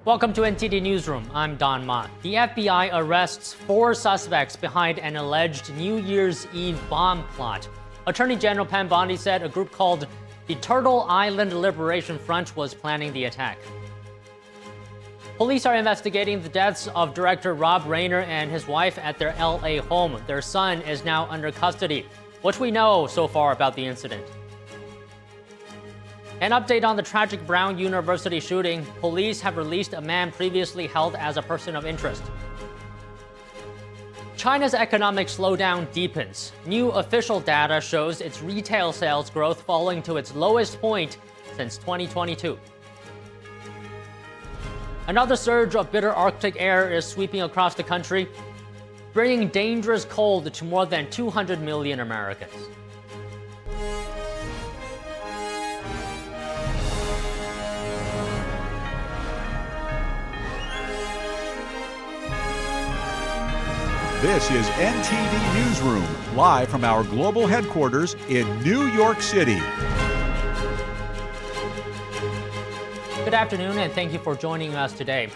Welcome to NTD Newsroom. I'm Don Ma. The FBI arrests 4 suspects behind an alleged New Year's Eve bomb plot. Attorney General Pam Bondi said a group called the Turtle Island Liberation Front was planning the attack. Police are investigating the deaths of director Rob Reiner and his wife at their LA home. Their son is now under custody. What we know so far about the incident. An update on the tragic Brown University shooting. Police have released a man previously held as a person of interest. China's economic slowdown deepens. New official data shows its retail sales growth falling to its lowest point since 2022. Another surge of bitter Arctic air is sweeping across the country, bringing dangerous cold to more than 200 million Americans. This is NTD Newsroom, live from our global headquarters in New York City. Good afternoon, and thank you for joining us today.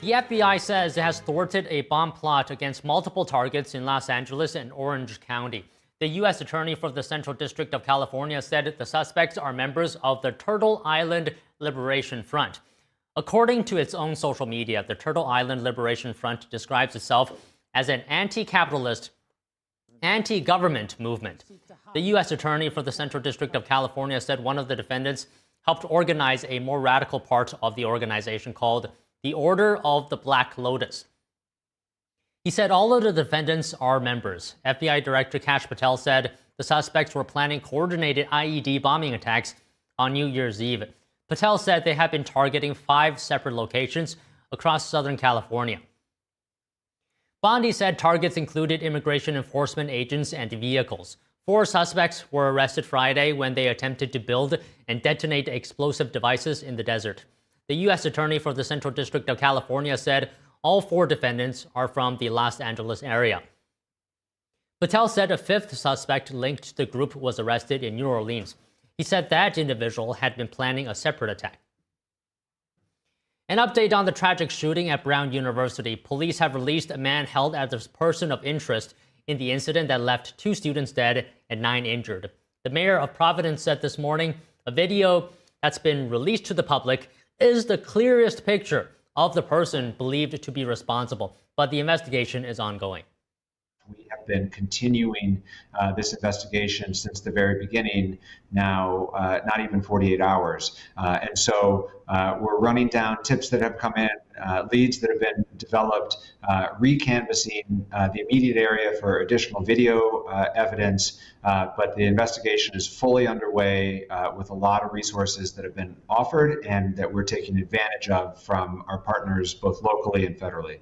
The FBI says it has thwarted a bomb plot against multiple targets in Los Angeles and Orange County. The U.S. Attorney for the Central District of California said the suspects are members of the Turtle Island Liberation Front. According to its own social media, the Turtle Island Liberation Front describes itself as an anti-capitalist, anti-government movement. The U.S. Attorney for the Central District of California said one of the defendants helped organize a more radical part of the organization called the Order of the Black Lotus. He said all of the defendants are members. FBI Director Kash Patel said the suspects were planning coordinated IED bombing attacks on New Year's Eve. Patel said they had been targeting 5 separate locations across Southern California. Bondi said targets included immigration enforcement agents and vehicles. 4 suspects were arrested Friday when they attempted to build and detonate explosive devices in the desert. The U.S. Attorney for the Central District of California said all 4 defendants are from the Los Angeles area. Patel said a 5th suspect linked to the group was arrested in New Orleans. He said that individual had been planning a separate attack. An update on the tragic shooting at Brown University. Police have released a man held as a person of interest in the incident that left 2 students dead and 9 injured. The mayor of Providence said this morning a video that's been released to the public is the clearest picture of the person believed to be responsible, but the investigation is ongoing. We have been continuing this investigation since the very beginning now, not even 48 hours. And so we're running down tips that have come in, leads that have been developed, recanvassing the immediate area for additional video evidence. But the investigation is fully underway with a lot of resources that have been offered and that we're taking advantage of from our partners both locally and federally.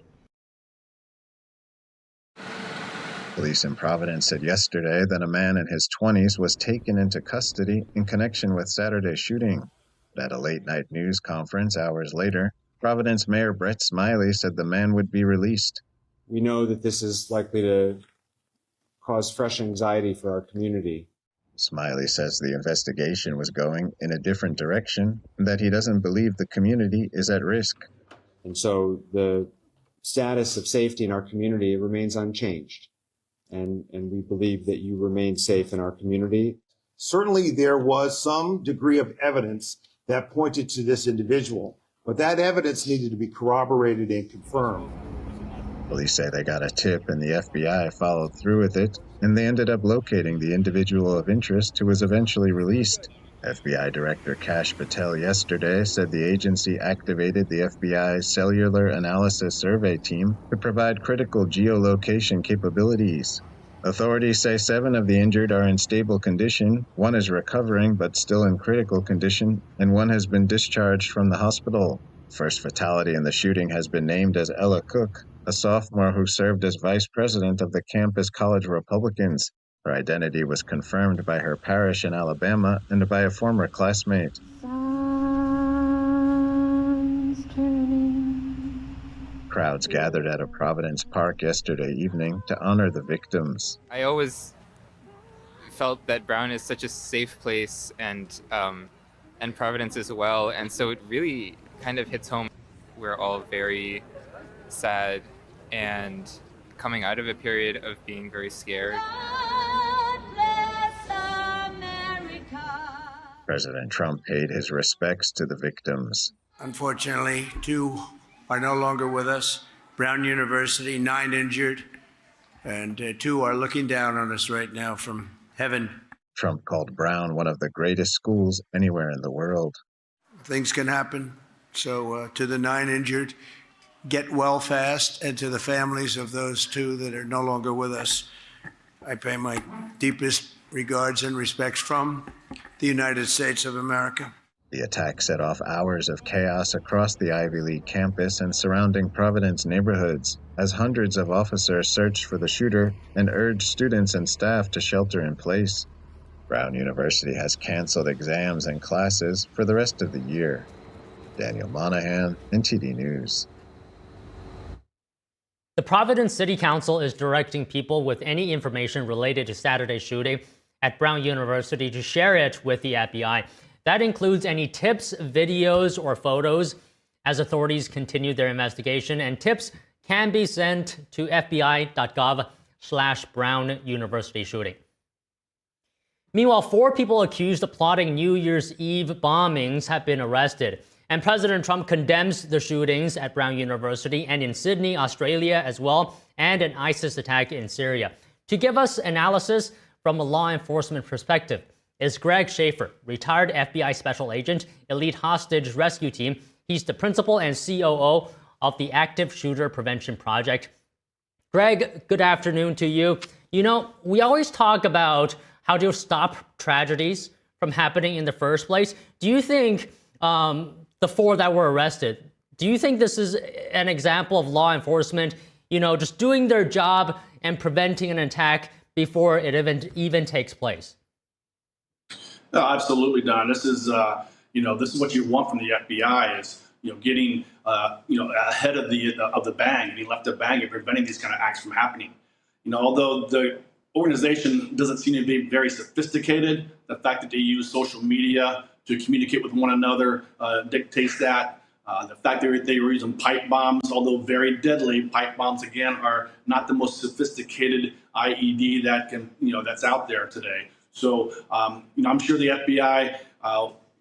Police in Providence said yesterday that a man in his 20s was taken into custody in connection with Saturday's shooting. At a late-night news conference hours later, Providence Mayor Brett Smiley said the man would be released. We know that this is likely to cause fresh anxiety for our community. Smiley says the investigation was going in a different direction and that he doesn't believe the community is at risk. And so the status of safety in our community remains unchanged. And we believe that you remain safe in our community. Certainly there was some degree of evidence that pointed to this individual, but that evidence needed to be corroborated and confirmed. Police say they got a tip and the FBI followed through with it, and they ended up locating the individual of interest who was eventually released. FBI Director Kash Patel yesterday said the agency activated the FBI's Cellular Analysis Survey team to provide critical geolocation capabilities. Authorities say 7 of the injured are in stable condition, 1 is recovering but still in critical condition, and 1 has been discharged from the hospital. First fatality in the shooting has been named as Ella Cook, a sophomore who served as vice president of the campus College Republicans. Her identity was confirmed by her parish in Alabama and by a former classmate. Crowds gathered at a Providence park yesterday evening to honor the victims. I always felt that Brown is such a safe place, and Providence as well, and so it really kind of hits home. we're all very sad and coming out of a period of being very scared. President Trump paid his respects to the victims. Unfortunately, 2 are no longer with us. Brown University, 9 injured, and 2 are looking down on us right now from heaven. Trump called Brown one of the greatest schools anywhere in the world. Things can happen. So to the 9 injured, get well fast, and to the families of those 2 that are no longer with us, I pay my deepest regards and respects from the United States of America. The attack set off hours of chaos across the Ivy League campus and surrounding Providence neighborhoods as hundreds of officers searched for the shooter and urged students and staff to shelter in place. Brown University has canceled exams and classes for the rest of the year. Daniel Monahan, NTD News. The Providence City Council is directing people with any information related to Saturday's shooting at Brown University to share it with the FBI. That includes any tips, videos, or photos as authorities continue their investigation, and tips can be sent to fbi.gov/Brown University shooting. Meanwhile, 4 people accused of plotting New Year's Eve bombings have been arrested. And President Trump condemns the shootings at Brown University and in Sydney, Australia as well, and an ISIS attack in Syria. To give us analysis from a law enforcement perspective is Greg Schaefer, retired FBI special agent, elite hostage rescue team. He's the principal and COO of the Active Shooter Prevention Project. Greg, good afternoon to you. You know, we always talk about how to stop tragedies from happening in the first place. Do you think the 4 that were arrested, do you think this is an example of law enforcement, just doing their job and preventing an attack before it even takes place? No, absolutely, Don. This is, this is what you want from the FBI is, getting, ahead of the bang, being left to bang and preventing these kind of acts from happening. Although the organization doesn't seem to be very sophisticated, the fact that they use social media to communicate with one another dictates that. The fact that they were using pipe bombs, although very deadly, pipe bombs again are not the most sophisticated IED that's out there today. So, I'm sure the FBI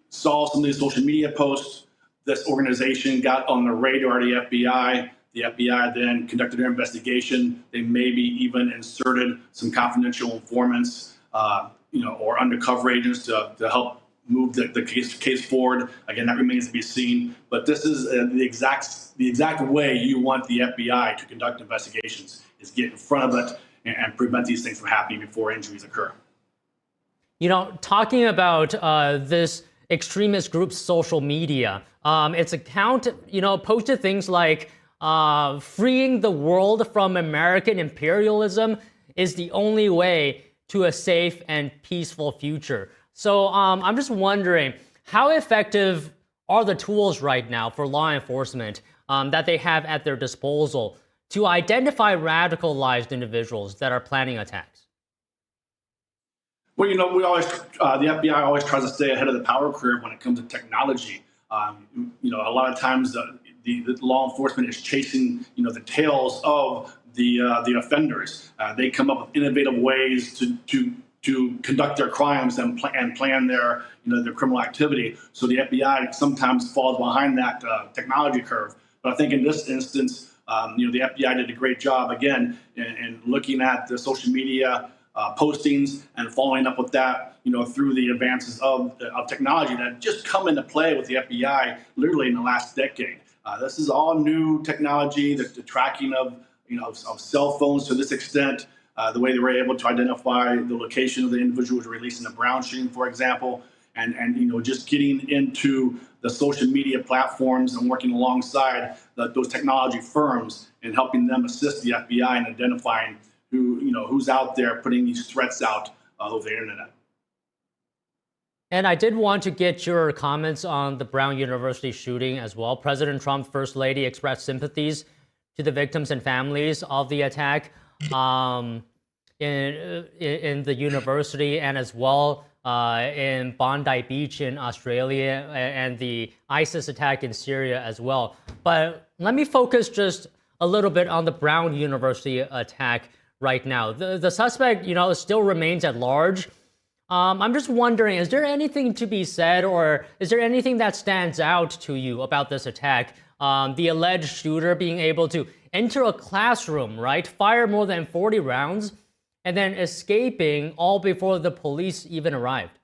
saw some of these social media posts. This organization got on the radar of the FBI. The FBI then conducted their investigation. They maybe even inserted some confidential informants, or undercover agents to help move the case forward. Again, that remains to be seen. But this is the exact way you want the FBI to conduct investigations: is get in front of it and prevent these things from happening before injuries occur. Talking about this extremist group's social media, its account, posted things like freeing the world from American imperialism is the only way to a safe and peaceful future. So I'm just wondering, how effective are the tools right now for law enforcement that they have at their disposal to identify radicalized individuals that are planning attacks? Well, we always, the FBI always tries to stay ahead of the power curve when it comes to technology. A lot of times the law enforcement is chasing, the tails of the offenders. They come up with innovative ways to conduct their crimes and plan their, their criminal activity. So the FBI sometimes falls behind that technology curve. But I think in this instance, the FBI did a great job again in looking at the social media postings and following up with that, through the advances of technology that just come into play with the FBI literally in the last decade. This is all new technology, the tracking of cell phones to this extent, the way they were able to identify the location of the individuals releasing the Brown shooting, for example, and just getting into the social media platforms and working alongside those technology firms and helping them assist the FBI in identifying who's out there putting these threats out over the internet. And I did want to get your comments on the Brown University shooting as well. President Trump, First Lady, expressed sympathies to the victims and families of the attack in the university, and as well in Bondi Beach in Australia and the ISIS attack in Syria as well. But let me focus just a little bit on the Brown University attack right now. The suspect, still remains at large. I'm just wondering, is there anything to be said, or is there anything that stands out to you about this attack? The alleged shooter being able to enter a classroom, right, fire more than 40 rounds, and then escaping all before the police even arrived.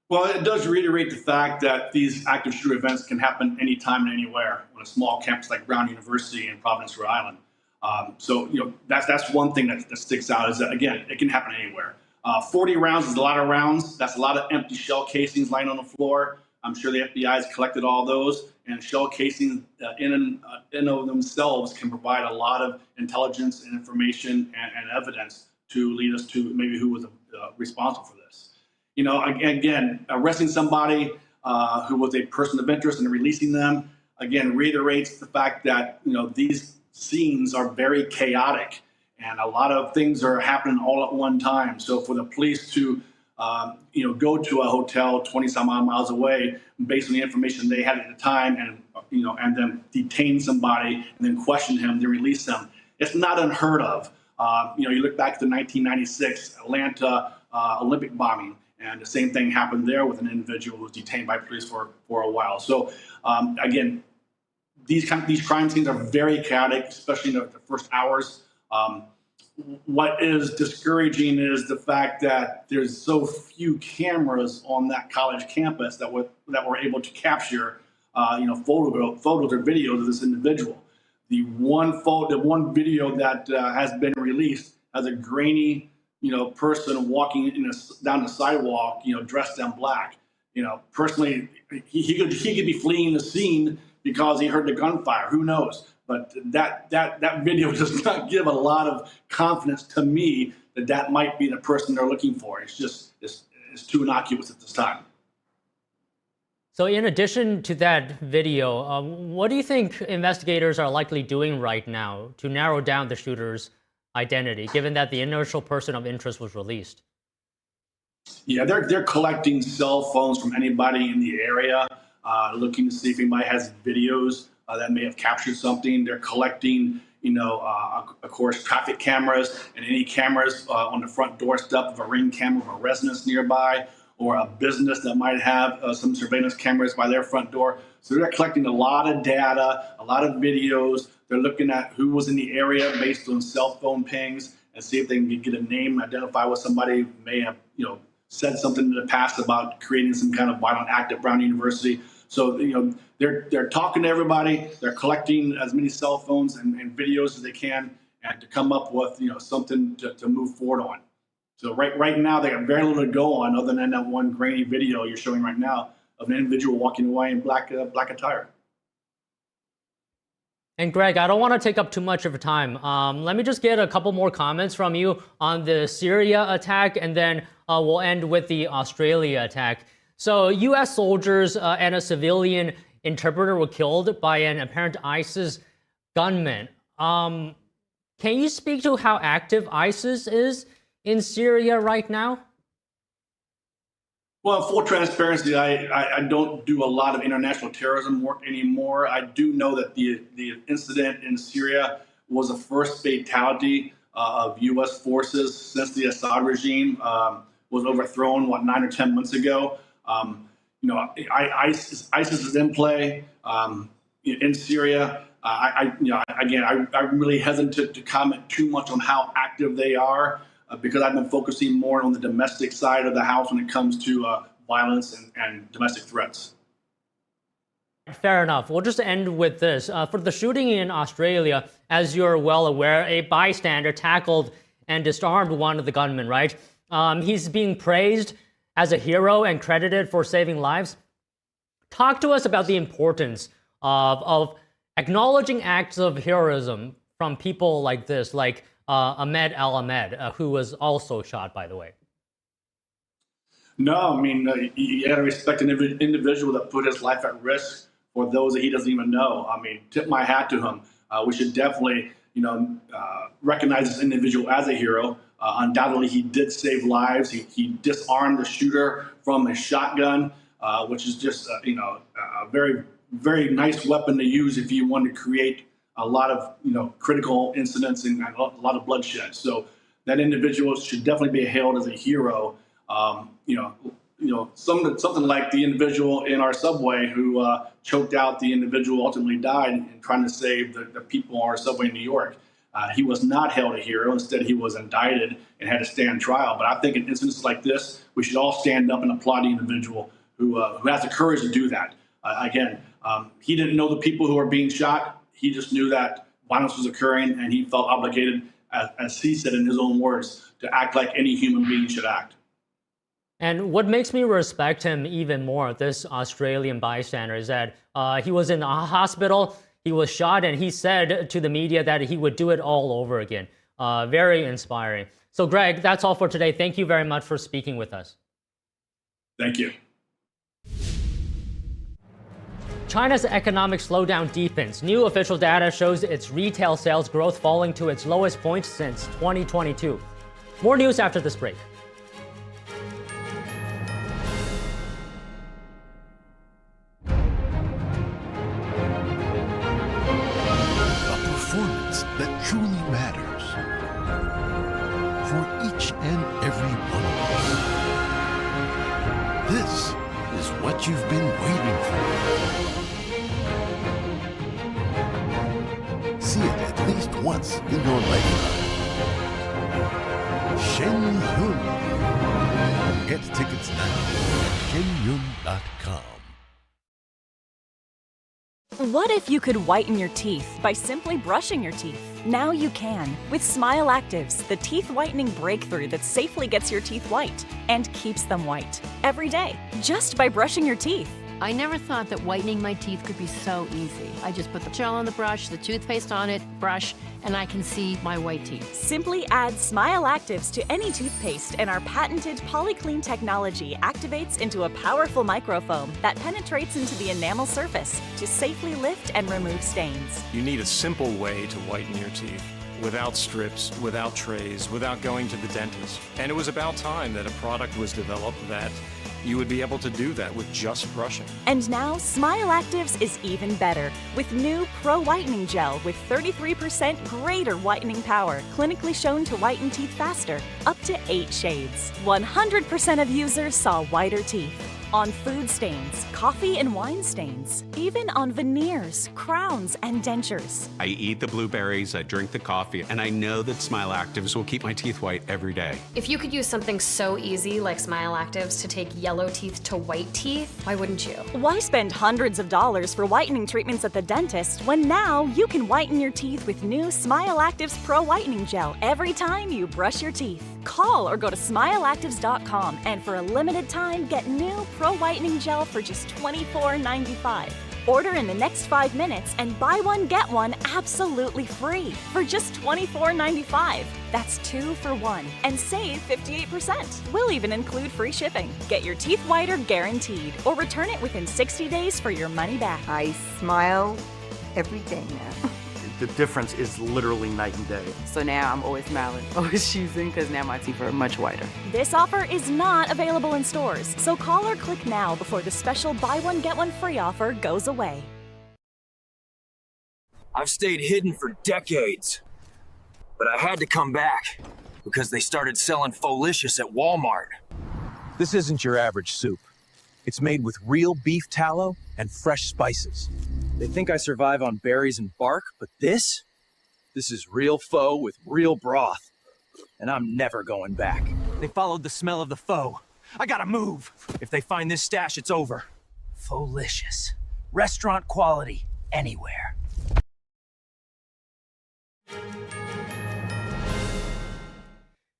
Well, it does reiterate the fact that these active shooter events can happen anytime and anywhere on a small campus like Brown University in Providence, Rhode Island. So that's one thing that sticks out, is that, again, it can happen anywhere. 40 rounds is a lot of rounds. That's a lot of empty shell casings lying on the floor. I'm sure the FBI has collected all those, and shell casings in and of themselves can provide a lot of intelligence and information and evidence to lead us to maybe who was responsible for this. Again, arresting somebody who was a person of interest and releasing them, again, reiterates the fact that, these scenes are very chaotic and a lot of things are happening all at one time. So for the police to go to a hotel 20 some odd miles away based on the information they had at the time, and then detain somebody and then question him, then release them, it's not unheard of. You look back to the 1996 Atlanta Olympic bombing, and the same thing happened there with an individual who was detained by police for a while. So again, these crime scenes are very chaotic, especially in the first hours. What is discouraging is the fact that there's so few cameras on that college campus that were able to capture, photos or videos of this individual. The one video that has been released has a grainy, person walking down the sidewalk, dressed in black. Personally, he could be fleeing the scene because he heard the gunfire. Who knows? But that video does not give a lot of confidence to me that might be the person they're looking for. It's too innocuous at this time. So in addition to that video, what do you think investigators are likely doing right now to narrow down the shooter's identity, given that the initial person of interest was released? Yeah, they're collecting cell phones from anybody in the area, looking to see if anybody has videos that may have captured something. They're collecting, of course, traffic cameras and any cameras on the front doorstep of a Ring camera of a residence nearby, or a business that might have some surveillance cameras by their front door. So they're collecting a lot of data, a lot of videos. They're looking at who was in the area based on cell phone pings and see if they can get a name, identify what somebody may have, said something in the past about creating some kind of violent act at Brown University. So, they're talking to everybody. They're collecting as many cell phones and videos as they can, and to come up with, something to move forward on. So right now, they have very little to go on other than that one grainy video you're showing right now of an individual walking away in black attire. And Greg, I don't want to take up too much of your time. Let me just get a couple more comments from you on the Syria attack, and then we'll end with the Australia attack. So U.S. soldiers and a civilian interpreter were killed by an apparent ISIS gunman. Can you speak to how active ISIS is in Syria right now? Well, full transparency, I don't do a lot of international terrorism work anymore. I do know that the incident in Syria was the first fatality of U.S. forces since the Assad regime was overthrown, 9 or 10 months ago. ISIS is in play in Syria. I'm really hesitant to comment too much on how active they are, because I've been focusing more on the domestic side of the house when it comes to violence and domestic threats. Fair enough. We'll just end with this. For the shooting in Australia, as you're well aware, a bystander tackled and disarmed one of the gunmen, right? He's being praised as a hero and credited for saving lives. Talk to us about the importance of acknowledging acts of heroism from people like this, like Ahmed Al-Ahmed, who was also shot, by the way. No, I mean, you got to respect an individual that put his life at risk for those that he doesn't even know. I mean, tip my hat to him. We should definitely, recognize this individual as a hero. Undoubtedly, he did save lives. He disarmed the shooter from a shotgun, which is just a very, very nice weapon to use if you want to create a lot of critical incidents and a lot of bloodshed. So that individual should definitely be hailed as a hero. Something like the individual in our subway who choked out the individual, ultimately died in trying to save the people on our subway in New York. He was not hailed a hero. Instead, he was indicted and had to stand trial. But I think in instances like this, we should all stand up and applaud the individual who has the courage to do that. He didn't know the people who were being shot. He just knew that violence was occurring, and he felt obligated, as he said in his own words, to act like any human being should act. And what makes me respect him even more, this Australian bystander, is that he was in a hospital, he was shot, and he said to the media that he would do it all over again. Very inspiring. So, Greg, that's all for today. Thank you very much for speaking with us. Thank you. China's economic slowdown deepens. New official data shows its retail sales growth falling to its lowest point since 2022. More news after this break. That truly matters for each and every one of us. This is what you've been waiting for. See it at least once in your lifetime. Shen Yun. Get tickets now at shenyun.com. What if you could whiten your teeth by simply brushing your teeth? Now you can with Smile Actives, the teeth whitening breakthrough that safely gets your teeth white and keeps them white every day, just by brushing your teeth. I never thought that whitening my teeth could be so easy. I just put the gel on the brush, the toothpaste on it, brush, and I can see my white teeth. Simply add Smile Actives to any toothpaste and our patented PolyClean technology activates into a powerful microfoam that penetrates into the enamel surface to safely lift and remove stains. You need a simple way to whiten your teeth. Without strips, without trays, without going to the dentist. And it was about time that a product was developed that you would be able to do that with just brushing. And now, Smile Actives is even better with new Pro Whitening Gel with 33% greater whitening power, clinically shown to whiten teeth faster, up to 8 shades. 100% of users saw whiter teeth. On food stains, coffee and wine stains, even on veneers, crowns, and dentures. I eat the blueberries, I drink the coffee, and I know that Smile Actives will keep my teeth white every day. If you could use something so easy like Smile Actives to take yellow teeth to white teeth, why wouldn't you? Why spend hundreds of dollars for whitening treatments at the dentist when now you can whiten your teeth with new Smile Actives Pro Whitening Gel every time you brush your teeth? Call or go to smileactives.com and for a limited time get new Pro Whitening Gel for just $24.95. Order in the next 5 minutes and buy one get one absolutely free for just $24.95. That's 2 for 1 and save 58%. We'll even include free shipping. Get your teeth whiter guaranteed or return it within 60 days for your money back. I smile every day now. The difference is literally night and day. So now I'm always smiling, always choosing, because now my teeth are much whiter. This offer is not available in stores, so call or click now before the special buy one get one free offer goes away. I've stayed hidden for decades, but I had to come back because they started selling Folicious at Walmart. This isn't your average soup. It's made with real beef tallow and fresh spices. They think I survive on berries and bark, but this is real pho with real broth. And I'm never going back. They followed the smell of the pho. I gotta move. If they find this stash, it's over. Folicious. Restaurant quality, anywhere.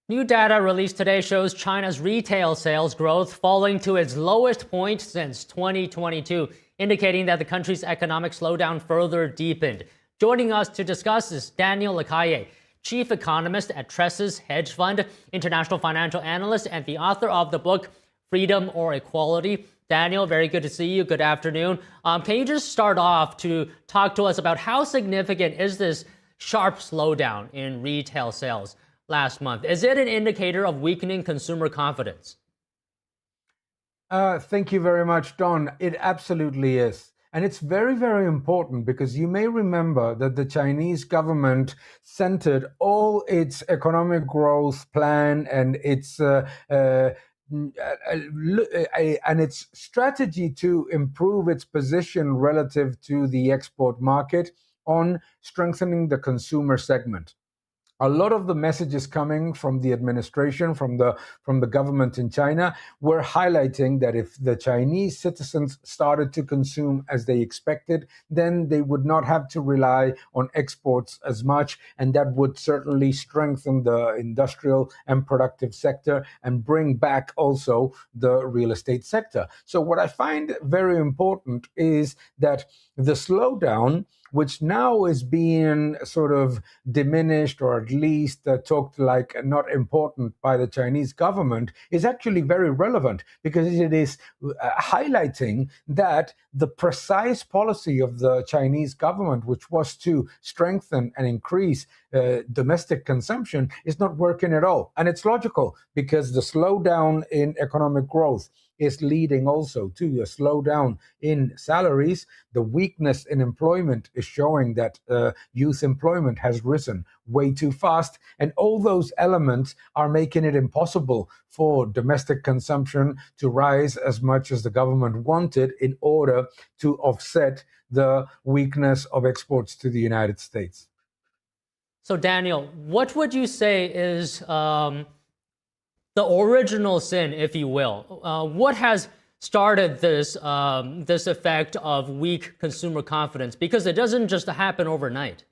New data released today shows China's retail sales growth falling to its lowest point since 2022, indicating that the country's economic slowdown further deepened. Joining us to discuss is Daniel Lacalle, chief economist at Tresses Hedge Fund, international financial analyst, and the author of the book Freedom or Equality. Daniel, very good to see you. Good afternoon. Can you just start off to talk to us about how significant is this sharp slowdown in retail sales? last month. Is it an indicator of weakening consumer confidence? Thank you very much, Don. It absolutely is. And it's very, very important because you may remember that the Chinese government centered all its economic growth plan and its strategy to improve its position relative to the export market on strengthening the consumer segment. A lot of the messages coming from the administration, from the government in China, were highlighting that if the Chinese citizens started to consume as they expected, then they would not have to rely on exports as much, and that would certainly strengthen the industrial and productive sector and bring back also the real estate sector. So what I find very important is that the slowdown, which now is being sort of diminished or at least talked like not important by the Chinese government, is actually very relevant because it is highlighting that the precise policy of the Chinese government, which was to strengthen and increase domestic consumption, is not working at all. And it's logical because the slowdown in economic growth is leading also to a slowdown in salaries. The weakness in employment is showing that youth employment has risen way too fast. And all those elements are making it impossible for domestic consumption to rise as much as the government wanted in order to offset the weakness of exports to the United States. So, Daniel, what would you say is the original sin, if you will? What has started this this effect of weak consumer confidence? Because it doesn't just happen overnight.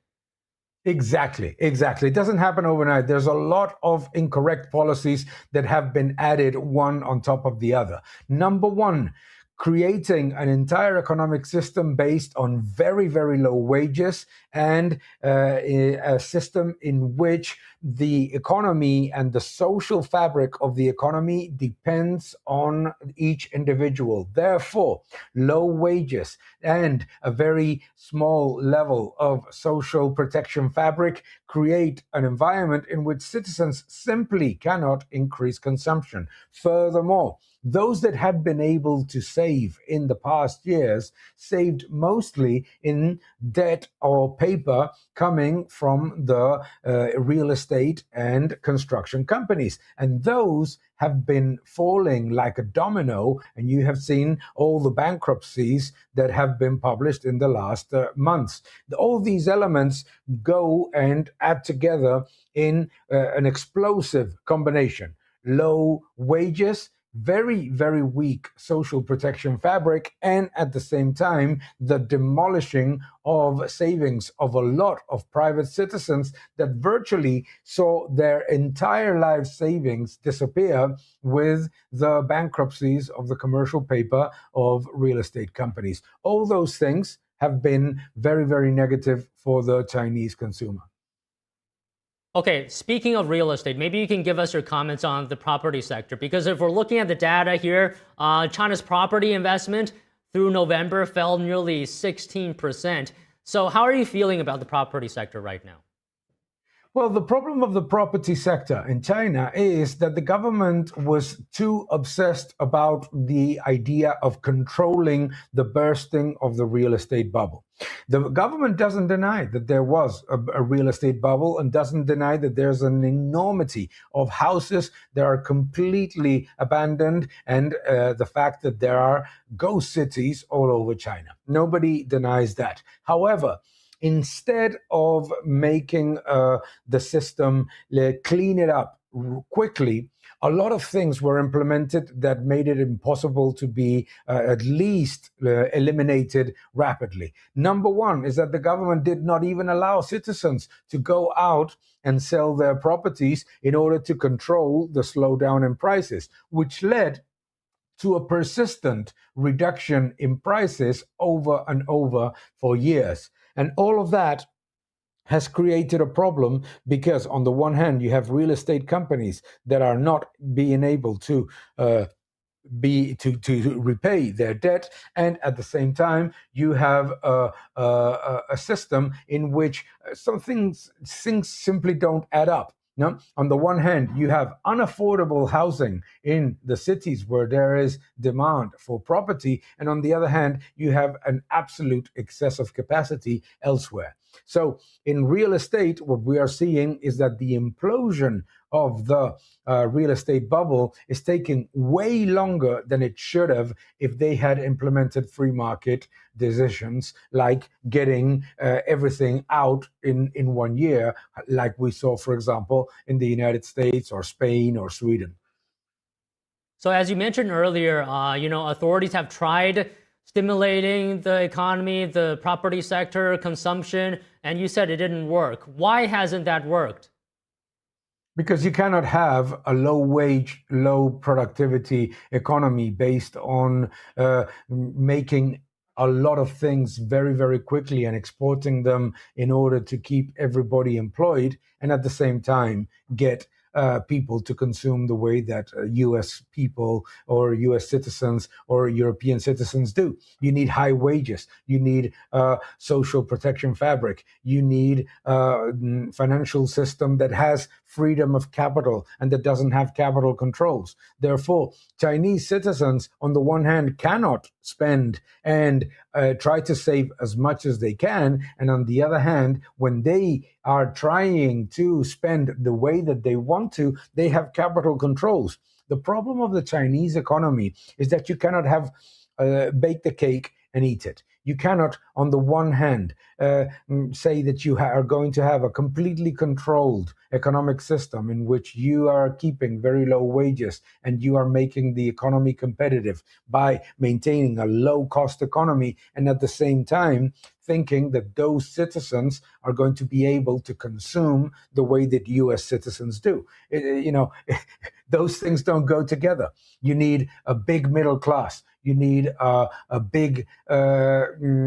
Exactly. It doesn't happen overnight. There's a lot of incorrect policies that have been added one on top of the other. Number one, creating an entire economic system based on very, very low wages and a system in which the economy and the social fabric of the economy depends on each individual. Therefore, low wages and a very small level of social protection fabric create an environment in which citizens simply cannot increase consumption. Furthermore, those that had been able to save in the past years saved mostly in debt or paper coming from the real estate and construction companies. And those have been falling like a domino, and you have seen all the bankruptcies that have been published in the last months. All these elements go and add together in an explosive combination. Low wages, very, very weak social protection fabric, and at the same time, the demolishing of savings of a lot of private citizens that virtually saw their entire life savings disappear with the bankruptcies of the commercial paper of real estate companies. All those things have been very, very negative for the Chinese consumer. Okay, speaking of real estate, maybe you can give us your comments on the property sector, because if we're looking at the data here, China's property investment through November fell nearly 16%. So how are you feeling about the property sector right now? Well, the problem of the property sector in China is that the government was too obsessed about the idea of controlling the bursting of the real estate bubble. The government doesn't deny that there was a real estate bubble and doesn't deny that there's an enormity of houses that are completely abandoned and the fact that there are ghost cities all over China. Nobody denies that. However, instead of making the system clean it up quickly, a lot of things were implemented that made it impossible to be at least eliminated rapidly. Number one is that the government did not even allow citizens to go out and sell their properties in order to control the slowdown in prices, which led to a persistent reduction in prices over and over for years. And all of that has created a problem because on the one hand, you have real estate companies that are not being able to repay their debt, and at the same time you have a system in which some things simply don't add up. No? On the one hand, you have unaffordable housing in the cities where there is demand for property, and on the other hand, you have an absolute excess of capacity elsewhere. So in real estate, what we are seeing is that the implosion of the real estate bubble is taking way longer than it should have if they had implemented free market decisions like getting everything out in 1 year, like we saw, for example, in the United States or Spain or Sweden. So as you mentioned earlier, authorities have tried stimulating the economy, the property sector, consumption, and you said it didn't work. Why hasn't that worked? Because you cannot have a low wage, low productivity economy based on making a lot of things very, very quickly and exporting them in order to keep everybody employed, and at the same time get people to consume the way that US people or US citizens or European citizens do. You need high wages. You need social protection fabric. You need a financial system that has freedom of capital and that doesn't have capital controls. Therefore, Chinese citizens, on the one hand, cannot spend and try to save as much as they can. And on the other hand, when they are trying to spend the way that they want to, they have capital controls. The problem of the Chinese economy is that you cannot have bake the cake and eat it. You cannot, on the one hand, say that you are going to have a completely controlled economic system in which you are keeping very low wages and you are making the economy competitive by maintaining a low-cost economy, and at the same time thinking that those citizens are going to be able to consume the way that US citizens do. Those things don't go together. You need a big middle class. You need a big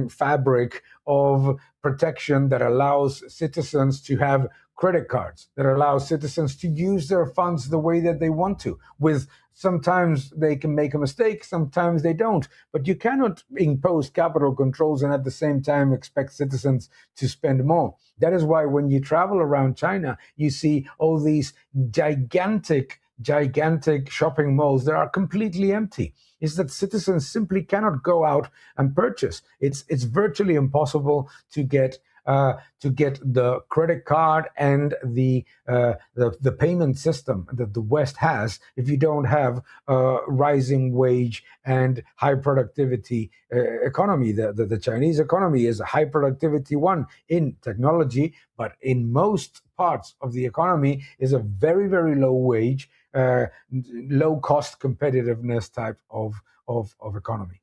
fabric of protection that allows citizens to have credit cards, that allows citizens to use their funds the way that they want to. With sometimes they can make a mistake, sometimes they don't. But you cannot impose capital controls and at the same time expect citizens to spend more. That is why when you travel around China, you see all these gigantic shopping malls that are completely empty. Is that citizens simply cannot go out and purchase. It's virtually impossible to get the credit card and the payment system that the West has if you don't have a rising wage and high productivity economy. The Chinese economy is a high productivity one in technology, but in most parts of the economy is a very, very low wage, low cost competitiveness type of economy.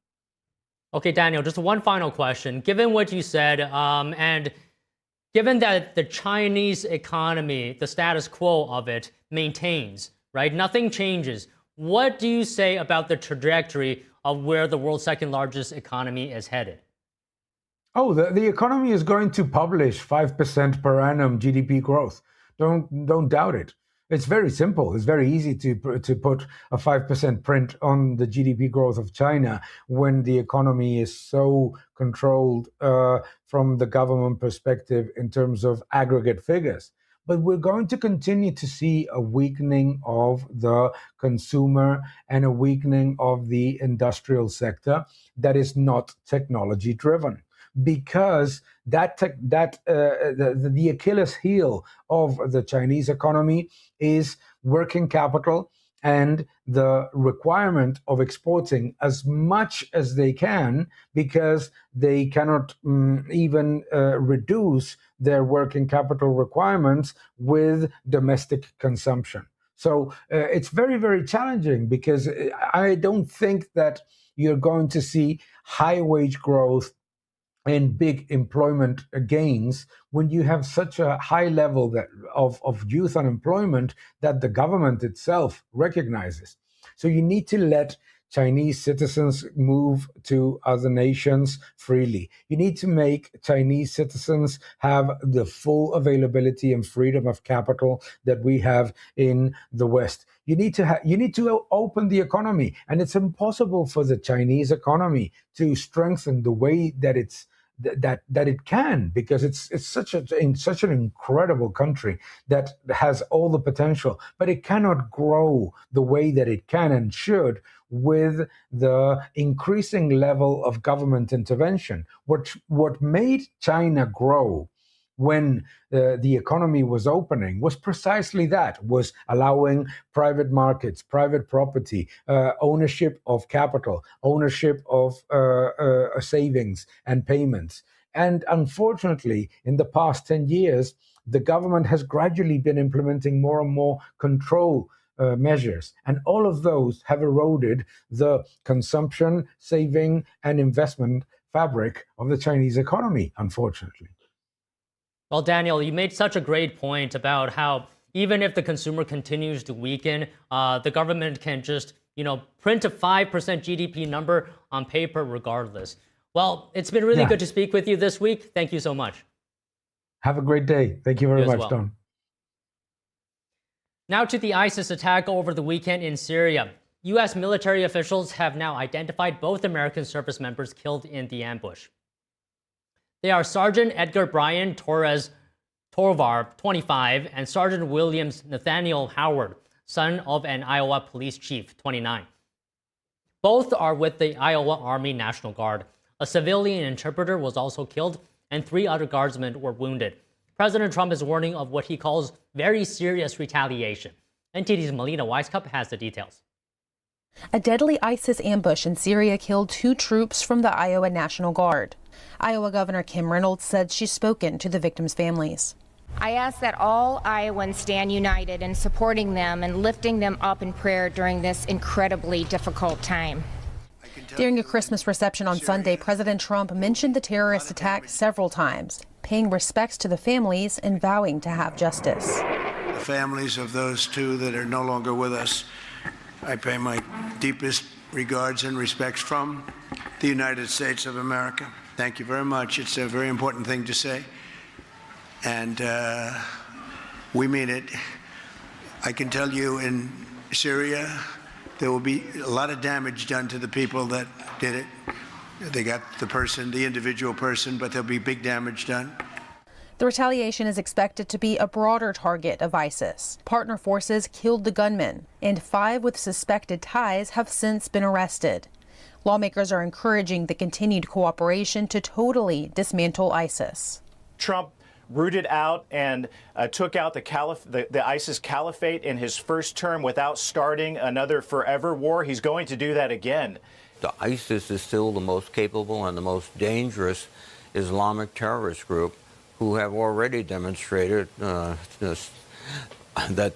Okay, Daniel, just one final question. Given what you said, and given that the Chinese economy, the status quo of it, maintains, right? Nothing changes. What do you say about the trajectory of where the world's second largest economy is headed? Oh, the economy is going to publish 5% per annum GDP growth. Don't doubt it. It's very simple. It's very easy to put a 5% print on the GDP growth of China when the economy is so controlled from the government perspective in terms of aggregate figures. But we're going to continue to see a weakening of the consumer and a weakening of the industrial sector that is not technology driven. Because the Achilles heel of the Chinese economy is working capital and the requirement of exporting as much as they can, because they cannot even reduce their working capital requirements with domestic consumption. So it's very, very challenging, because I don't think that you're going to see high wage growth and big employment gains when you have such a high level of youth unemployment that the government itself recognizes. So you need to let Chinese citizens move to other nations freely. You need to make Chinese citizens have the full availability and freedom of capital that we have in the West. You need to open the economy, and it's impossible for the Chinese economy to strengthen the way that that it can, because it's such an incredible country that has all the potential, but it cannot grow the way that it can and should with the increasing level of government intervention. What made China grow when the economy was opening was precisely that, was allowing private markets, private property, ownership of capital, ownership of savings and payments. And unfortunately, in the past 10 years, the government has gradually been implementing more and more control measures. And all of those have eroded the consumption, saving, and investment fabric of the Chinese economy, unfortunately. Well, Daniel, you made such a great point about how even if the consumer continues to weaken, the government can just, print a 5% GDP number on paper regardless. Well, it's been really good to speak with you this week. Thank you so much. Have a great day. Thank you very much, Don. Now to the ISIS attack over the weekend in Syria. U.S. military officials have now identified both American service members killed in the ambush. They are Sergeant Edgar Brian Torres Torvar, 25, and Sergeant Williams Nathaniel Howard, son of an Iowa police chief, 29. Both are with the Iowa Army National Guard. A civilian interpreter was also killed, and 3 other guardsmen were wounded. President Trump is warning of what he calls very serious retaliation. NTD's Melina Weisskopf has the details. A deadly ISIS ambush in Syria killed 2 troops from the Iowa National Guard. Iowa Governor Kim Reynolds said she's spoken to the victims' families. I ask that all Iowans stand united in supporting them and lifting them up in prayer during this incredibly difficult time. During a Christmas reception on Sunday, President Trump mentioned the terrorist attack several times, paying respects to the families and vowing to have justice. The families of those 2 that are no longer with us, I pay my deepest regards and respects from the United States of America. Thank you very much. It's a very important thing to say. And we mean it. I can tell you in Syria, there will be a lot of damage done to the people that did it. They got the individual person, but there'll be big damage done. The retaliation is expected to be a broader target of ISIS. Partner forces killed the gunman, and 5 with suspected ties have since been arrested. Lawmakers are encouraging the continued cooperation to totally dismantle ISIS. Trump rooted out and took out the ISIS caliphate in his first term without starting another forever war. He's going to do that again. The ISIS is still the most capable and the most dangerous Islamic terrorist group who have already demonstrated that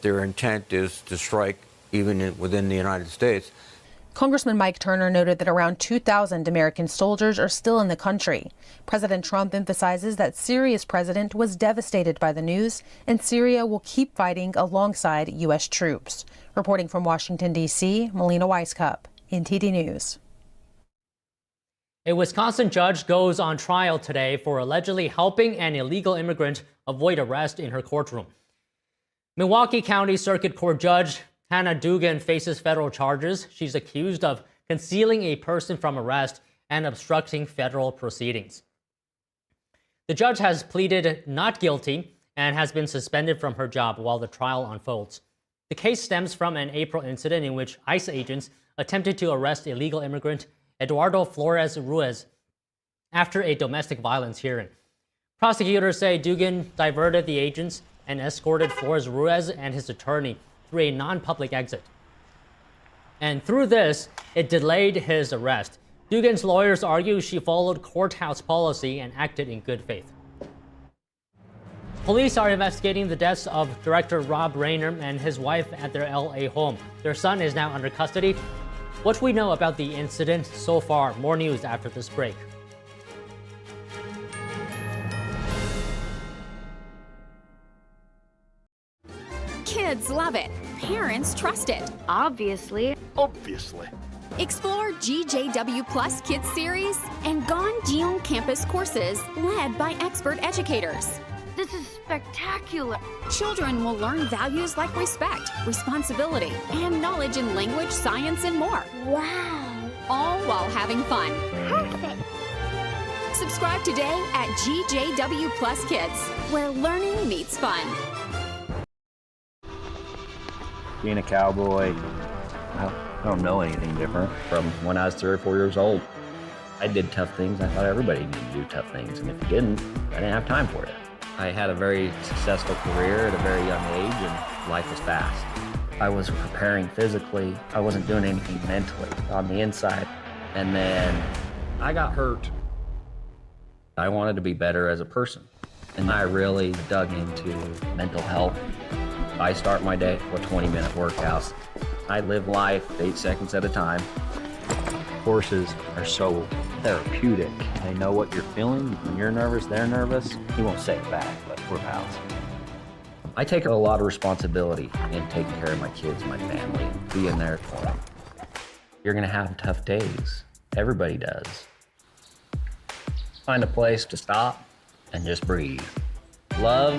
their intent is to strike even within the United States. Congressman Mike Turner noted that around 2,000 American soldiers are still in the country. President Trump emphasizes that Syria's president was devastated by the news, and Syria will keep fighting alongside U.S. troops. Reporting from Washington, D.C., Melina Weisskopf, NTD News. A Wisconsin judge goes on trial today for allegedly helping an illegal immigrant avoid arrest in her courtroom. Milwaukee County Circuit Court Judge Hannah Dugan faces federal charges. She's accused of concealing a person from arrest and obstructing federal proceedings. The judge has pleaded not guilty and has been suspended from her job while the trial unfolds. The case stems from an April incident in which ICE agents attempted to arrest illegal immigrant Eduardo Flores Ruiz after a domestic violence hearing. Prosecutors say Dugan diverted the agents and escorted Flores Ruiz and his attorney through a non-public exit. And through this, it delayed his arrest. Dugan's lawyers argue she followed courthouse policy and acted in good faith. Police are investigating the deaths of director Rob Reiner and his wife at their LA home. Their son is now under custody. What we know about the incident so far. More news after this break. Kids love it. Parents trust it. Obviously. Explore GJW Plus Kids Series and Ganjiang Campus courses led by expert educators. This is spectacular. Children will learn values like respect, responsibility, and knowledge in language, science, and more. Wow. All while having fun. Perfect. Subscribe today at GJW Plus Kids, where learning meets fun. Being a cowboy, I don't know anything different from when I was 3 or 4 years old. I did tough things. I thought everybody needed to do tough things, and if you didn't, I didn't have time for it. I had a very successful career at a very young age, and life was fast. I was preparing physically. I wasn't doing anything mentally on the inside. And then I got hurt. I wanted to be better as a person, and I really dug into mental health. I start my day with 20-minute workouts. I live life 8 seconds at a time. Horses are so therapeutic. They know what you're feeling. When you're nervous, they're nervous. You won't say it back, but we're pals. I take a lot of responsibility in taking care of my kids, my family, and being there for them. You're gonna have tough days. Everybody does. Find a place to stop and just breathe. Love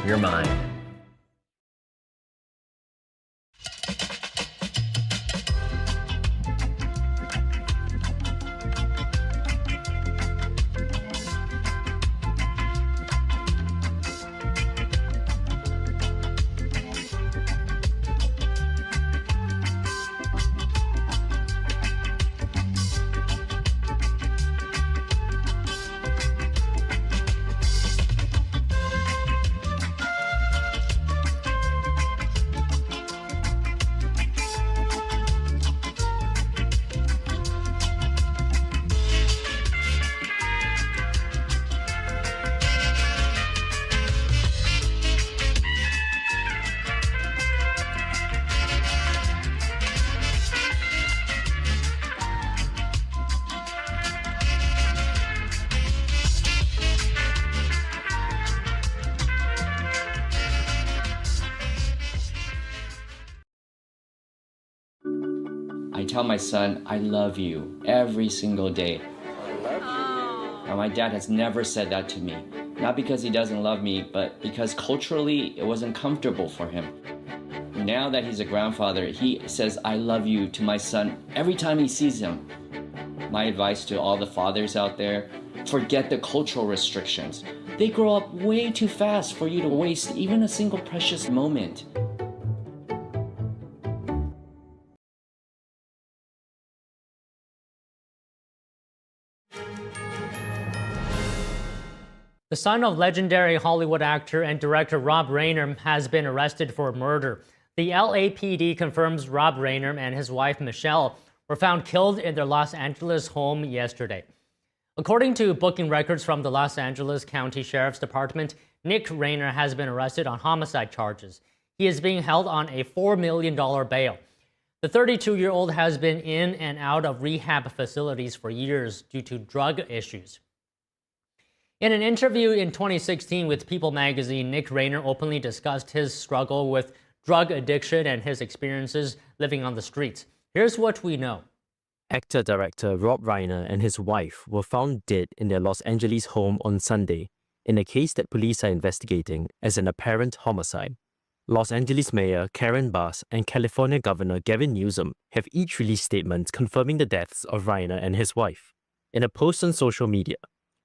your mind. I tell my son, I love you every single day. I love you. Now, my dad has never said that to me. Not because he doesn't love me, but because culturally it wasn't comfortable for him. Now that he's a grandfather, he says, I love you to my son every time he sees him. My advice to all the fathers out there, forget the cultural restrictions. They grow up way too fast for you to waste even a single precious moment. The son of legendary Hollywood actor and director Rob Reiner has been arrested for murder. The LAPD confirms Rob Reiner and his wife Michelle were found killed in their Los Angeles home yesterday. According to booking records from the Los Angeles County Sheriff's Department, Nick Reiner has been arrested on homicide charges. He is being held on a $4 million bail. The 32-year-old has been in and out of rehab facilities for years due to drug issues. In an interview in 2016 with People magazine, Nick Reiner openly discussed his struggle with drug addiction and his experiences living on the streets. Here's what we know. Actor-director Rob Reiner and his wife were found dead in their Los Angeles home on Sunday in a case that police are investigating as an apparent homicide. Los Angeles Mayor Karen Bass and California Governor Gavin Newsom have each released statements confirming the deaths of Reiner and his wife. In a post on social media,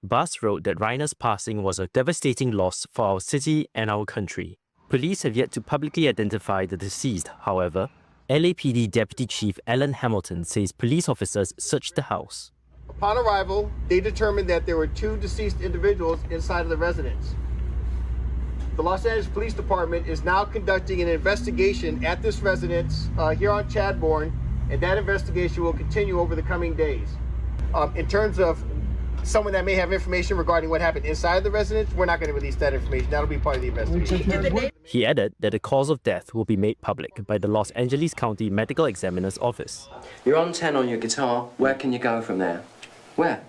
Bass wrote that Reiner's passing was a devastating loss for our city and our country. Police have yet to publicly identify the deceased, however. LAPD Deputy Chief Alan Hamilton says police officers searched the house. Upon arrival, they determined that there were 2 deceased individuals inside of the residence. The Los Angeles Police Department is now conducting an investigation at this residence here on Chadbourne, and that investigation will continue over the coming days. In terms of someone that may have information regarding what happened inside the residence, we're not going to release that information. That'll be part of the investigation. He added that the cause of death will be made public by the Los Angeles County Medical Examiner's Office. You're on 10 on your guitar. Where can you go from there? Where?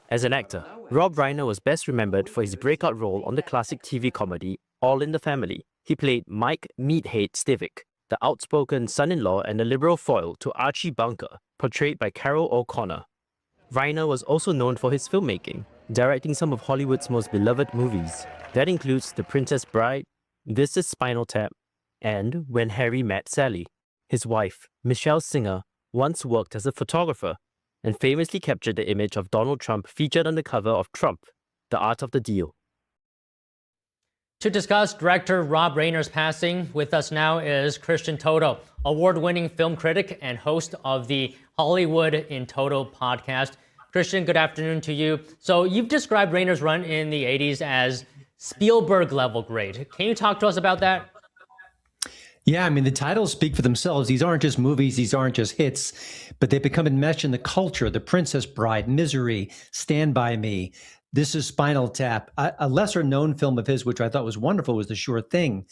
As an actor, Rob Reiner was best remembered for his breakout role on the classic TV comedy All in the Family. He played Mike Meathead Stivic, the outspoken son-in-law and the liberal foil to Archie Bunker, portrayed by Carol O'Connor. Reiner was also known for his filmmaking, directing some of Hollywood's most beloved movies. That includes The Princess Bride, This Is Spinal Tap, and When Harry Met Sally. His wife, Michelle Singer, once worked as a photographer. and famously captured the image of Donald Trump featured on the cover of Trump, The Art of the Deal. To discuss director Rob Reiner's passing, with us now is Christian Toto, award-winning film critic and host of the Hollywood in Toto podcast. Christian, good afternoon to you. So you've described Reiner's run in the 80s as Spielberg-level great. Can you talk to us about that? Yeah, I mean, the titles speak for themselves. These aren't just movies, these aren't just hits, but they become enmeshed in the culture. The Princess Bride, Misery, Stand By Me. This is Spinal Tap. A lesser known film of his, which I thought was wonderful, was The Sure Thing.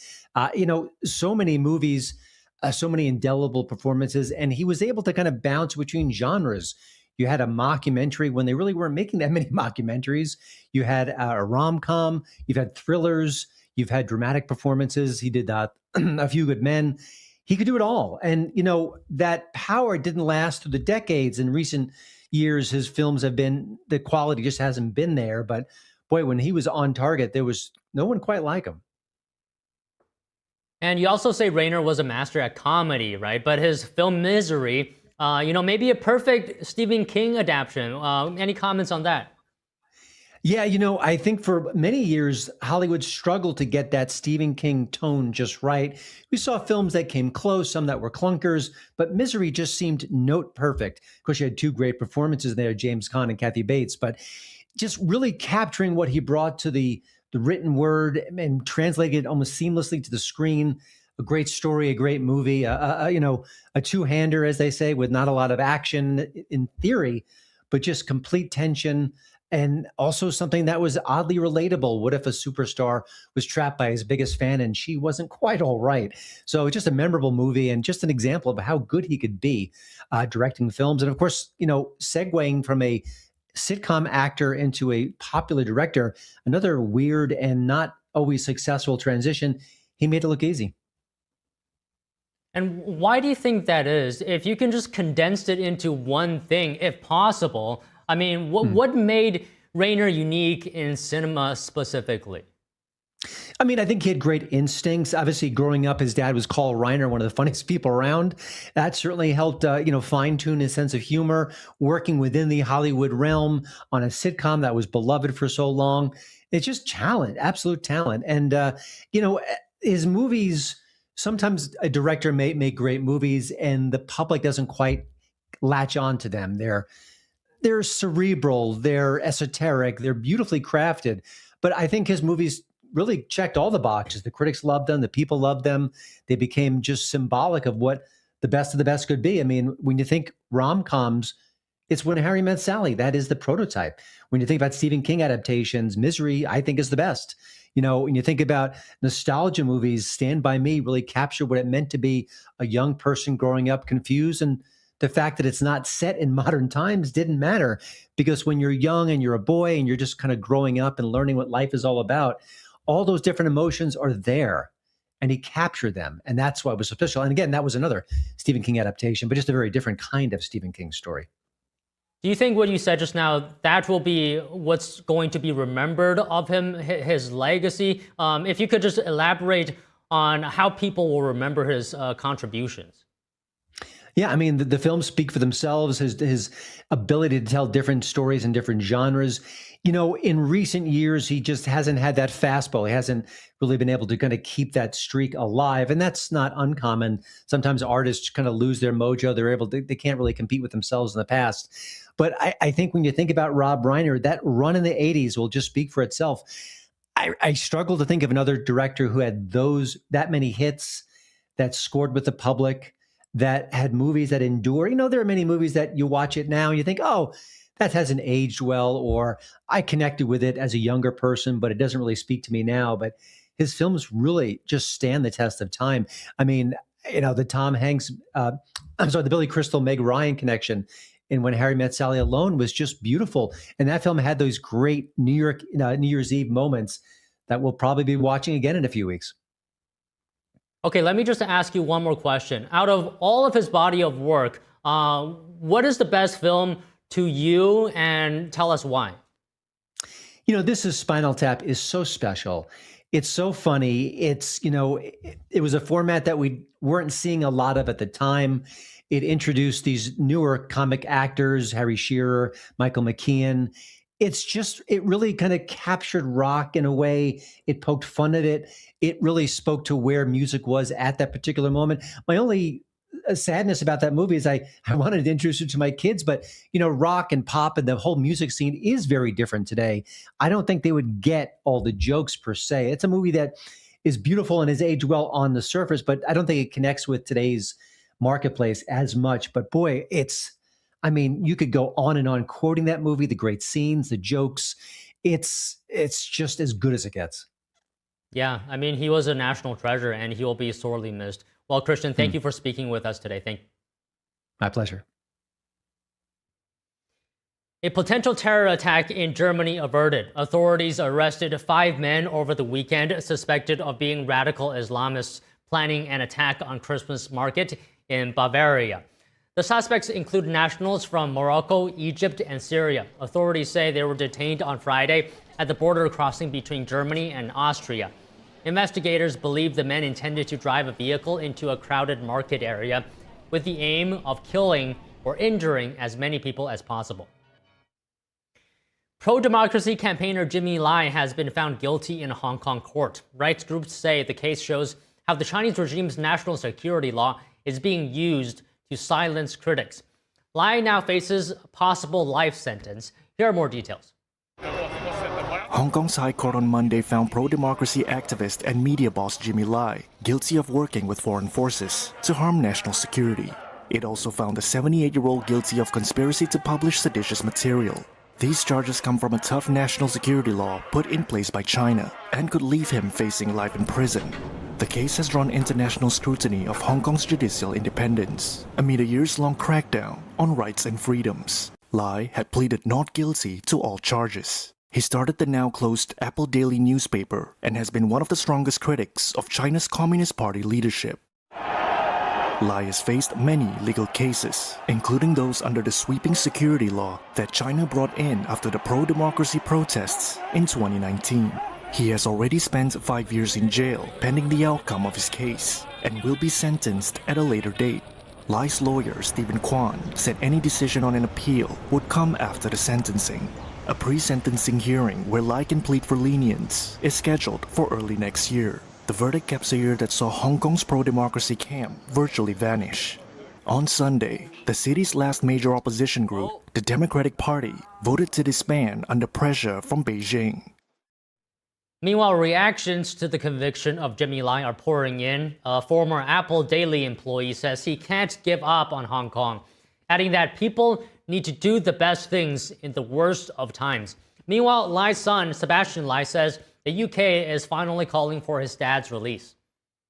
So many movies, so many indelible performances, and he was able to kind of bounce between genres. You had a mockumentary when they really weren't making that many mockumentaries. You had a rom-com, you've had thrillers, you've had dramatic performances. He did A Few Good Men. He could do it all. And, that power didn't last through the decades. In recent years, his films the quality just hasn't been there. But boy, when he was on target, there was no one quite like him. And you also say Reiner was a master at comedy, right? But his film Misery, maybe a perfect Stephen King adaptation. Any comments on that? Yeah, I think for many years, Hollywood struggled to get that Stephen King tone just right. We saw films that came close, some that were clunkers, but Misery just seemed note perfect. Of course, you had two great performances there, James Caan and Kathy Bates, but just really capturing what he brought to the written word and translated it almost seamlessly to the screen. A great story, a great movie, a two-hander, as they say, with not a lot of action in theory, but just complete tension. And also something that was oddly relatable. What if a superstar was trapped by his biggest fan and she wasn't quite all right? So just a memorable movie and just an example of how good he could be directing films. And of course, segueing from a sitcom actor into a popular director, another weird and not always successful transition. He made it look easy. And why do you think that is? If you can just condense it into one thing, if possible, I mean, what made Reiner unique in cinema specifically? I mean, I think he had great instincts. Obviously, growing up, his dad was Carl Reiner, one of the funniest people around. That certainly helped, fine-tune his sense of humor, working within the Hollywood realm on a sitcom that was beloved for so long. It's just talent, absolute talent. And, his movies, sometimes a director may make great movies and the public doesn't quite latch on to them. They're cerebral, they're esoteric, they're beautifully crafted. But I think his movies really checked all the boxes. The critics loved them, the people loved them. They became just symbolic of what the best of the best could be. I mean, when you think rom-coms, it's When Harry Met Sally. That is the prototype. When you think about Stephen King adaptations, Misery, I think, is the best. When you think about nostalgia movies, Stand By Me really captured what it meant to be a young person growing up confused, and the fact that it's not set in modern times didn't matter, because when you're young and you're a boy and you're just kind of growing up and learning what life is all about, all those different emotions are there, and he captured them. And that's why it was official. And again, that was another Stephen King adaptation, but just a very different kind of Stephen King story. Do you think what you said just now, that will be what's going to be remembered of him, his legacy? If you could just elaborate on how people will remember his contributions. Yeah, I mean, the films speak for themselves, his ability to tell different stories in different genres. In recent years, he just hasn't had that fastball. He hasn't really been able to kind of keep that streak alive. And that's not uncommon. Sometimes artists kind of lose their mojo. They can't really compete with themselves in the past. But I think when you think about Rob Reiner, that run in the 80s will just speak for itself. I struggle to think of another director who had that many hits, that scored with the public, that had movies that endure. There are many movies that you watch it now and you think, oh, that hasn't aged well, or I connected with it as a younger person, but it doesn't really speak to me now. But his films really just stand the test of time. I mean, the Tom Hanks, the Billy Crystal, Meg Ryan connection in When Harry Met Sally alone was just beautiful. And that film had those great New Year's Eve moments that we'll probably be watching again in a few weeks. Okay, let me just ask you one more question. Out of all of his body of work, what is the best film to you, and tell us why? This is Spinal Tap is so special. It's so funny. It was a format that we weren't seeing a lot of at the time. It introduced these newer comic actors, Harry Shearer, Michael McKean. It really kind of captured rock in a way. It poked fun at it. It really spoke to where music was at that particular moment. My only sadness about that movie is I wanted to introduce it to my kids, but rock and pop and the whole music scene is very different today. I don't think they would get all the jokes per se. It's a movie that is beautiful and has aged well on the surface, but I don't think it connects with today's marketplace as much. But boy, you could go on and on quoting that movie, the great scenes, the jokes. It's just as good as it gets. Yeah, he was a national treasure, and he will be sorely missed. Well, Christian, thank you for speaking with us today. Thank you. My pleasure. A potential terror attack in Germany averted. Authorities arrested 5 men over the weekend suspected of being radical Islamists planning an attack on Christmas market in Bavaria. The suspects include nationals from Morocco, Egypt, and Syria. Authorities say they were detained on Friday at the border crossing between Germany and Austria. Investigators believe the men intended to drive a vehicle into a crowded market area with the aim of killing or injuring as many people as possible. Pro-democracy campaigner Jimmy Lai has been found guilty in a Hong Kong court. Rights groups say the case shows how the Chinese regime's national security law is being used to silence critics. Lai now faces a possible life sentence. Here are more details. Hong Kong's High Court on Monday found pro-democracy activist and media boss Jimmy Lai guilty of working with foreign forces to harm national security. It also found the 78-year-old guilty of conspiracy to publish seditious material. These charges come from a tough national security law put in place by China and could leave him facing life in prison. The case has drawn international scrutiny of Hong Kong's judicial independence amid a years-long crackdown on rights and freedoms. Lai had pleaded not guilty to all charges. He started the now-closed Apple Daily newspaper and has been one of the strongest critics of China's Communist Party leadership. Lai has faced many legal cases, including those under the sweeping security law that China brought in after the pro-democracy protests in 2019. He has already spent 5 years in jail pending the outcome of his case and will be sentenced at a later date. Lai's lawyer, Stephen Kwan, said any decision on an appeal would come after the sentencing. A pre-sentencing hearing where Lai can plead for lenience is scheduled for early next year. The verdict caps a year that saw Hong Kong's pro-democracy camp virtually vanish. On Sunday, the city's last major opposition group, the Democratic Party, voted to disband under pressure from Beijing. Meanwhile, reactions to the conviction of Jimmy Lai are pouring in. A former Apple Daily employee says he can't give up on Hong Kong, adding that people need to do the best things in the worst of times. Meanwhile, Lai's son, Sebastian Lai, says the UK is finally calling for his dad's release.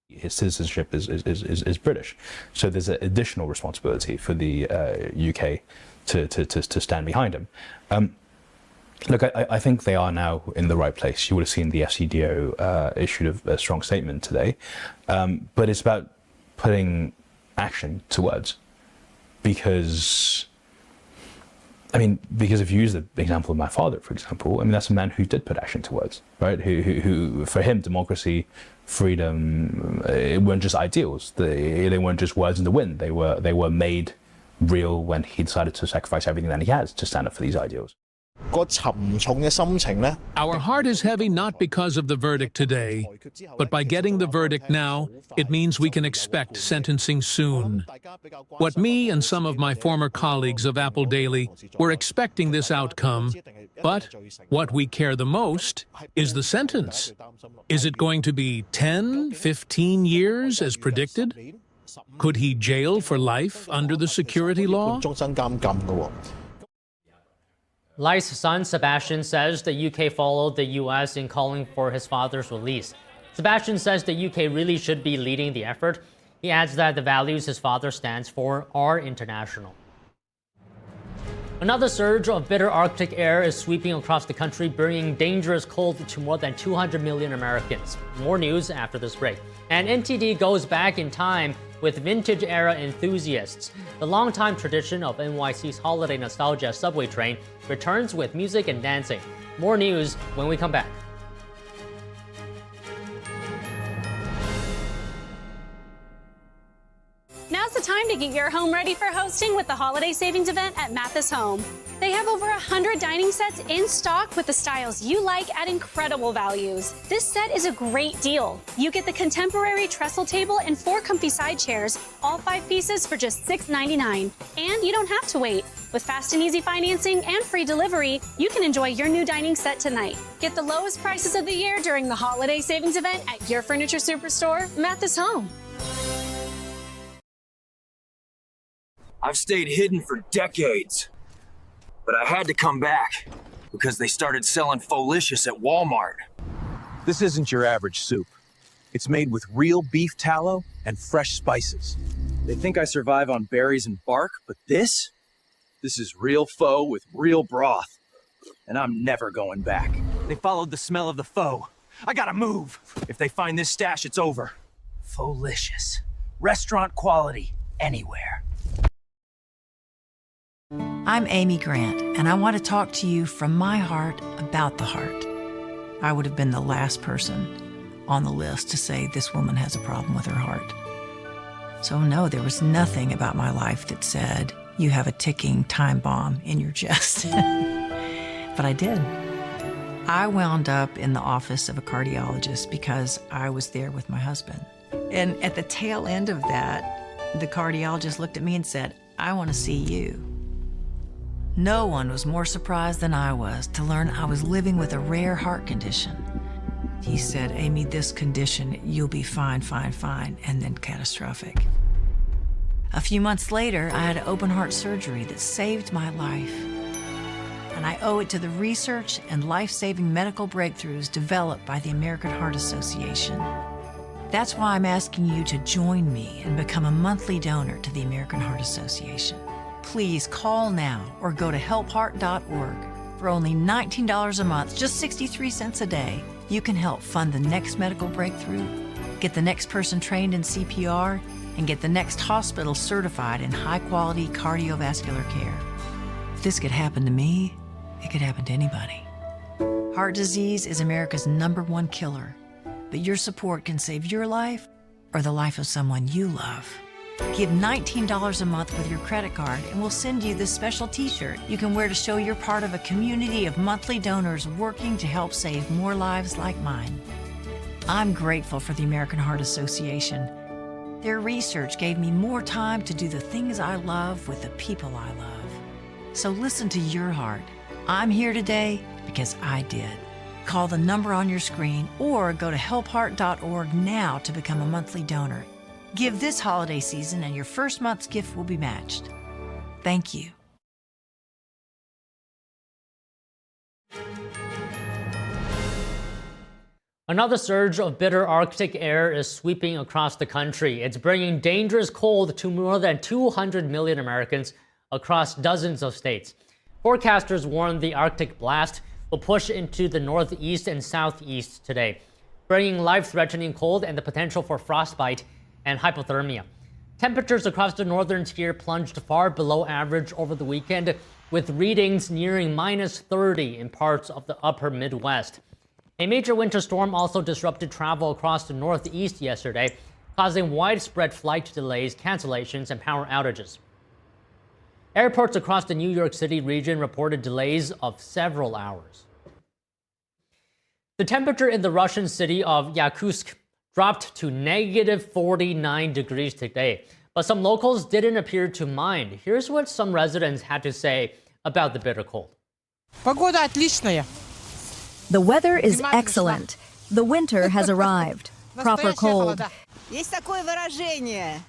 His citizenship is British, so there's an additional responsibility for the UK to stand behind him. Look, I think they are now in the right place. You would have seen the FCDO issued a strong statement today, but it's about putting action to words, because if you use the example of my father, for example, that's a man who did put action to words, right? Who for him, democracy, freedom, it weren't just ideals. They weren't just words in the wind. They were made real when he decided to sacrifice everything that he has to stand up for these ideals. Our heart is heavy not because of the verdict today, but by getting the verdict now, it means we can expect sentencing soon. What me and some of my former colleagues of Apple Daily were expecting this outcome, but what we care the most is the sentence. Is it going to be 10, 15 years as predicted? Could he jail for life under the security law? Lai's son, Sebastian, says the UK followed the US in calling for his father's release. Sebastian says the UK really should be leading the effort. He adds that the values his father stands for are international. Another surge of bitter Arctic air is sweeping across the country, bringing dangerous cold to more than 200 million Americans. More news after this break. And NTD goes back in time with vintage-era enthusiasts. The longtime tradition of NYC's holiday nostalgia subway train returns with music and dancing. More news when we come back. Now's the time to to get your home ready for hosting with the holiday savings event at Mathis Home. They have over 100 dining sets in stock with the styles you like at incredible values. This set is a great deal. You get the contemporary trestle table and 4 comfy side chairs, all 5 pieces for just $6.99. And you don't have to wait. With fast and easy financing and free delivery, you can enjoy your new dining set tonight. Get the lowest prices of the year during the holiday savings event at your furniture superstore, Mathis Home. I've stayed hidden for decades, but I had to come back because they started selling Folicious at Walmart. This isn't your average soup. It's made with real beef tallow and fresh spices. They think I survive on berries and bark, but this is real pho with real broth. And I'm never going back. They followed the smell of the pho. I gotta move. If they find this stash, it's over. Folicious. Restaurant quality, anywhere. I'm Amy Grant, and I want to talk to you from my heart about the heart. I would have been the last person on the list to say this woman has a problem with her heart. So no, there was nothing about my life that said, you have a ticking time bomb in your chest. But I did. I wound up in the office of a cardiologist because I was there with my husband. And at the tail end of that, the cardiologist looked at me and said, I want to see you. No one was more surprised than I was to learn I was living with a rare heart condition. He said, Amy, this condition, you'll be fine, and then catastrophic. A few months later, I had open heart surgery that saved my life. And I owe it to the research and life-saving medical breakthroughs developed by the American Heart Association. That's why I'm asking you to join me and become a monthly donor to the American Heart Association. Please call now or go to helpheart.org. For only $19 a month, just 63 cents a day, you can help fund the next medical breakthrough, get the next person trained in CPR, and get the next hospital certified in high-quality cardiovascular care. If this could happen to me, it could happen to anybody. Heart disease is America's #1 killer, but your support can save your life or the life of someone you love. Give $19 a month with your credit card, and we'll send you this special t-shirt you can wear to show you're part of a community of monthly donors working to help save more lives like mine. I'm grateful for the American Heart Association. Their research gave me more time to do the things I love with the people I love. So listen to your heart. I'm here today because I did. Call the number on your screen or go to helpheart.org now to become a monthly donor. Give this holiday season and your first month's gift will be matched. Thank you. Another surge of bitter Arctic air is sweeping across the country. It's bringing dangerous cold to more than 200 million Americans across dozens of states. Forecasters warn the Arctic blast will push into the northeast and southeast today, bringing life-threatening cold and the potential for frostbite and hypothermia. Temperatures across the northern tier plunged far below average over the weekend, with readings nearing -30 in parts of the upper Midwest. A major winter storm also disrupted travel across the northeast yesterday, causing widespread flight delays, cancellations, and power outages. Airports across the New York City region reported delays of several hours. The temperature in the Russian city of Yakutsk dropped to -49 degrees today, but some locals didn't appear to mind. Here's what some residents had to say about the bitter cold. Погода отличная. The weather is excellent. The winter has arrived. Proper cold. Есть такое выражение.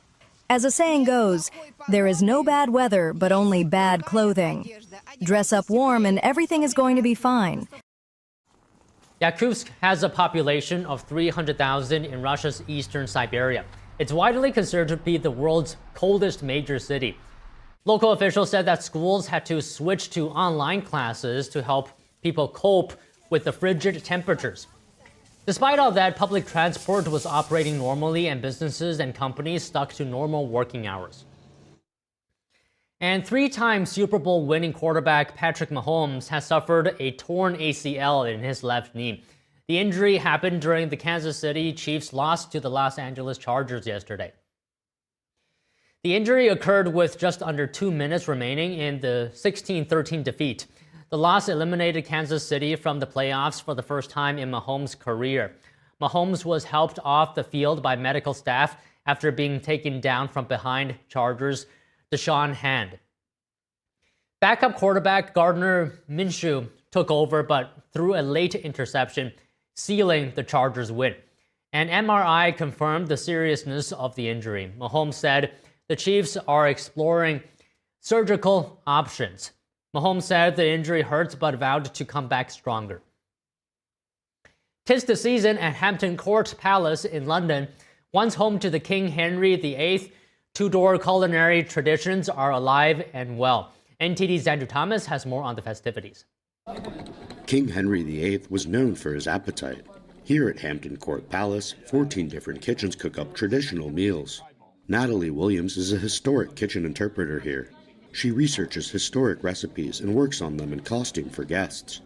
As a saying goes, there is no bad weather, but only bad clothing. Dress up warm and everything is going to be fine. Yakutsk has a population of 300,000 in Russia's eastern Siberia. It's widely considered to be the world's coldest major city. Local officials said that schools had to switch to online classes to help people cope with the frigid temperatures. Despite all that, public transport was operating normally and businesses and companies stuck to normal working hours. And 3-time Super Bowl winning quarterback Patrick Mahomes has suffered a torn ACL in his left knee. The injury happened during the Kansas City Chiefs' loss to the Los Angeles Chargers yesterday. The injury occurred with just under 2 minutes remaining in the 16-13 defeat. The loss eliminated Kansas City from the playoffs for the first time in Mahomes' career. Mahomes was helped off the field by medical staff after being taken down from behind Chargers' Deshaun Hand. Backup quarterback Gardner Minshew took over but threw a late interception, sealing the Chargers' win. An MRI confirmed the seriousness of the injury. Mahomes said the Chiefs are exploring surgical options. Mahomes said the injury hurts but vowed to come back stronger. 'Tis the season at Hampton Court Palace in London. Once home to the King Henry VIII, Tudor culinary traditions are alive and well. NTD's Andrew Thomas has more on the festivities. King Henry VIII was known for his appetite. Here at Hampton Court Palace, 14 different kitchens cook up traditional meals. Natalie Williams is a historic kitchen interpreter here. She researches historic recipes and works on them in costume for guests.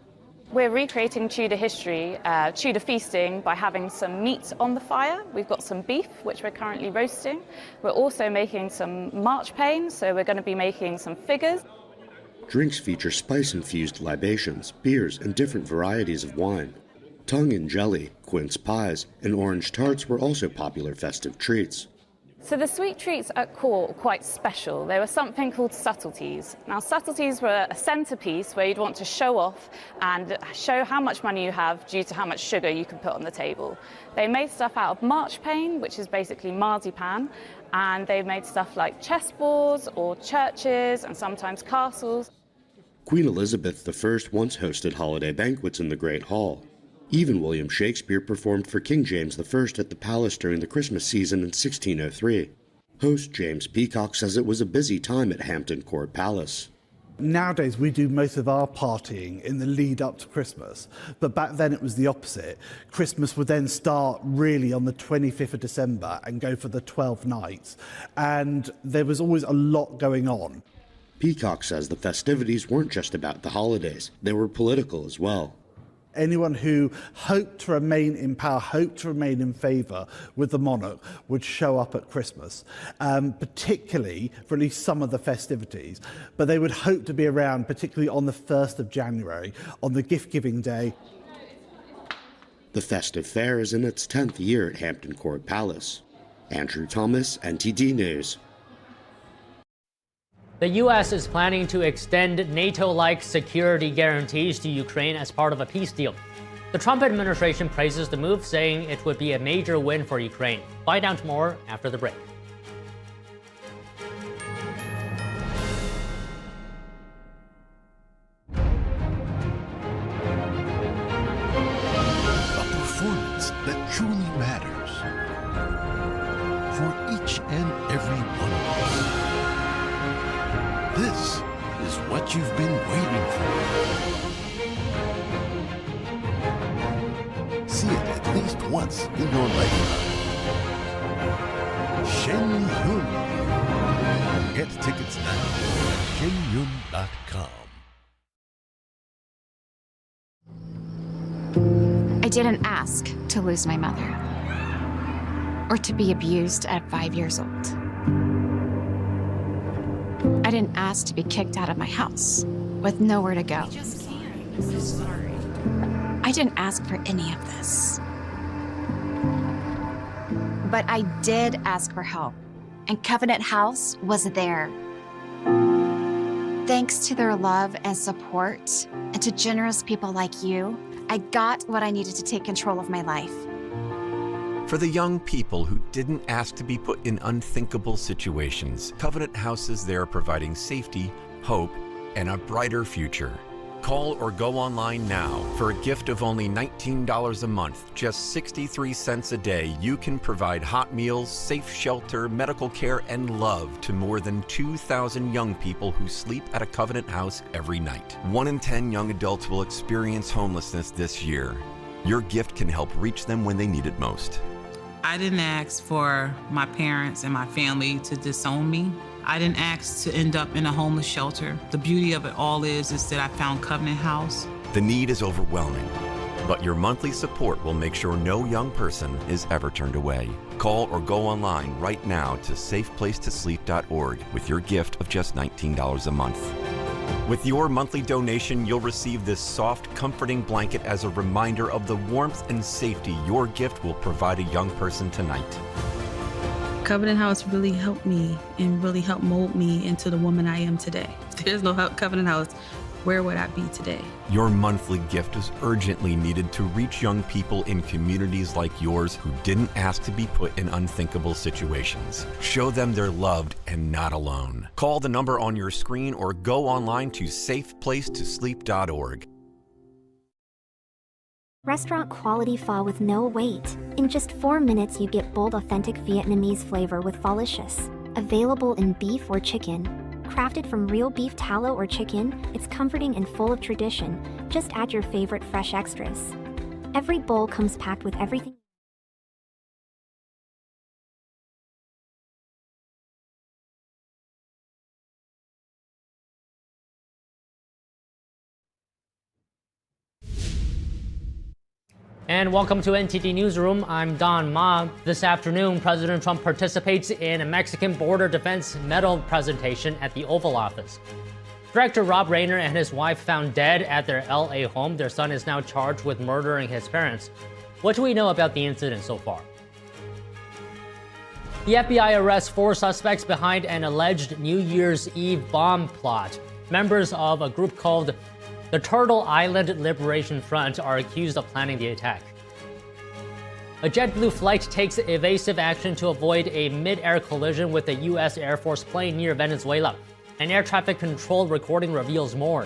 We're recreating Tudor history, Tudor feasting, by having some meat on the fire. We've got some beef, which we're currently roasting. We're also making some marchpane, so we're going to be making some figures. Drinks feature spice-infused libations, beers, and different varieties of wine. Tongue and jelly, quince pies, and orange tarts were also popular festive treats. So the sweet treats at court were quite special. They were something called subtleties. Now, subtleties were a centerpiece where you'd want to show off and show how much money you have due to how much sugar you can put on the table. They made stuff out of marchpane, which is basically marzipan, and they made stuff like chessboards or churches and sometimes castles. Queen Elizabeth I once hosted holiday banquets in the Great Hall. Even William Shakespeare performed for King James I at the palace during the Christmas season in 1603. Host James Peacock says it was a busy time at Hampton Court Palace. Nowadays, we do most of our partying in the lead up to Christmas, but back then it was the opposite. Christmas would then start really on the 25th of December and go for the 12 nights, and there was always a lot going on. Peacock says the festivities weren't just about the holidays, they were political as well. Anyone who hoped to remain in power, hoped to remain in favour with the monarch, would show up at Christmas, particularly for at least some of the festivities. But they would hope to be around, particularly on the 1st of January, on the gift-giving day. The festive fair is in its 10th year at Hampton Court Palace. Andrew Thomas, NTD News. The U.S. is planning to extend NATO-like security guarantees to Ukraine as part of a peace deal. The Trump administration praises the move, saying it would be a major win for Ukraine. Find out more after the break. A performance that truly matters for each and every one of us. This is what you've been waiting for. See it at least once in your lifetime. Shen Yun. Get tickets now at shenyun.com. I didn't ask to lose my mother or to be abused at 5 years old. I didn't ask to be kicked out of my house with nowhere to go. I didn't ask for any of this. But I did ask for help, and Covenant House was there. Thanks to their love and support, and to generous people like you, I got what I needed to take control of my life. For the young people who didn't ask to be put in unthinkable situations, Covenant House is there providing safety, hope, and a brighter future. Call or go online now. For a gift of only $19 a month, just 63 cents a day, you can provide hot meals, safe shelter, medical care, and love to more than 2,000 young people who sleep at a Covenant House every night. 1 in 10 young adults will experience homelessness this year. Your gift can help reach them when they need it most. I didn't ask for my parents and my family to disown me. I didn't ask to end up in a homeless shelter. The beauty of it all is that I found Covenant House. The need is overwhelming. But your monthly support will make sure no young person is ever turned away. Call or go online right now to safeplacetosleep.org with your gift of just $19 a month. With your monthly donation, you'll receive this soft, comforting blanket as a reminder of the warmth and safety your gift will provide a young person tonight. Covenant House really helped me and really helped mold me into the woman I am today. If there's no Covenant House, where would I be today? Your monthly gift is urgently needed to reach young people in communities like yours who didn't ask to be put in unthinkable situations. Show them they're loved and not alone. Call the number on your screen or go online to safeplacetosleep.org. Restaurant quality pho with no wait. In just 4 minutes, you get bold, authentic Vietnamese flavor with Pholicious. Available in beef or chicken. Crafted from real beef tallow or chicken, it's comforting and full of tradition. Just add your favorite fresh extras. Every bowl comes packed with everything. And welcome to NTD Newsroom. I'm Don Ma. This afternoon, President Trump participates in a Mexican border defense medal presentation at the Oval Office. Director Rob Reiner and his wife found dead at their LA home. Their son is now charged with murdering his parents. What do we know about the incident so far? The FBI arrests 4 suspects behind an alleged New Year's Eve bomb plot. Members of a group called the Turtle Island Liberation Front are accused of planning the attack. A JetBlue flight takes evasive action to avoid a mid-air collision with a U.S. Air Force plane near Venezuela. An air traffic control recording reveals more.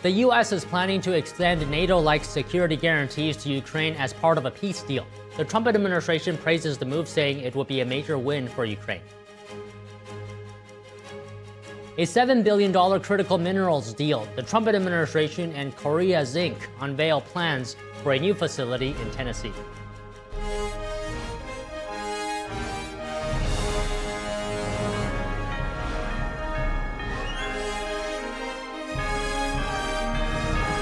The U.S. is planning to extend NATO-like security guarantees to Ukraine as part of a peace deal. The Trump administration praises the move, saying it will be a major win for Ukraine. A $7 billion critical minerals deal. The Trump administration and Korea Zinc unveil plans for a new facility in Tennessee.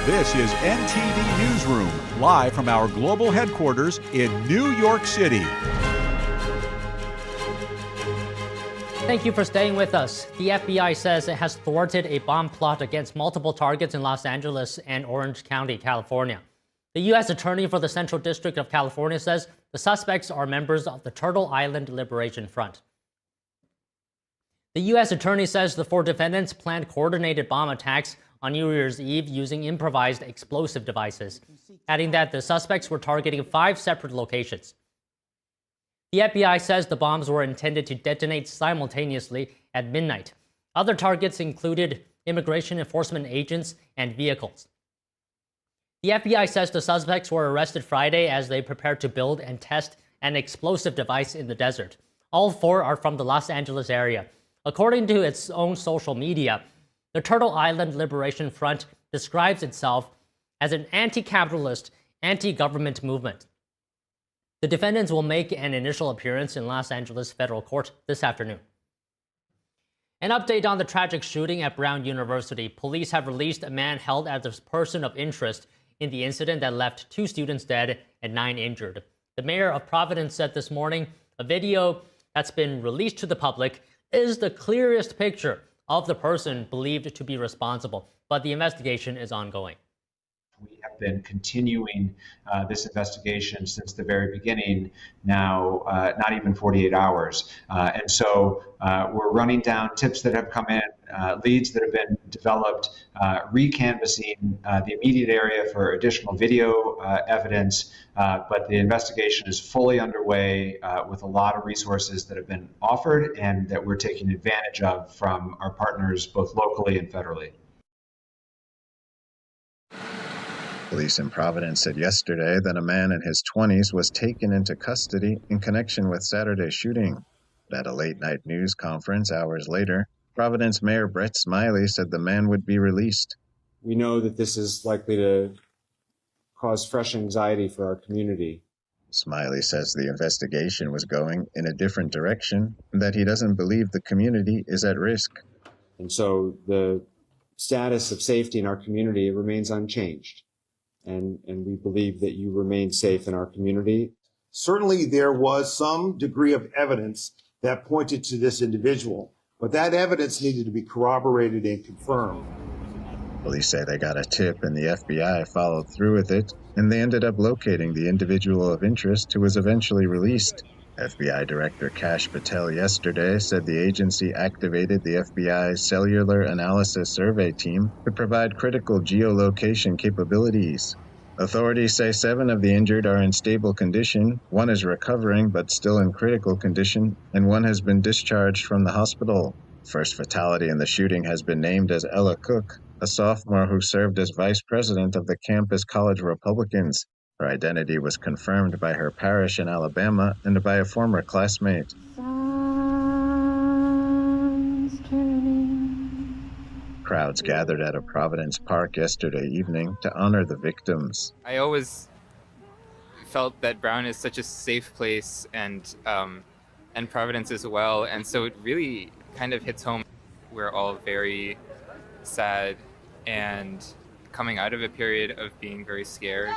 This is NTD Newsroom, live from our global headquarters in New York City. Thank you for staying with us. The FBI says it has thwarted a bomb plot against multiple targets in Los Angeles and Orange County, California. The U.S. Attorney for the Central District of California says the suspects are members of the Turtle Island Liberation Front. The U.S. Attorney says the 4 defendants planned coordinated bomb attacks on New Year's Eve using improvised explosive devices, adding that the suspects were targeting 5 separate locations. The FBI says the bombs were intended to detonate simultaneously at midnight. Other targets included immigration enforcement agents and vehicles. The FBI says the suspects were arrested Friday as they prepared to build and test an explosive device in the desert. All 4 are from the Los Angeles area. According to its own social media, the Turtle Island Liberation Front describes itself as an anti-capitalist, anti-government movement. The defendants will make an initial appearance in Los Angeles federal court this afternoon. An update on the tragic shooting at Brown University. Police have released a man held as a person of interest in the incident that left 2 students dead and 9 injured. The mayor of Providence said this morning a video that's been released to the public is the clearest picture of the person believed to be responsible, but the investigation is ongoing. We have been continuing this investigation since the very beginning now, not even 48 hours. And so we're running down tips that have come in, leads that have been developed, re-canvassing the immediate area for additional video evidence. But the investigation is fully underway with a lot of resources that have been offered and that we're taking advantage of from our partners both locally and federally. Police in Providence said yesterday that a man in his 20s was taken into custody in connection with Saturday's shooting. At a late-night news conference hours later, Providence Mayor Brett Smiley said the man would be released. We know that this is likely to cause fresh anxiety for our community. Smiley says the investigation was going in a different direction and that he doesn't believe the community is at risk. And so the status of safety in our community remains unchanged. And we believe that you remain safe in our community. Certainly there was some degree of evidence that pointed to this individual, but that evidence needed to be corroborated and confirmed. Police say they got a tip and the FBI followed through with it, and they ended up locating the individual of interest who was eventually released. FBI Director Kash Patel yesterday said the agency activated the FBI's Cellular Analysis Survey team to provide critical geolocation capabilities. Authorities say 7 of the injured are in stable condition, 1 is recovering but still in critical condition, and 1 has been discharged from the hospital. First fatality in the shooting has been named as Ella Cook, a sophomore who served as vice president of the campus College Republicans. Her identity was confirmed by her parish in Alabama and by a former classmate. Crowds gathered at a Providence park yesterday evening to honor the victims. I always felt that Brown is such a safe place, and Providence as well, and so it really kind of hits home. We're all very sad and coming out of a period of being very scared.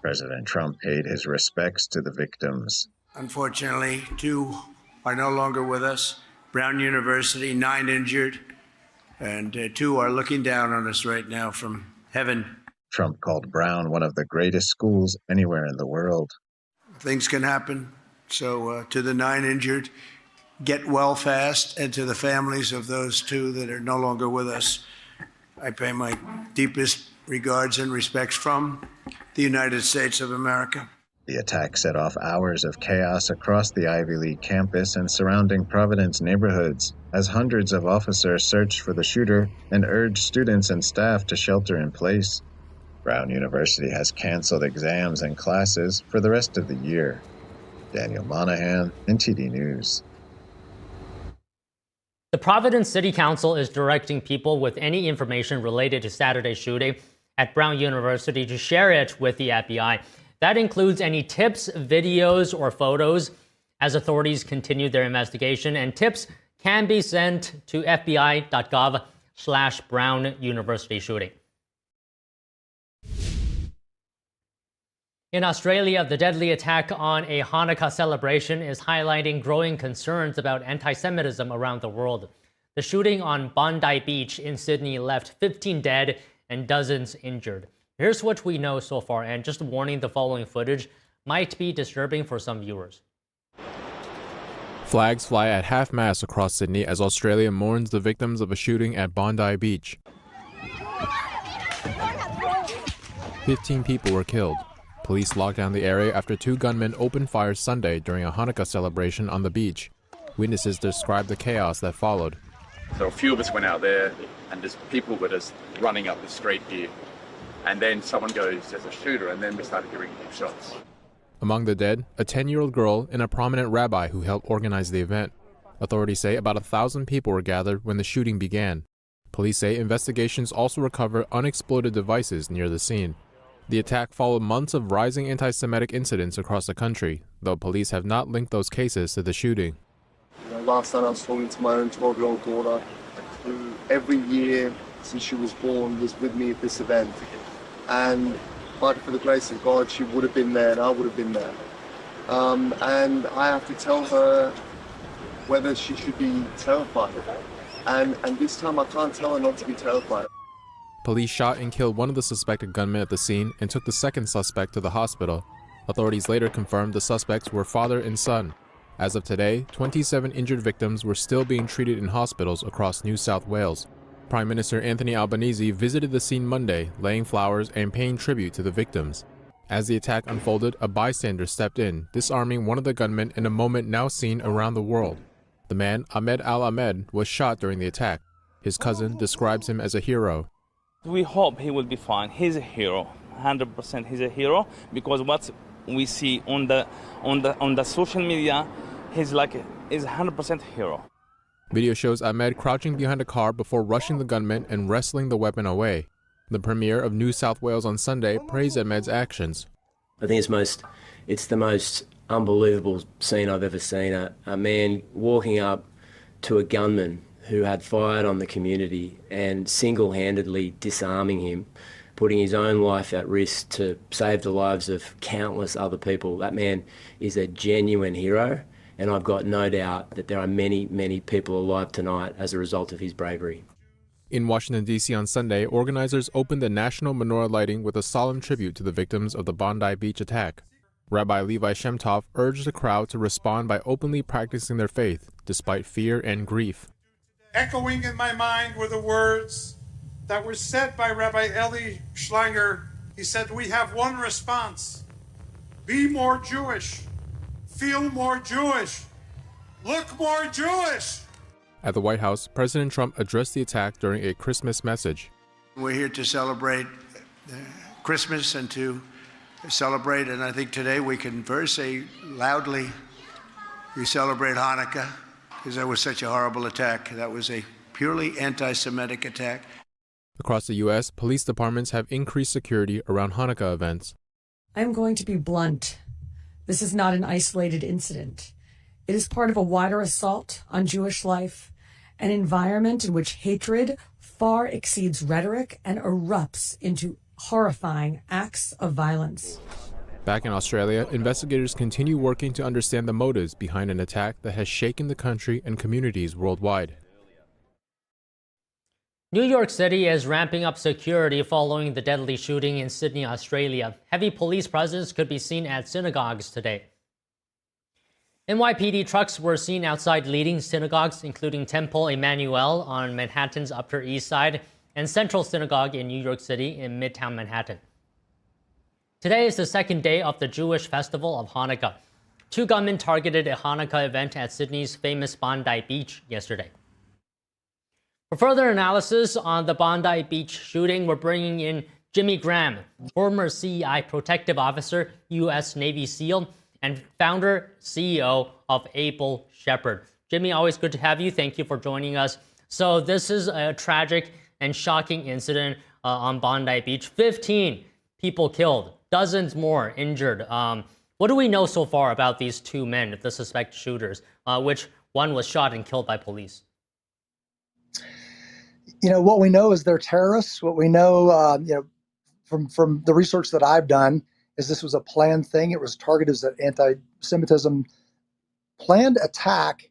President Trump paid his respects to the victims. Unfortunately, 2 are no longer with us. Brown University, 9 injured, and 2 are looking down on us right now from heaven. Trump called Brown one of the greatest schools anywhere in the world. Things can happen, so to the 9 injured, get well fast, and to the families of those 2 that are no longer with us, I pay my deepest regards and respects from the United States of America. The attack set off hours of chaos across the Ivy League campus and surrounding Providence neighborhoods, as hundreds of officers searched for the shooter and urged students and staff to shelter in place. Brown University has canceled exams and classes for the rest of the year. Daniel Monahan, NTD News. The Providence City Council is directing people with any information related to Saturday's shooting at Brown University to share it with the FBI. That includes any tips, videos, or photos as authorities continue their investigation, and tips can be sent to fbi.gov/Brown University shooting. In Australia, the deadly attack on a Hanukkah celebration is highlighting growing concerns about anti-Semitism around the world. The shooting on Bondi Beach in Sydney left 15 dead and dozens injured. Here's what we know so far, and just a warning, the following footage might be disturbing for some viewers. Flags fly at half-mast across Sydney as Australia mourns the victims of a shooting at Bondi Beach. 15 people were killed. Police locked down the area after 2 gunmen opened fire Sunday during a Hanukkah celebration on the beach. Witnesses described the chaos that followed. So a few of us went out there, and there's people were just running up the street here. And then someone goes, there's a shooter, and then we started hearing shots. Among the dead, a 10-year-old girl and a prominent rabbi who helped organize the event. Authorities say about 1,000 people were gathered when the shooting began. Police say investigations also recovered unexploded devices near the scene. The attack followed months of rising anti-Semitic incidents across the country, though police have not linked those cases to the shooting. Last night I was talking to my own 12-year-old daughter, who every year since she was born was with me at this event. And but for the grace of God, she would have been there and I would have been there. And I have to tell her whether she should be terrified. And this time I can't tell her not to be terrified. Police shot and killed one of the suspected gunmen at the scene and took the second suspect to the hospital. Authorities later confirmed the suspects were father and son. As of today, 27 injured victims were still being treated in hospitals across New South Wales. Prime Minister Anthony Albanese visited the scene Monday, laying flowers and paying tribute to the victims. As the attack unfolded, a bystander stepped in, disarming one of the gunmen in a moment now seen around the world. The man, Ahmed Al-Ahmed, was shot during the attack. His cousin describes him as a hero. We hope he will be fine. He's a hero, 100% he's a hero, because what we see on the social media, he's 100% hero. Video shows Ahmed crouching behind a car before rushing the gunman and wrestling the weapon away. The Premier of New South Wales on Sunday praised Ahmed's actions. I think it's the most unbelievable scene I've ever seen. A man walking up to a gunman who had fired on the community and single-handedly disarming him, putting his own life at risk to save the lives of countless other people. That man is a genuine hero, and I've got no doubt that there are many, many people alive tonight as a result of his bravery. In Washington, D.C. on Sunday, organizers opened the national menorah lighting with a solemn tribute to the victims of the Bondi Beach attack. Rabbi Levi Shemtov urged the crowd to respond by openly practicing their faith, despite fear and grief. Echoing in my mind were the words that were said by Rabbi Eli Schlanger. He said, "We have one response. Be more Jewish. Feel more Jewish. Look more Jewish." At the White House, President Trump addressed the attack during a Christmas message. We're here to celebrate Christmas and to celebrate, and I think today we can very say loudly, we celebrate Hanukkah, because that was such a horrible attack. That was a purely anti-Semitic attack. Across the U.S., police departments have increased security around Hanukkah events. I'm going to be blunt. This is not an isolated incident. It is part of a wider assault on Jewish life, an environment in which hatred far exceeds rhetoric and erupts into horrifying acts of violence. Back in Australia, investigators continue working to understand the motives behind an attack that has shaken the country and communities worldwide. New York City is ramping up security following the deadly shooting in Sydney, Australia. Heavy police presence could be seen at synagogues today. NYPD trucks were seen outside leading synagogues, including Temple Emmanuel on Manhattan's Upper East Side and Central Synagogue in New York City in Midtown Manhattan. Today is the second day of the Jewish festival of Hanukkah. 2 gunmen targeted a Hanukkah event at Sydney's famous Bondi Beach yesterday. For further analysis on the Bondi Beach shooting, we're bringing in Jimmy Graham, former CEI Protective Officer, U.S. Navy SEAL, and founder, CEO of Able Shepherd. Jimmy, always good to have you. Thank you for joining us. So this is a tragic and shocking incident on Bondi Beach. 15 people killed, dozens more injured. What do we know so far about these 2 men, the suspect shooters, which one was shot and killed by police? What we know is they're terrorists. What we know, from the research that I've done, is this was a planned thing. It was targeted as an anti-Semitism planned attack,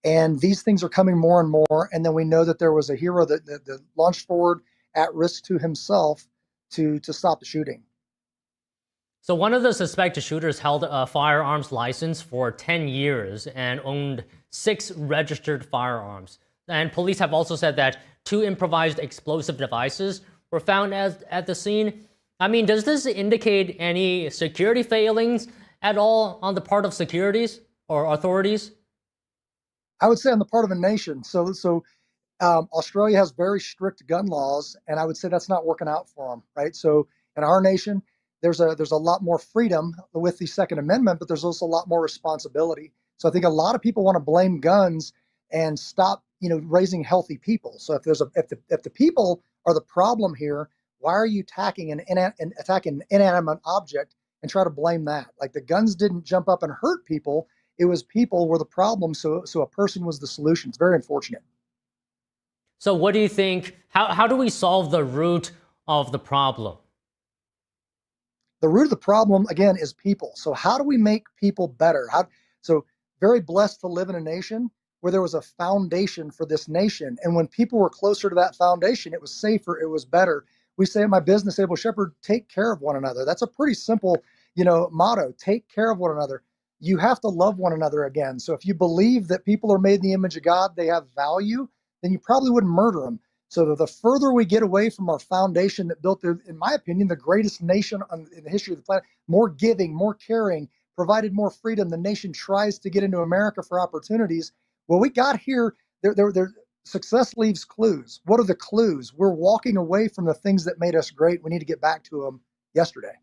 and these things are coming more and more. And then we know that there was a hero that launched forward at risk to himself to stop the shooting. So one of the suspected shooters held a firearms license for 10 years and owned 6 registered firearms. And police have also said that 2 improvised explosive devices were found at the scene. I mean, does this indicate any security failings at all on the part of securities or authorities? I would say on the part of a nation. So Australia has very strict gun laws, and I would say that's not working out for them, right? So in our nation, there's a lot more freedom with the Second Amendment, but there's also a lot more responsibility. So I think a lot of people want to blame guns and stop, raising healthy people. So if the people are the problem here, why are you attacking an inanimate object and try to blame that? Like, the guns didn't jump up and hurt people. It was people were the problem. So a person was the solution. It's very unfortunate. So what do you think? How do we solve the root of the problem? The root of the problem, again, is people. So how do we make people better? So very blessed to live in a nation where there was a foundation for this nation. And when people were closer to that foundation, it was safer, it was better. We say in my business, Able Shepherd, take care of one another. That's a pretty simple, motto. Take care of one another. You have to love one another again. So if you believe that people are made in the image of God, they have value, then you probably wouldn't murder them. So the further we get away from our foundation that built, in my opinion, the greatest nation in the history of the planet, more giving, more caring, provided more freedom, the nation tries to get into America for opportunities. Well, we got here, success leaves clues. What are the clues? We're walking away from the things that made us great. We need to get back to them yesterday.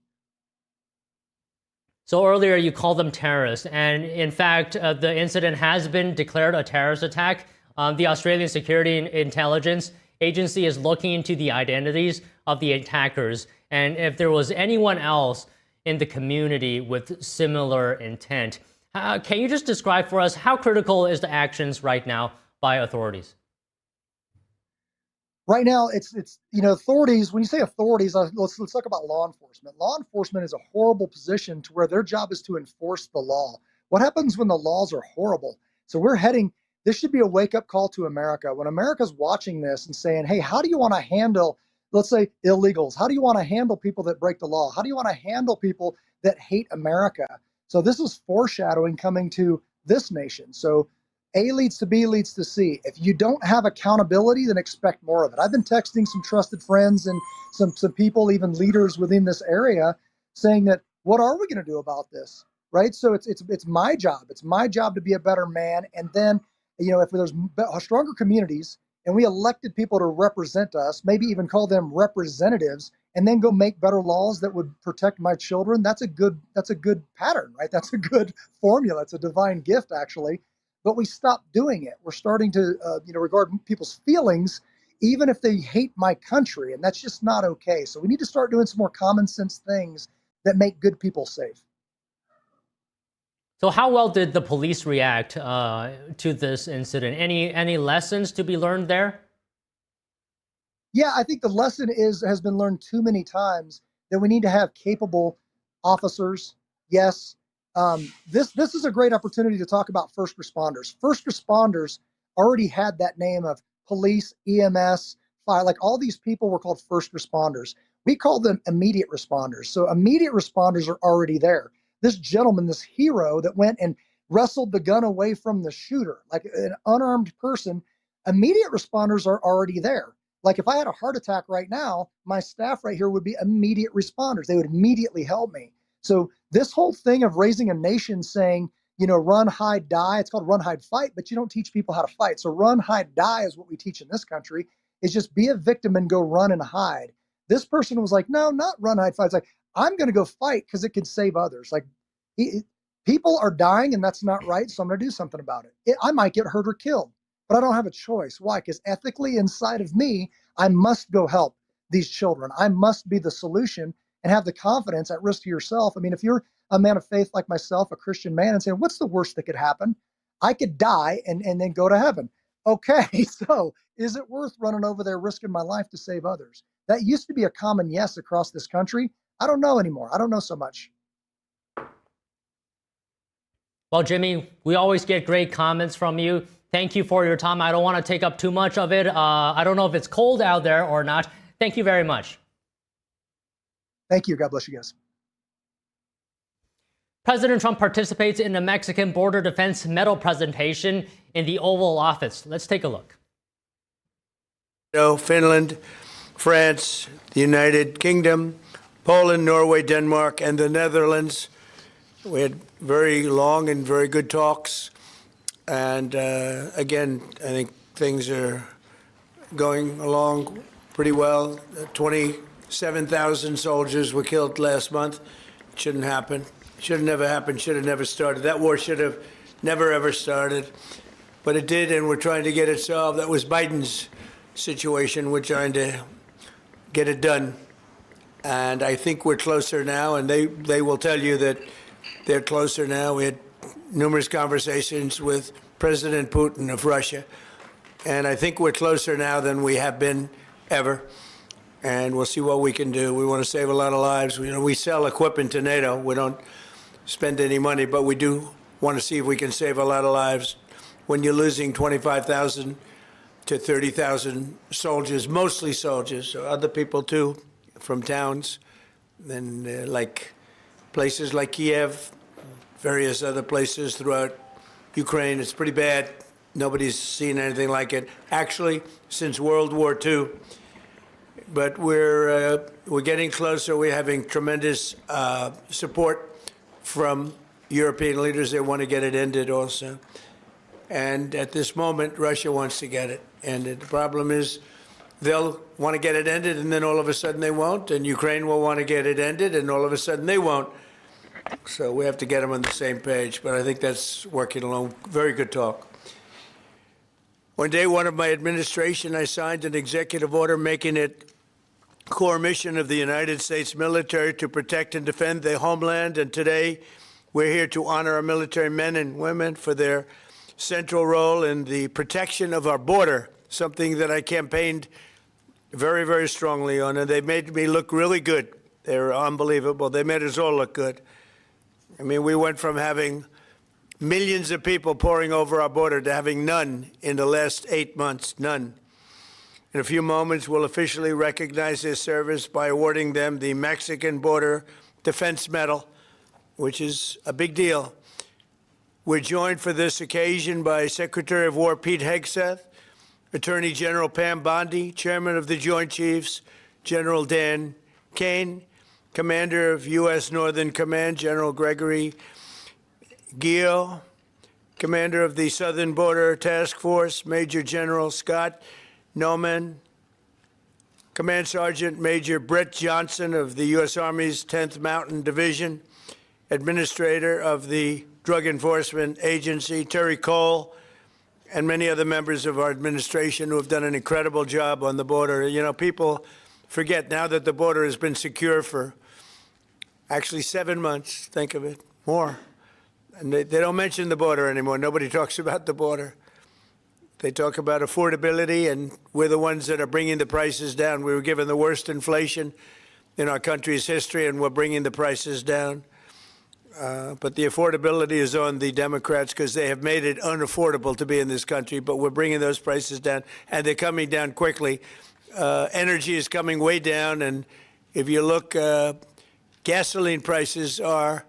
So earlier you called them terrorists, and in fact, the incident has been declared a terrorist attack. The Australian Security and Intelligence Agency is looking into the identities of the attackers, and if there was anyone else in the community with similar intent. Can you just describe for us how critical is the actions right now by authorities? Right now, it's authorities. When you say authorities, let's talk about law enforcement. Law enforcement is a horrible position to where their job is to enforce the law. What happens when the laws are horrible? So this should be a wake-up call to America. When America's watching this and saying, hey, how do you want to handle, let's say, illegals? How do you want to handle people that break the law? How do you want to handle people that hate America? So this is foreshadowing coming to this nation. So A leads to B leads to C. If you don't have accountability, then expect more of it. I've been texting some trusted friends and some people, even leaders within this area, saying that, what are we going to do about this? Right? So it's my job. It's my job to be a better man. And then, if there's stronger communities and we elected people to represent us, maybe even call them representatives, and then go make better laws that would protect my children, that's a good pattern, right? That's a good formula. It's a divine gift, actually. But we stopped doing it. We're starting to, regard people's feelings, even if they hate my country, and that's just not okay. So we need to start doing some more common sense things that make good people safe. So how well did the police react to this incident? Any lessons to be learned there? Yeah, I think the lesson has been learned too many times that we need to have capable officers. Yes. This is a great opportunity to talk about first responders. First responders already had that name of police, EMS, fire. Like, all these people were called first responders. We call them immediate responders. So immediate responders are already there. This gentleman, this hero that went and wrestled the gun away from the shooter, like an unarmed person, immediate responders are already there. Like, if I had a heart attack right now, my staff right here would be immediate responders. They would immediately help me. So this whole thing of raising a nation saying, run, hide, die, it's called run, hide, fight, but you don't teach people how to fight. So run, hide, die is what we teach in this country, is just be a victim and go run and hide. This person was like, no, not run, hide, fight. It's like, I'm going to go fight because it can save others. Like, people are dying and that's not right, so I'm going to do something about it. I might get hurt or killed, but I don't have a choice. Why? Because ethically inside of me, I must go help these children. I must be the solution and have the confidence at risk to yourself. I mean, if you're a man of faith like myself, a Christian man, and saying, what's the worst that could happen? I could die and then go to heaven. Okay, so is it worth running over there, risking my life to save others? That used to be a common yes across this country. I don't know anymore. I don't know so much. Well, Jimmy, we always get great comments from you. Thank you for your time. I don't want to take up too much of it. I don't know if it's cold out there or not. Thank you very much. Thank you. God bless you guys. President Trump participates in the Mexican Border Defense Medal presentation in the Oval Office. Let's take a look. Finland, France, the United Kingdom, Poland, Norway, Denmark, and the Netherlands. We had very long and very good talks. And again, I think things are going along pretty well. 27,000 soldiers were killed last month. Shouldn't happen. Should have never happened. Should have never started. That war should have never, ever started. But it did, and we're trying to get it solved. That was Biden's situation. We're trying to get it done. And I think we're closer now, and they will tell you that they're closer now. We had numerous conversations with President Putin of Russia, and I think we're closer now than we have been ever. And we'll see what we can do. We want to save a lot of lives. We sell equipment to NATO. We don't spend any money, but we do want to see if we can save a lot of lives. When you're losing 25,000 to 30,000 soldiers, mostly soldiers, other people too, from towns, and like places like Kiev, various other places throughout Ukraine. It's pretty bad. Nobody's seen anything like it, actually, since World War II. But we're getting closer. We're having tremendous support from European leaders. They want to get it ended also. And at this moment, Russia wants to get it ended. The problem is they'll want to get it ended, and then all of a sudden they won't. And Ukraine will want to get it ended, and all of a sudden they won't. So we have to get them on the same page. But I think that's working along. Very good talk. On day one of my administration, I signed an executive order making it core mission of the United States military to protect and defend the homeland. And today, we're here to honor our military men and women for their central role in the protection of our border, something that I campaigned very, very strongly on, and they made me look really good. They were unbelievable. They made us all look good. I mean, we went from having millions of people pouring over our border to having none in the last 8 months, none. In a few moments, we'll officially recognize their service by awarding them the Mexican Border Defense Medal, which is a big deal. We're joined for this occasion by Secretary of War Pete Hegseth, Attorney General Pam Bondi, Chairman of the Joint Chiefs, General Dan Kane, Commander of U.S. Northern Command, General Gregory Gio, Commander of the Southern Border Task Force, Major General Scott Noman, Command Sergeant Major Brett Johnson of the U.S. Army's 10th Mountain Division, Administrator of the Drug Enforcement Agency, Terry Cole, and many other members of our administration who have done an incredible job on the border. You know, people forget now that the border has been secure for actually 7 months, think of it, more. And they don't mention the border anymore. Nobody talks about the border. They talk about affordability, and we're the ones that are bringing the prices down. We were given the worst inflation in our country's history, and we're bringing the prices down. But the affordability is on the Democrats because they have made it unaffordable to be in this country, but we're bringing those prices down, and they're coming down quickly. Energy is coming way down, and if you look, gasoline prices are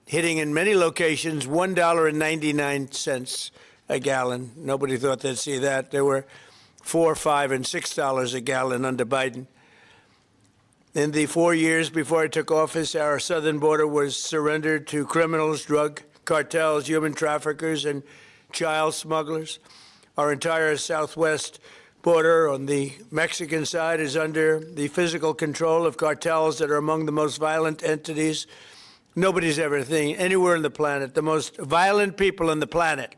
hitting in many locations $1.99 a gallon. Nobody thought they'd see that. There were $4, $5, and $6 a gallon under Biden. In the 4 years before I took office, our southern border was surrendered to criminals, drug cartels, human traffickers, and child smugglers. Our entire southwest border on the Mexican side is under the physical control of cartels that are among the most violent entities nobody's ever seen anywhere on the planet, the most violent people on the planet.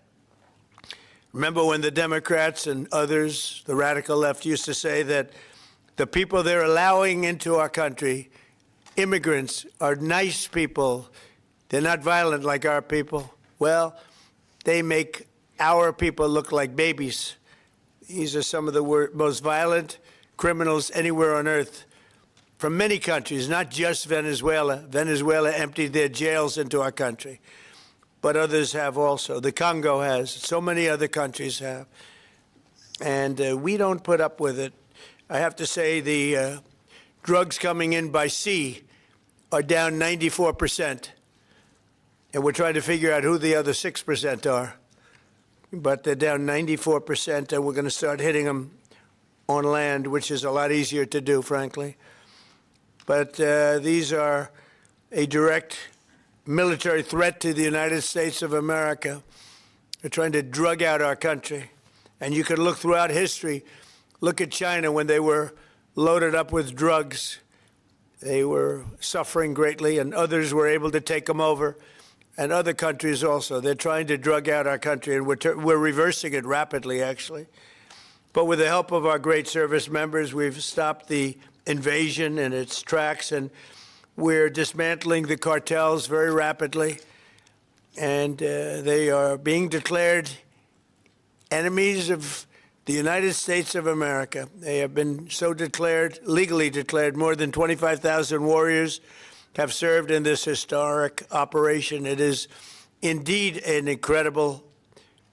Remember when the Democrats and others, the radical left, used to say that the people they're allowing into our country, immigrants, are nice people. They're not violent like our people. Well, they make our people look like babies. These are some of the most violent criminals anywhere on earth from many countries, not just Venezuela. Venezuela emptied their jails into our country, but others have also. The Congo has. So many other countries have. And we don't put up with it. I have to say the drugs coming in by sea are down 94%. And we're trying to figure out who the other 6% are. But they're down 94%, and we're going to start hitting them on land, which is a lot easier to do, frankly. But these are a direct military threat to the United States of America. They're trying to drug out our country. And you can look throughout history. Look at China when they were loaded up with drugs. They were suffering greatly, and others were able to take them over. And other countries also. They're trying to drug out our country, and we're reversing it rapidly, actually. But with the help of our great service members, we've stopped the invasion in its tracks, and we're dismantling the cartels very rapidly. And they are being declared enemies of the United States of America. They have been so declared, legally declared. More than 25,000 warriors have served in this historic operation. It is indeed an incredible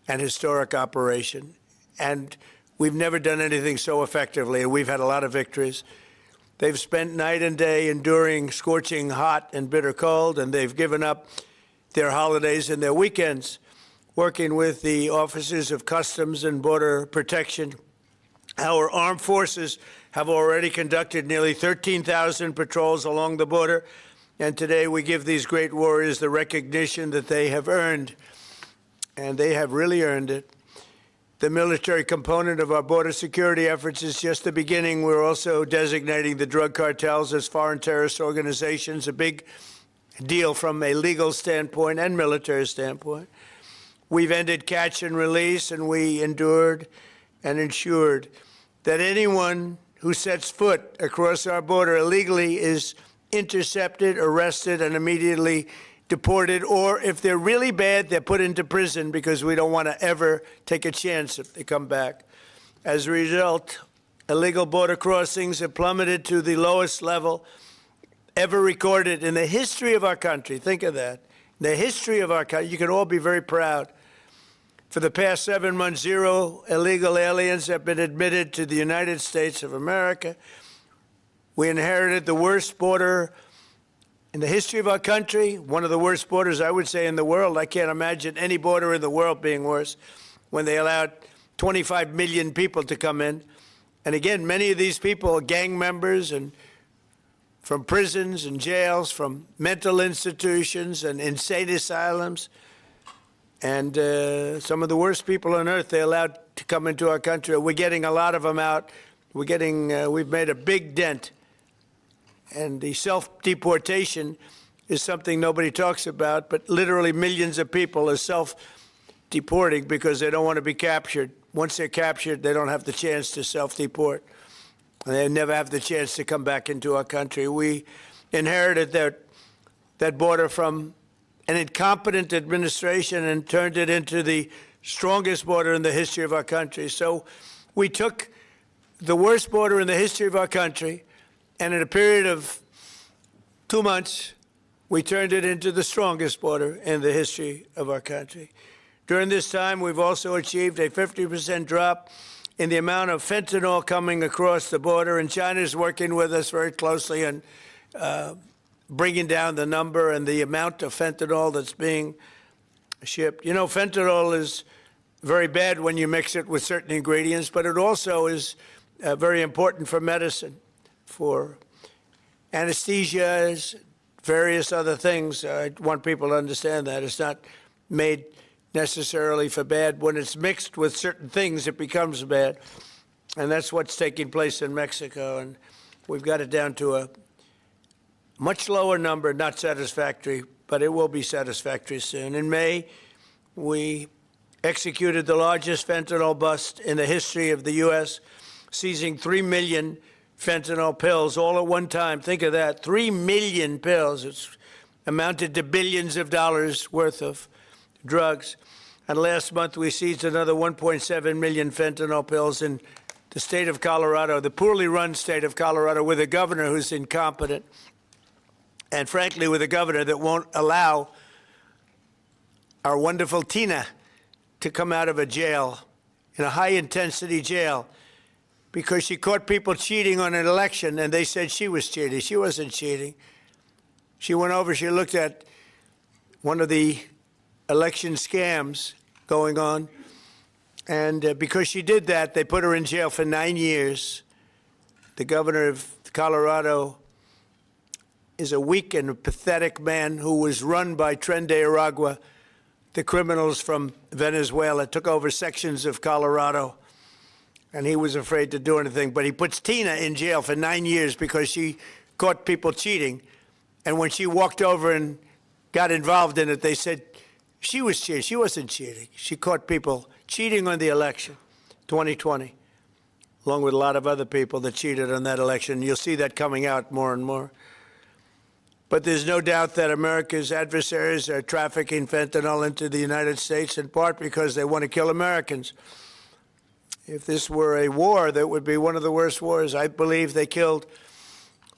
and historic operation. And we've never done anything so effectively, and we've had a lot of victories. They've spent night and day enduring scorching hot and bitter cold, and they've given up their holidays and their weekends working with the officers of Customs and Border Protection. Our armed forces have already conducted nearly 13,000 patrols along the border, and today we give these great warriors the recognition that they have earned, and they have really earned it. The military component of our border security efforts is just the beginning. We're also designating the drug cartels as foreign terrorist organizations, a big deal from a legal standpoint and military standpoint. We've ended catch and release, and we endured and ensured that anyone who sets foot across our border illegally is intercepted, arrested, and immediately deported, or if they're really bad, they're put into prison because we don't want to ever take a chance if they come back. As a result, illegal border crossings have plummeted to the lowest level ever recorded in the history of our country. Think of that. The history of our country. You can all be very proud. For the past 7 months, 0 illegal aliens have been admitted to the United States of America. We inherited the worst border in the history of our country, one of the worst borders, I would say, in the world. I can't imagine any border in the world being worse when they allowed 25 million people to come in. And again, many of these people are gang members and from prisons and jails, from mental institutions and insane asylums. And some of the worst people on earth, they allowed to come into our country. We're getting a lot of them out. We've made a big dent. And the self-deportation is something nobody talks about, but literally millions of people are self-deporting because they don't want to be captured. Once they're captured, they don't have the chance to self-deport. They never have the chance to come back into our country. We inherited that border from an incompetent administration and turned it into the strongest border in the history of our country. So we took the worst border in the history of our country, and in a period of 2 months, we turned it into the strongest border in the history of our country. During this time, we've also achieved a 50% drop in the amount of fentanyl coming across the border, and China is working with us very closely on bringing down the number and the amount of fentanyl that's being shipped. You know, fentanyl is very bad when you mix it with certain ingredients, but it also is very important for medicine, for anesthesias, various other things. I want people to understand that. It's not made necessarily for bad. When it's mixed with certain things, it becomes bad. And that's what's taking place in Mexico. And we've got it down to a much lower number, not satisfactory, but it will be satisfactory soon. In May, we executed the largest fentanyl bust in the history of the U.S., seizing 3 million fentanyl pills all at one time. Think of that, 3 million pills. It's amounted to billions of dollars worth of drugs. And last month, we seized another 1.7 million fentanyl pills in the state of Colorado, the poorly run state of Colorado, with a governor who's incompetent. And frankly, with a governor that won't allow our wonderful Tina to come out of a jail, in a high-intensity jail, because she caught people cheating on an election, and they said she was cheating. She wasn't cheating. She went over, she looked at one of the election scams going on, and because she did that, they put her in jail for 9 years. The governor of Colorado is a weak and pathetic man who was run by Tren de Aragua, the criminals from Venezuela, took over sections of Colorado, and he was afraid to do anything. But he puts Tina in jail for 9 years because she caught people cheating. And when she walked over and got involved in it, they said she was cheating. She wasn't cheating. She caught people cheating on the election, 2020, along with a lot of other people that cheated on that election. You'll see that coming out more and more. But there's no doubt that America's adversaries are trafficking fentanyl into the United States, in part because they want to kill Americans. If this were a war, that would be one of the worst wars. I believe they killed,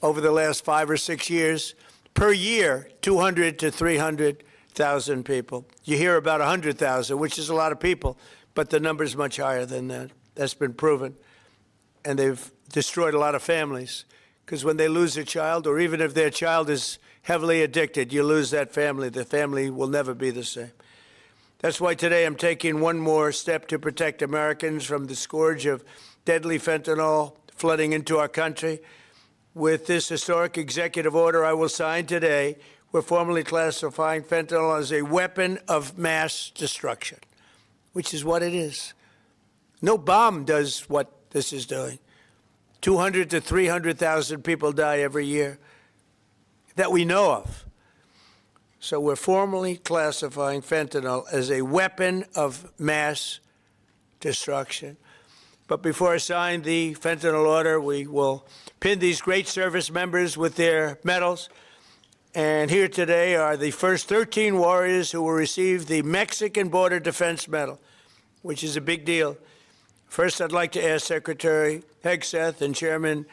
over the last 5 or 6 years, per year, 200 to 300,000 people. You hear about 100,000, which is a lot of people, but the number's much higher than that. That's been proven. And they've destroyed a lot of families. Because when they lose a child, or even if their child is heavily addicted, you lose that family. The family will never be the same. That's why today I'm taking one more step to protect Americans from the scourge of deadly fentanyl flooding into our country. With this historic executive order I will sign today, we're formally classifying fentanyl as a weapon of mass destruction, which is what it is. No bomb does what this is doing. 200 to 300,000 people die every year that we know of. So we're formally classifying fentanyl as a weapon of mass destruction. But before I sign the fentanyl order, we will pin these great service members with their medals And here today are the first 13 warriors who will receive the Mexican Border Defense Medal, which is a big deal. First, I'd like to ask Secretary Hegseth and Chairman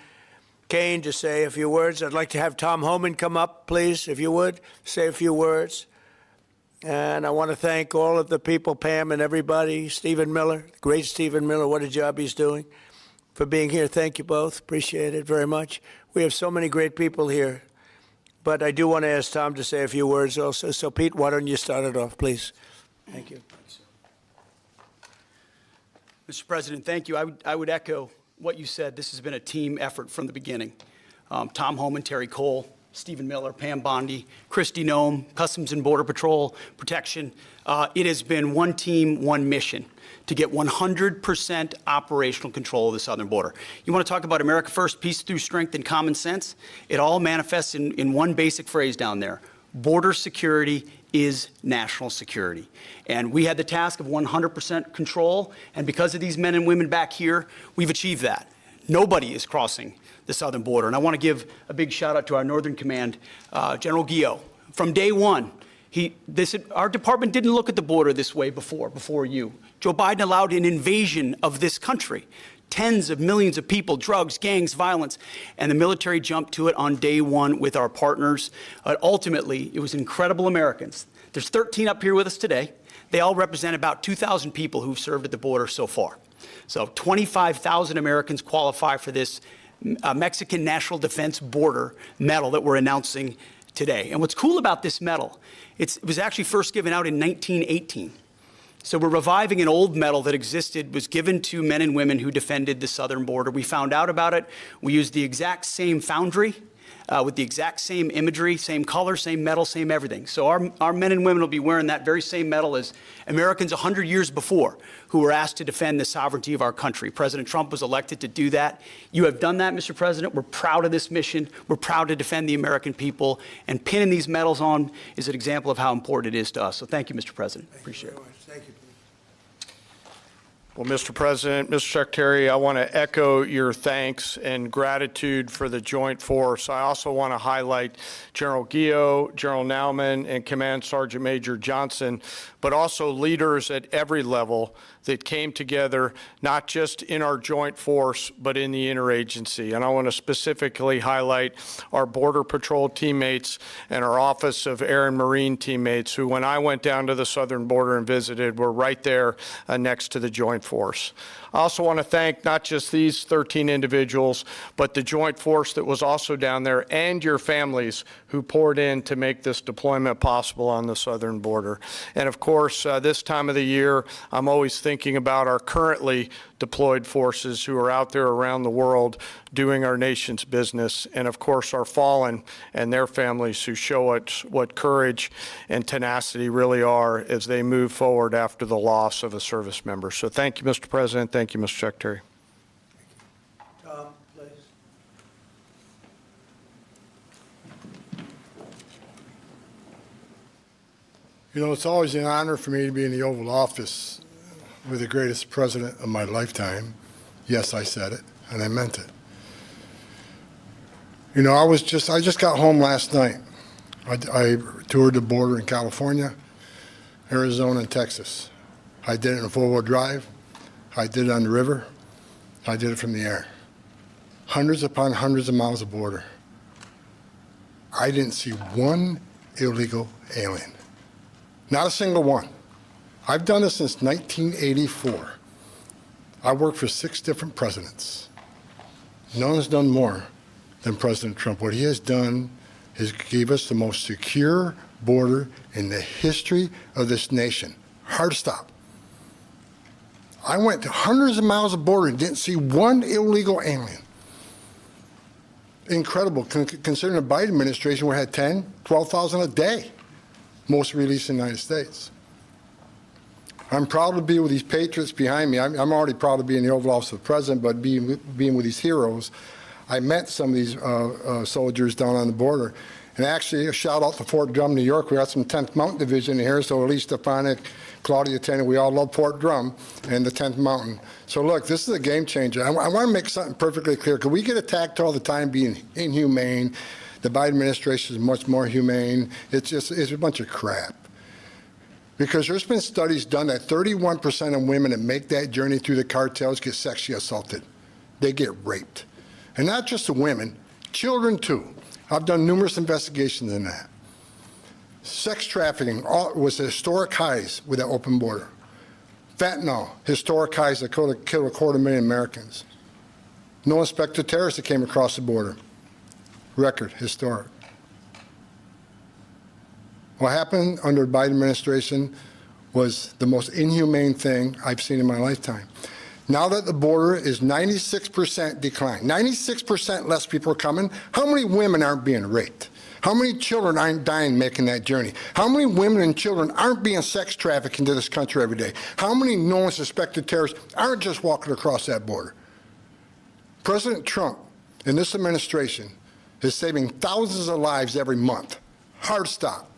Kane to say a few words. I'd like to have Tom Homan come up, please, if you would, say a few words. And I want to thank all of the people, Pam and everybody, Stephen Miller, great Stephen Miller, what a job he's doing, for being here. Thank you both. Appreciate it very much. We have so many great people here. But I do want to ask Tom to say a few words also. So, Pete, why don't you start it off, please? Thank you. Mr. President, thank you. I would echo what you said. This has been a team effort from the beginning. Tom Homan, Terry Cole, Stephen Miller, Pam Bondi, Christy Nome, Customs and Border Patrol, Protection. It has been one team, one mission to get 100% operational control of the southern border. You want to talk about America first, peace through strength and common sense? It all manifests in one basic phrase down there. Border security is national security. And we had the task of 100% control, and because of these men and women back here, we've achieved that. Nobody is crossing the southern border. And I want to give a big shout out to our Northern Command, General Guillot. From day one, our department didn't look at the border this way before you. Joe Biden allowed an invasion of this country. Tens of millions of people, drugs, gangs, violence, and the military jumped to it on day one with our partners. Ultimately, it was incredible Americans. There's 13 up here with us today. They all represent about 2,000 people who've served at the border so far. So 25,000 Americans qualify for this Mexican National Defense Border Medal that we're announcing today. And what's cool about this medal, it was actually first given out in 1918. So we're reviving an old medal that existed, was given to men and women who defended the southern border. We found out about it. We used the exact same foundry with the exact same imagery, same color, same medal, same everything. So our men and women will be wearing that very same medal as Americans 100 years before who were asked to defend the sovereignty of our country. President Trump was elected to do that. You have done that, Mr. President. We're proud of this mission. We're proud to defend the American people. And pinning these medals on is an example of how important it is to us. So thank you, Mr. President. Appreciate it. Thank you. Well, Mr. President, Mr. Secretary, I want to echo your thanks and gratitude for the Joint Force. I also want to highlight General Guillot, General Naumann, and Command Sergeant Major Johnson, but also leaders at every level that came together, not just in our Joint Force, but in the interagency. And I want to specifically highlight our Border Patrol teammates and our Office of Air and Marine teammates, who, when I went down to the southern border and visited, were right there next to the Joint Force. I also want to thank not just these 13 individuals, but the Joint Force that was also down there and your families who poured in to make this deployment possible on the southern border. And of course, this time of the year, I'm always thinking about our currently deployed forces who are out there around the world doing our nation's business, and of course our fallen and their families who show us what courage and tenacity really are as they move forward after the loss of a service member. So thank you, Mr. President. Thank you, Mr. Secretary. Tom, please. You know, it's always an honor for me to be in the Oval Office with the greatest president of my lifetime. Yes, I said it, and I meant it. You know, I just got home last night. I toured the border in California, Arizona, and Texas. I did it in four-wheel drive. I did it on the river. I did it from the air. Hundreds upon hundreds of miles of border. I didn't see one illegal alien. Not a single one. I've done this since 1984. I worked for 6 different presidents. No one's done more than President Trump. What he has done is gave us the most secure border in the history of this nation. Hard to stop. I went to hundreds of miles of border and didn't see one illegal alien. Incredible, considering the Biden administration, we had 10, 12,000 a day, most released in the United States. I'm proud to be with these patriots behind me. I'm already proud to be in the Oval Office of the President, but being with these heroes, I met some of these soldiers down on the border. And actually, a shout out to Fort Drum, New York. We got some 10th Mountain Division here, so Elise Stefanik, Claudia Tennant, we all love Fort Drum and the 10th Mountain. So look, this is a game changer. I want to make something perfectly clear, because we get attacked all the time being inhumane, The Biden administration is much more humane. It's a bunch of crap. Because there's been studies done that 31% of women that make that journey through the cartels get sexually assaulted. They get raped. And not just the women, children too. I've done numerous investigations in that. Sex trafficking was at historic highs with that open border. Fentanyl, historic highs that killed 250,000 Americans. No inspector terrorists that came across the border. Record, historic. What happened under the Biden administration was the most inhumane thing I've seen in my lifetime. Now that the border is 96% decline, 96% less people are coming, how many women aren't being raped? How many children aren't dying making that journey? How many women and children aren't being sex trafficked into this country every day? How many known suspected terrorists aren't just walking across that border? President Trump and this administration is saving thousands of lives every month. Hard stop.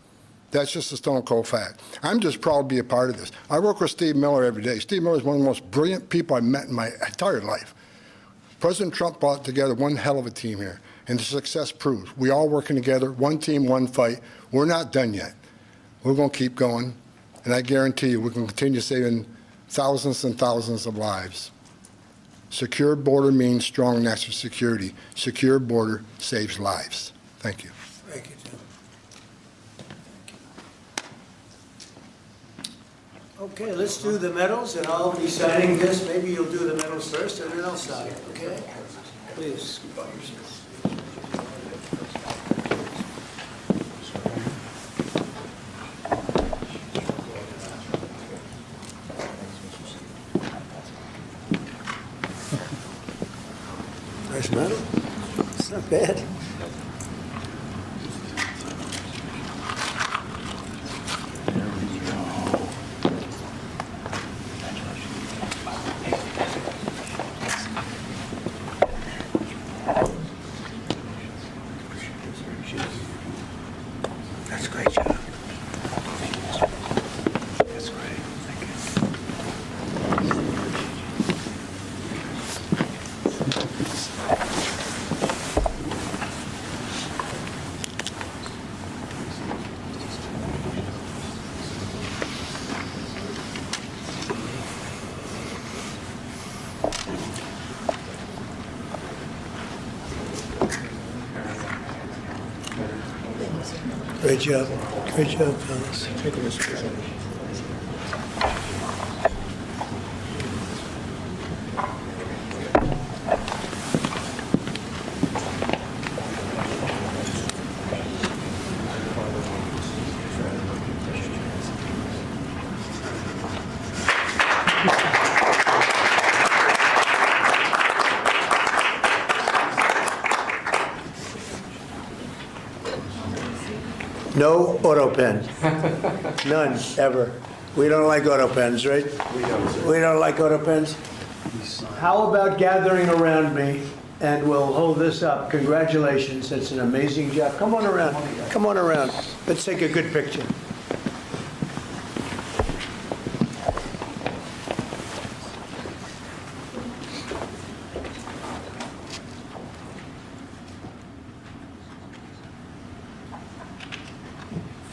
That's just a stone cold fact. I'm just proud to be a part of this. I work with Steve Miller every day. Steve Miller is one of the most brilliant people I've met in my entire life. President Trump brought together one hell of a team here, and the success proves. We all working together, one team, one fight. We're not done yet. We're going to keep going, and I guarantee you we can continue saving thousands and thousands of lives. Secure border means strong national security. Secure border saves lives. Thank you. Thank you, Tim. Okay, let's do the medals, and I'll be signing this. Maybe you'll do the medals first, and then I'll sign, okay? Please. Nice medal. It's not bad. That's a great job. That's great. Thank Great job. Great job, fellas. Thank you, Mr. President. No auto pen. None, ever. We don't like auto pens, right? We don't like auto pens. How about gathering around me, and we'll hold this up. Congratulations, it's an amazing job. Come on around, come on around. Let's take a good picture.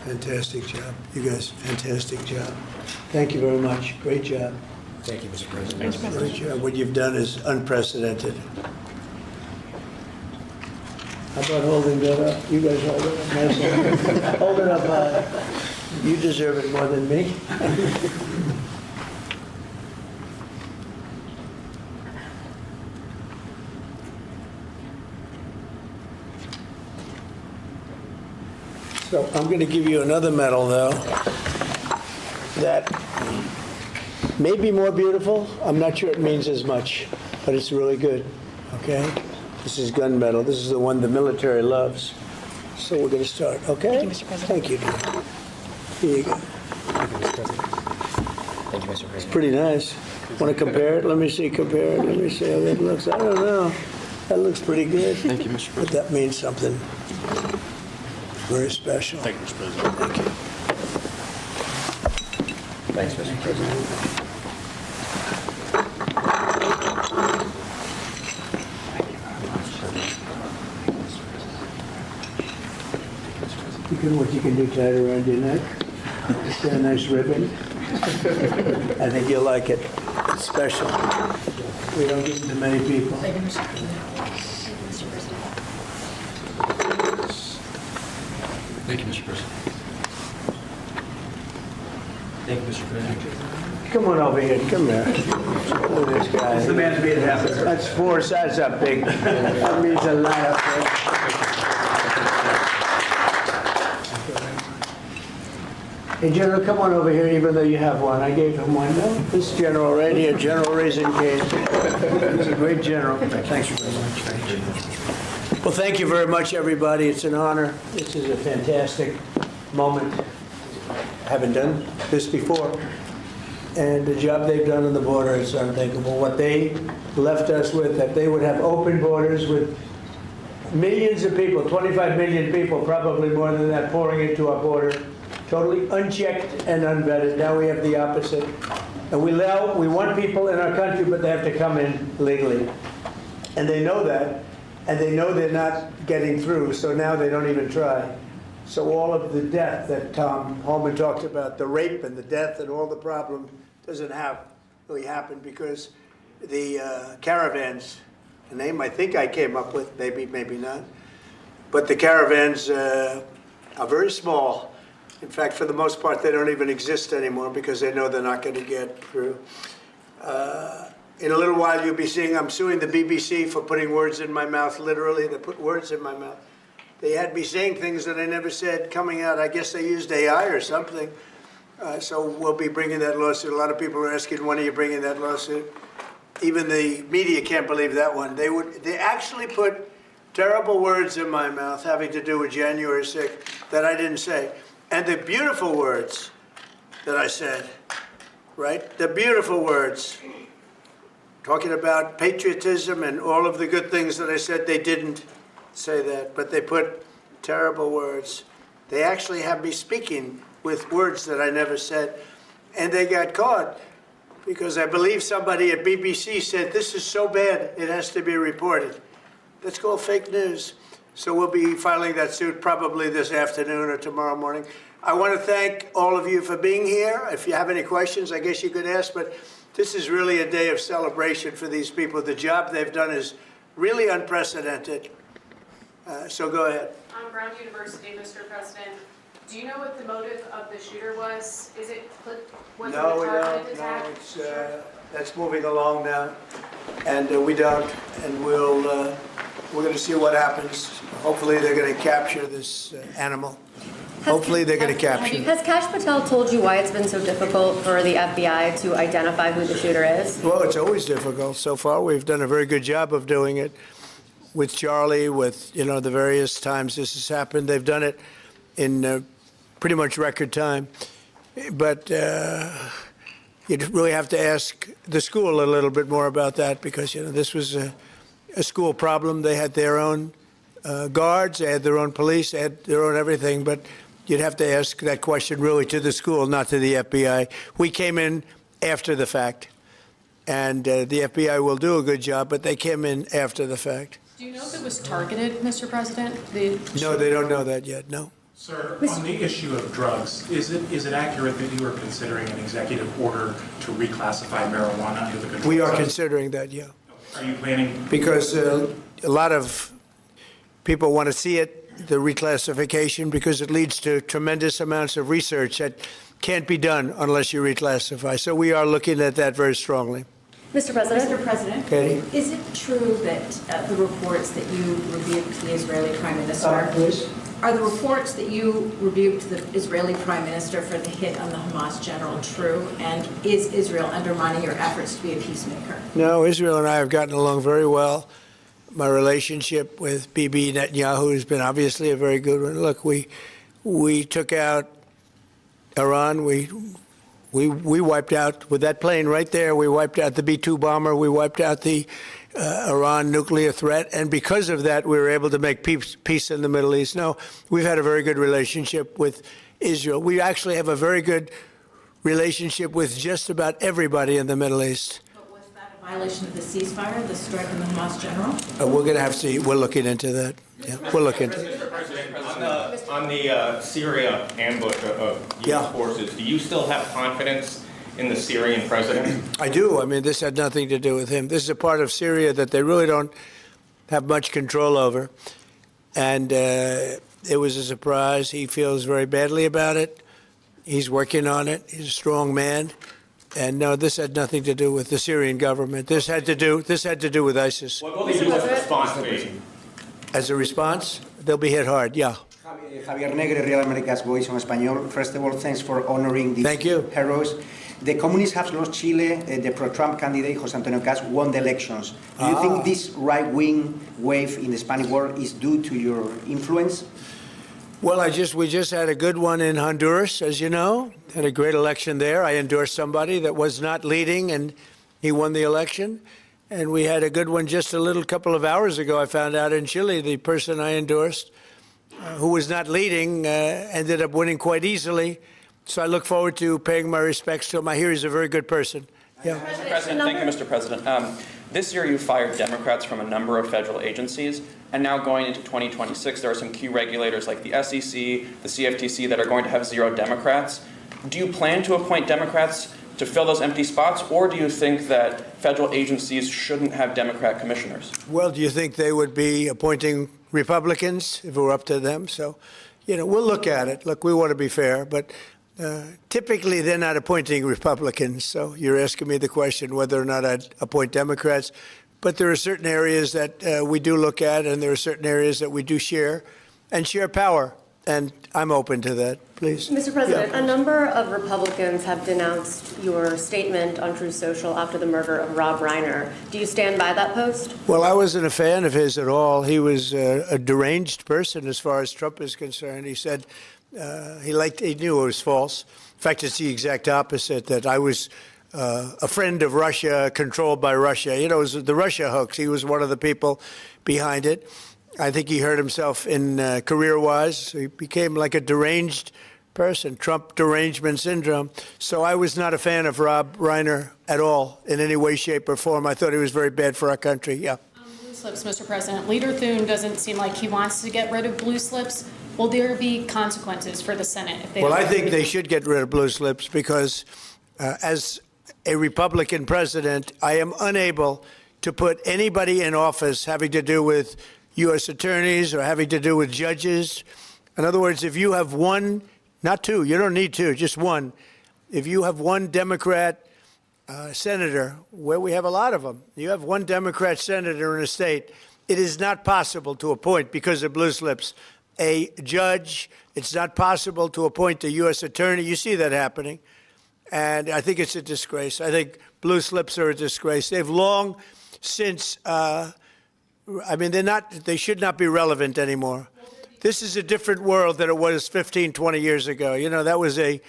Fantastic job. You guys, fantastic job. Thank you very much. Great job. Thank you, Mr. President. Great job. What you've done is unprecedented. How about holding that up? You guys hold it up nice. Hold it up high. You deserve it more than me. So I'm going to give you another medal, though, that may be more beautiful. I'm not sure it means as much, but it's really good, okay? This is gun medal. This is the one the military loves. So we're going to start, okay? Thank you, Mr. President. Thank you, dear. Here you go. Thank you, Mr. President. Thank you, Mr. President. It's pretty nice. Want to compare it? Let me see, compare it. Let me see how that looks. I don't know. That looks pretty good. Thank you, Mr. President. But that means something very special. Thank you, Mr. President. Thank you. Thanks, Mr. President. what you can do, tie it around your neck. It's a nice ribbon. I think you'll like it. It's special. We don't give it to many people. Thank you, Mr. President. Thank you, Mr. President. Thank you, Mr. President. Come on over here. Come here. Look at this guy. The man's made it happen. That's 4 sides up big. That means a lot up there. Hey, General, come on over here, even though you have one. I gave him one. No, this General right here, General Raisin Cane. He's a great general. Thanks very much. Well, thank you very much, everybody. It's an honor. This is a fantastic moment. I haven't done this before. And the job they've done on the border is unthinkable. What they left us with, that they would have open borders with millions of people, 25 million people, probably more than that, pouring into our border, totally unchecked and unvetted. Now we have the opposite. And we want people in our country, but they have to come in legally. And they know that, and they know they're not getting through, so now they don't even try. So all of the death that Tom Holman talked about, the rape and the death and all the problem, doesn't really happen because the caravans, a name I think I came up with, maybe not, but the caravans are very small. In fact, for the most part, they don't even exist anymore because they know they're not going to get through. In a little while, you'll be seeing I'm suing the BBC for putting words in my mouth, literally. They put words in my mouth. They had me saying things that I never said coming out. I guess they used AI or something. So we'll be bringing that lawsuit. A lot of people are asking, when are you bringing that lawsuit? Even the media can't believe that one. They actually put terrible words in my mouth having to do with January 6th that I didn't say. And the beautiful words that I said, right? The beautiful words, talking about patriotism and all of the good things that I said, they didn't say that, but they put terrible words. They actually have me speaking with words that I never said, and they got caught because I believe somebody at BBC said, this is so bad, it has to be reported. That's called fake news. So we'll be filing that suit probably this afternoon or tomorrow morning. I want to thank all of you for being here. If you have any questions, I guess you could ask, but this is really a day of celebration for these people. The job they've done is really unprecedented. So go ahead. On Brown University, Mr. President, do you know what the motive of the shooter was? Was it a targeted attack? No, that's moving along now, and we don't, and we're going to see what happens. Hopefully they're going to capture this animal. Hopefully they're going to capture it. Has Kash Patel told you why it's been so difficult for the FBI to identify who the shooter is? Well, it's always difficult. So far, we've done a very good job of doing it with Charlie, with, the various times this has happened. They've done it in pretty much record time. But you really have to ask the school a little bit more about that because, this was a school problem. They had their own guards, they had their own police, they had their own everything. But you'd have to ask that question really to the school, not to the FBI. We came in after the fact, and the FBI will do a good job, but they came in after the fact. Do you know if it was targeted, Mr. President? No, they don't know that yet, no. Sir, on the issue of drugs, is it accurate that you are considering an executive order to reclassify marijuana under the control? We are considering that, yeah. Are you planning? Because a lot of people want to see it, the reclassification, because it leads to tremendous amounts of research that can't be done unless you reclassify. So we are looking at that very strongly. Mr. President? Mr. President, Katie? is it true that the reports that you rebuked the Israeli Prime Minister, Please? are the reports that you rebuked the Israeli Prime Minister for the hit on the Hamas general true? And is Israel undermining your efforts to be a peacemaker? No, Israel and I have gotten along very well. My relationship with Bibi Netanyahu has been obviously a very good one. Look, we took out Iran. We wiped out, with that plane right there, we wiped out the B-2 bomber. We wiped out the Iran nuclear threat. And because of that, we were able to make peace in the Middle East. No, we've had a very good relationship with Israel. We actually have a very good relationship with just about everybody in the Middle East. But was that a Violation of the ceasefire, the strike on the Hamas general? We're going to have to, we're looking into that. Yeah, we'll look into it. Mr. President, on the Syria ambush of U.S. forces, do you still have confidence in the Syrian president? I do. I mean, this had nothing to do with him. This is a part of Syria that they really don't have much control over. And it was a surprise. He feels very badly about it. He's working on it. He's a strong man. And no, this had nothing to do with the Syrian government. This had to do with ISIS. What will the U.S. response be? As a response, they'll be hit hard. Yeah. Javier Negre, Real America's Voice en Español. First of all, thanks for honoring these heroes. The communists have lost Chile. The pro-Trump candidate, José Antonio Caz, won the elections. Do you think this right-wing wave in the Spanish world is due to your influence? Well, we just had a good one in Honduras, as you know. Had a great election there. I endorsed somebody that was not leading, and he won the election. And we had a good one just a couple of hours ago. I found out in Chile, the person I endorsed, who was not leading, ended up winning quite easily. So I look forward to paying my respects to him. I hear he's a very good person. Yeah. Mr. President, thank you, Mr. President. This year you fired Democrats from a number of federal agencies, and now going into 2026, there are some key regulators like the SEC, the CFTC that are going to have 0 Democrats. Do you plan to appoint Democrats to fill those empty spots, or do you think that federal agencies shouldn't have Democrat commissioners? Well, do you think they would be appointing Republicans if it were up to them? So, we'll look at it. Look, we want to be fair, but typically they're not appointing Republicans. So you're asking me the question whether or not I'd appoint Democrats. But there are certain areas that we do look at, and there are certain areas that we do share power. And I'm open to that, please. Mr. President, a number of Republicans have denounced your statement on Truth Social after the murder of Rob Reiner. Do you stand by that post? Well, I wasn't a fan of his at all. He was a deranged person as far as Trump is concerned. He said he knew it was false. In fact, it's the exact opposite, that I was a friend of Russia, controlled by Russia. It was the Russia hoax. He was one of the people behind it. I think he hurt himself in career-wise. So he became like a deranged person, Trump derangement syndrome. So I was not a fan of Rob Reiner at all in any way, shape, or form. I thought he was very bad for our country. Yeah. Blue slips, Mr. President. Leader Thune doesn't seem like he wants to get rid of blue slips. Will there be consequences for the Senate if they? Well, I think they should get rid of blue slips because as a Republican president, I am unable to put anybody in office having to do with U.S. attorneys or having to do with judges. In other words, if you have one, not two, you don't need two, just one. If you have one Democrat senator, where we have a lot of them, you have one Democrat senator in a state, it is not possible to appoint, because of blue slips, a judge. It's not possible to appoint a U.S. attorney. You see that happening. And I think it's a disgrace. I think blue slips are a disgrace. They've long since they should not be relevant anymore. This is a different world than it was 15, 20 years ago. That was a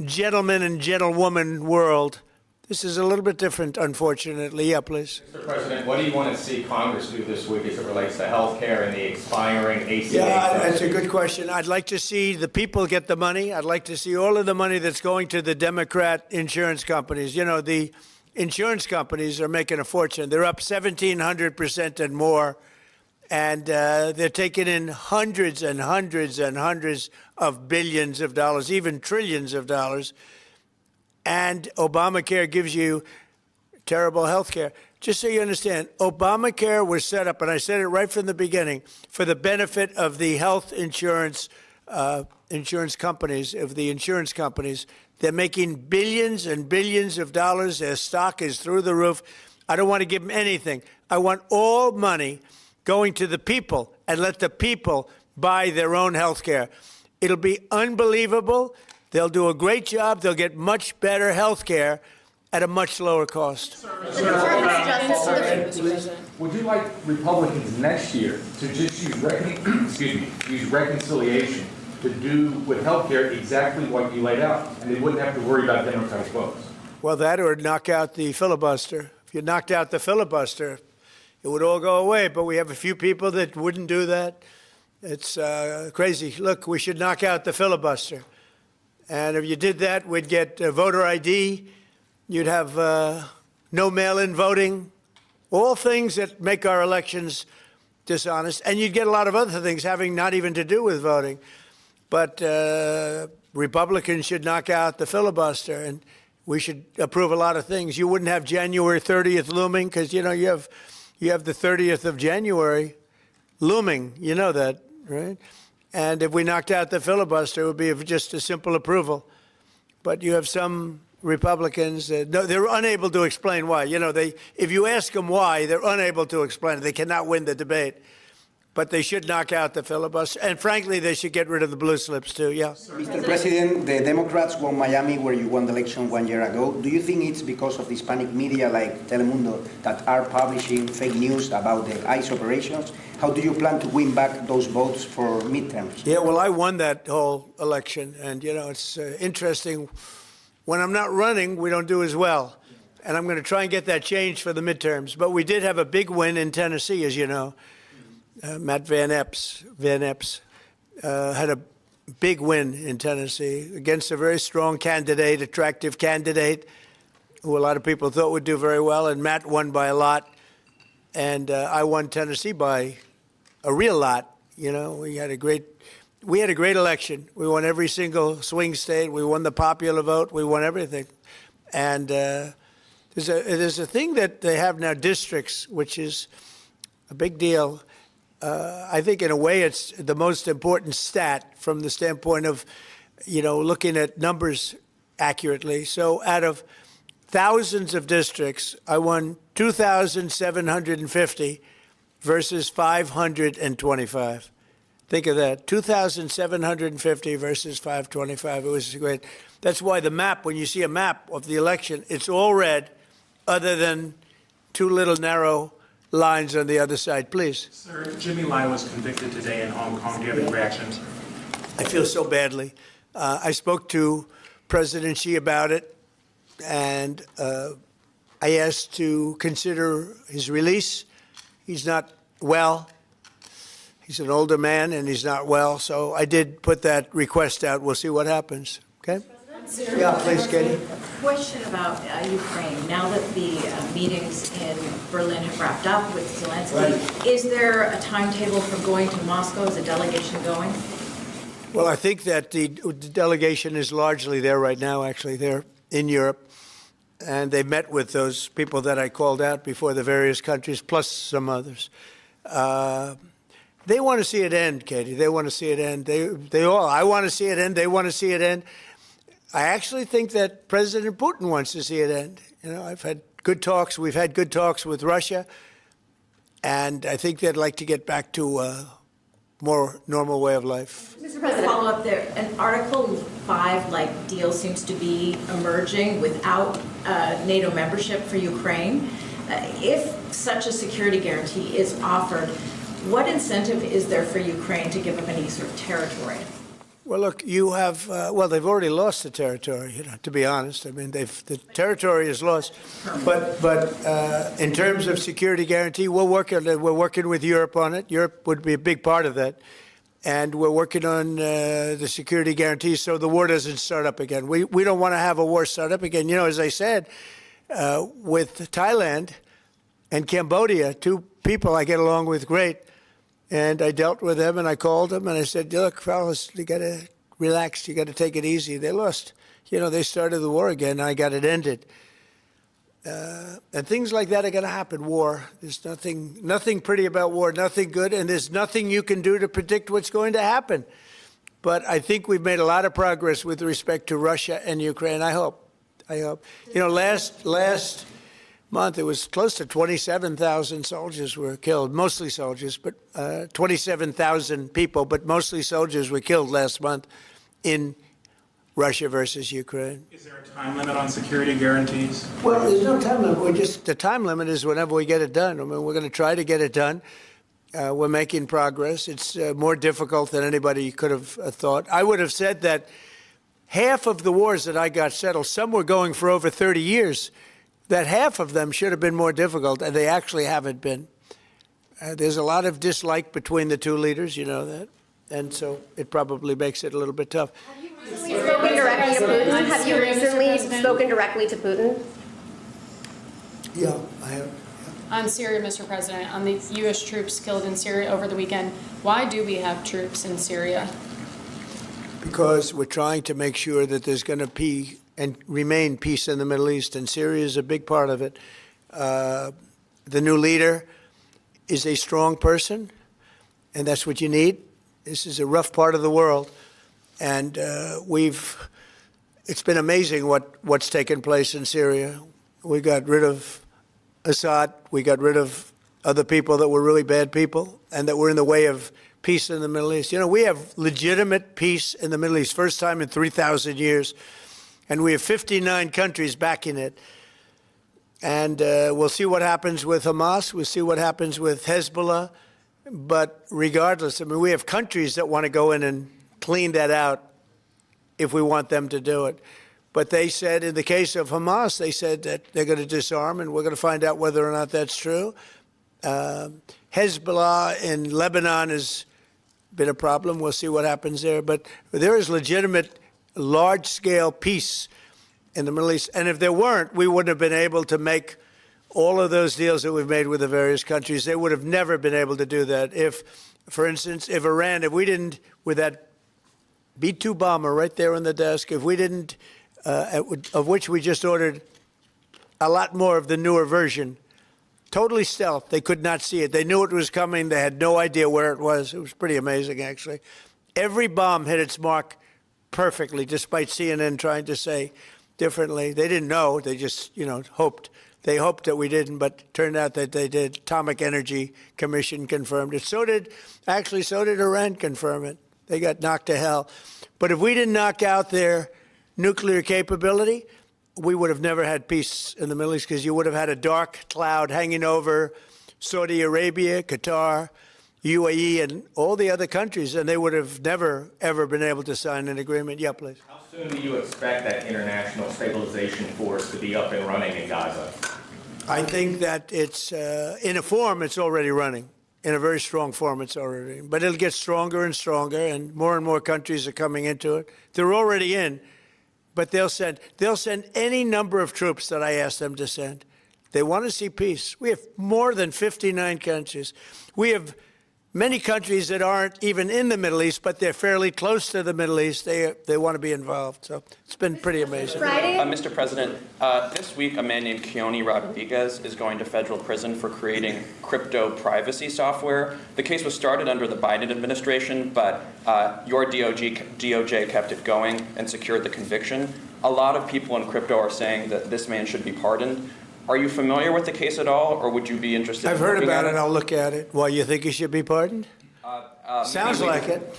gentleman and gentlewoman world. This is a little bit different, unfortunately. Yeah, please. Mr. President, what do you want to see Congress do this week as it relates to health care and the expiring ACA? Yeah, that's a good question. I'd like to see the people get the money. I'd like to see all of the money that's going to the Democrat insurance companies. The insurance companies are making a fortune. They're up 1,700% and more. And they're taking in hundreds and hundreds and hundreds of billions of dollars, even trillions of dollars. And Obamacare gives you terrible health care. Just so you understand, Obamacare was set up, and I said it right from the beginning, for the benefit of the health insurance companies, of the insurance companies. They're making billions and billions of dollars. Their stock is through the roof. I don't want to give them anything. I want all money going to the people and let the people buy their own health care. It'll be unbelievable. They'll do a great job. They'll get much better health care at a much lower cost. Would you like Republicans next year to just use reconciliation to do with health care exactly what you laid out, and they wouldn't have to worry about Democratic votes? Well, that or knock out the filibuster. If you knocked out the filibuster, it would all go away. But we have a few people that wouldn't do that. It's crazy. Look, we should knock out the filibuster. And if you did that, we'd get voter ID. You'd have no mail-in voting, all things that make our elections dishonest. And you'd get a lot of other things having not even to do with voting. But Republicans should knock out the filibuster, and we should approve a lot of things. You wouldn't have January 30th looming because, you have the 30th of January looming. You know that, right? And if we knocked out the filibuster, it would be just a simple approval. But you have some Republicans, no, they're unable to explain why. If you ask them why, they're unable to explain it. They cannot win the debate. But they should knock out the filibuster. And frankly, they should get rid of the blue slips, too. Yeah. Mr. President, the Democrats won Miami, where you won the election 1 year ago. Do you think it's because of the Hispanic media like Telemundo that are publishing fake news about the ICE operations? How do you plan to win back those votes for midterms? Yeah, well, I won that whole election. And, it's interesting. When I'm not running, we don't do as well. And I'm going to try and get that changed for the midterms. But we did have a big win in Tennessee, as you know. Matt Van Epps had a big win in Tennessee against a very strong candidate, attractive candidate, who a lot of people thought would do very well. And Matt won by a lot. And I won Tennessee by a real lot. We had a great election. We won every single swing state. We won the popular vote. We won everything. And there's a thing that they have now, districts, which is a big deal. I think in a way it's the most important stat from the standpoint of, looking at numbers accurately. So out of thousands of districts, I won 2,750 versus 525. Think of that, 2,750 versus 525. It was great. That's why the map, when you see a map of the election, it's all red other than two little narrow lines on the other side, please. Sir, Jimmy Lai was convicted today in Hong Kong. Do you have any reactions? I feel so badly. I spoke to President Xi about it, and I asked to consider his release. He's not well. He's an older man, and he's not well. So I did put that request out. We'll see what happens. Okay? Yeah, please, Katie. A question about Ukraine. Now that the meetings in Berlin have wrapped up with Zelensky, is there a timetable for going to Moscow? Is a delegation going? Well, I think that the delegation is largely there right now, actually. They're in Europe, and they met with those people that I called out before, the various countries, plus some others. They want to see it end, Katie. They want to see it end. I want to see it end. They want to see it end. I actually think that President Putin wants to see it end. I've had good talks. We've had good talks with Russia. And I think they'd like to get back to a more normal way of life. Mr. President, follow up there. An Article 5-like deal seems to be emerging without NATO membership for Ukraine. If such a security guarantee is offered, what incentive is there for Ukraine to give up any sort of territory? Well, look, you have, they've already lost the territory, to be honest. I mean, the territory is lost. But in terms of security guarantee, we're working with Europe on it. Europe would be a big part of that. And we're working on the security guarantee so the war doesn't start up again. We don't want to have a war start up again. As I said, with Thailand and Cambodia, two people I get along with great. And I dealt with them, and I called them, and I said, look, fellas, you got to relax. You got to take it easy. They lost. They started the war again, and I got it ended. And things like that are going to happen, war. There's nothing pretty about war, nothing good, and there's nothing you can do to predict what's going to happen. But I think we've made a lot of progress with respect to Russia and Ukraine, I hope. Last month, it was close to 27,000 soldiers were killed, mostly soldiers, but 27,000 people, but mostly soldiers were killed last month in Russia versus Ukraine. Is there a time limit on security guarantees? Well, there's no time limit. The time limit is whenever we get it done. I mean, we're going to try to get it done. We're making progress. It's more difficult than anybody could have thought. I would have said that half of the wars that I got settled, some were going for over 30 years, that half of them should have been more difficult, and they actually haven't been. There's a lot of dislike between the two leaders, you know that, and so it probably makes it a little bit tough. Have you recently spoken directly to Putin? Yeah, I have. On Syria, Mr. President, on the U.S. troops killed in Syria over the weekend, why do we have troops in Syria? Because we're trying to make sure that there's going to be and remain peace in the Middle East, and Syria is a big part of it. The new leader is a strong person, and that's what you need. This is a rough part of the world, and it's been amazing what's taken place in Syria. We got rid of Assad. We got rid of other people that were really bad people and that were in the way of peace in the Middle East. You know, we have legitimate peace in the Middle East, first time in 3,000 years, and we have 59 countries backing it. And we'll see what happens with Hamas. We'll see what happens with Hezbollah. But regardless, I mean, we have countries that want to go in and clean that out if we want them to do it. But they said, in the case of Hamas, they said that they're going to disarm, and we're going to find out whether or not that's true. Hezbollah in Lebanon has been a problem. We'll see what happens there. But there is legitimate, large-scale peace in the Middle East. And if there weren't, we wouldn't have been able to make all of those deals that we've made with the various countries. They would have never been able to do that. If, for instance, if Iran, if we didn't, with that B-2 bomber right there on the desk, if we didn't, of which we just ordered a lot more of the newer version, totally stealth. They could not see it. They knew it was coming. They had no idea where it was. It was pretty amazing, actually. Every bomb hit its mark perfectly, despite CNN trying to say differently. They didn't know. They just, hoped. They hoped that we didn't, but it turned out that they did. Atomic Energy Commission confirmed it. So did Iran confirm it. They got knocked to hell. But if we didn't knock out their nuclear capability, we would have never had peace in the Middle East, because you would have had a dark cloud hanging over Saudi Arabia, Qatar, UAE, and all the other countries, and they would have never, ever been able to sign an agreement. Yeah, please. How soon do you expect that international stabilization force to be up and running in Gaza? I think that it's, in a form, it's already running. In a very strong form, it's already. But it'll get stronger and stronger, and more countries are coming into it. They're already in, but they'll send any number of troops that I ask them to send. They want to see peace. We have more than 59 countries. We have many countries that aren't even in the Middle East, but they're fairly close to the Middle East. They want to be involved. So it's been pretty amazing. Mr. President, this week a man named Keone Rodriguez is going to federal prison for creating crypto privacy software. The case was started under the Biden administration, but your DOJ kept it going and secured the conviction. A lot of people in crypto are saying that this man should be pardoned. Are you familiar with the case at all, or would you be interested I've in heard looking about at it. I'll look at it. Why, you think he should be pardoned? Sounds like it.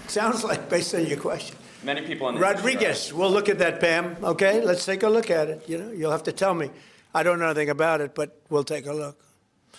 Sounds like, based on your question. Many people in the Rodriguez, we'll look at that, Pam. Okay, let's take a look at it. You'll have to tell me. I don't know anything about it, but we'll take a look.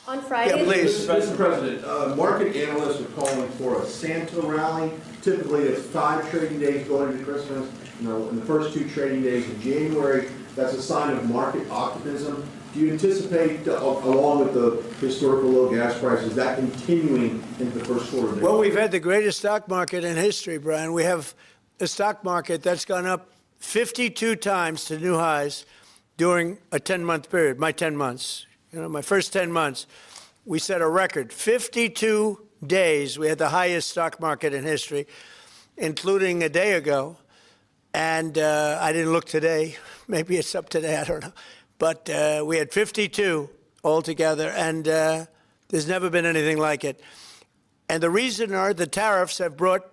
On Friday, Yeah, please. Mr. President, market analysts are calling for a Santa rally. Typically, it's 5 trading days going into Christmas. In the first 2 trading days in January, that's a sign of market optimism. Do you anticipate, along with the historical low gas prices, that continuing into the first quarter? Well, we've had the greatest stock market in history, Brian. We have a stock market that's gone up 52 times to new highs during a 10-month period, my 10 months. My first 10 months, we set a record. 52 days, we had the highest stock market in history, including a day ago. And I didn't look today. Maybe it's up today, I don't know. But we had 52 altogether, and there's never been anything like it. And the reason are the tariffs have brought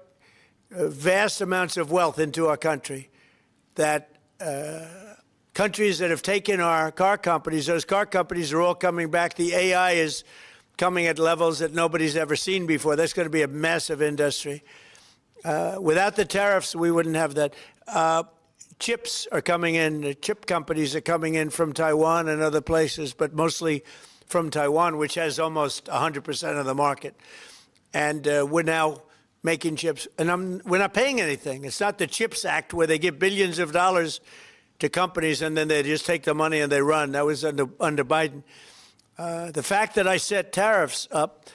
vast amounts of wealth into our country, that countries that have taken our car companies, those car companies are all coming back. The AI is coming at levels that nobody's ever seen before. That's going to be a massive industry. Without the tariffs, we wouldn't have that. Chips are coming in. The chip companies are coming in from Taiwan and other places, but mostly from Taiwan, which has almost 100% of the market. And we're now making chips, and we're not paying anything. It's not the CHIPS Act where they give billions of dollars to companies and then they just take the money and they run. That was under Biden. The fact that I set tariffs up,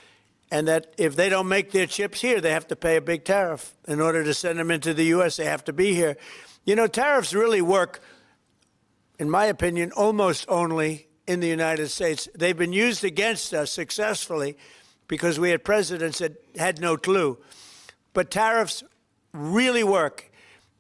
and that if they don't make their chips here, they have to pay a big tariff. In order to send them into the U.S., they have to be here. Tariffs really work, in my opinion, almost only in the United States. They've been used against us successfully because we had presidents that had no clue. But tariffs really work.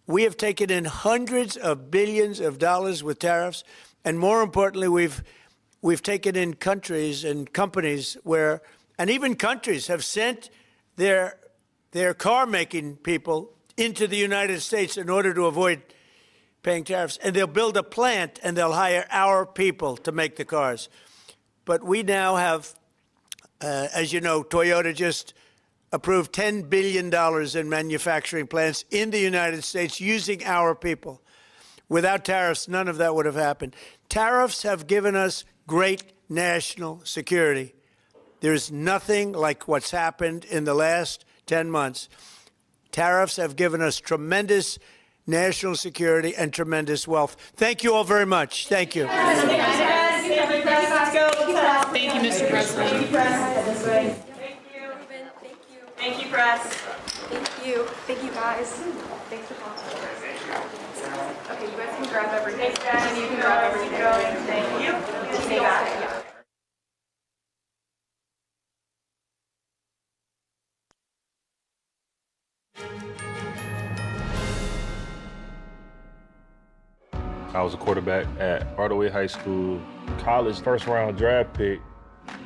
We have taken in hundreds of billions of dollars with tariffs, and more importantly, we've taken in countries and companies where, and even countries have sent their car-making people into the United States in order to avoid paying tariffs. And they'll build a plant and they'll hire our people to make the cars. But we now have, as you know, Toyota just approved $10 billion in manufacturing plants in the United States using our people. Without tariffs, none of that would have happened. Tariffs have given us great national security. There's nothing like what's happened in the last 10 months. Tariffs have given us tremendous national security and tremendous wealth. Thank you all very much. Thank you. Thank you, Mr. President. Thank you, press. Thank you, press. Thank you. Thank you, guys. Thanks for talking. Okay, you guys can grab everything. Thanks, guys. You can grab everything. Thank you. Just stay back. Yeah. I was a quarterback at Hardaway High School, college first-round draft pick.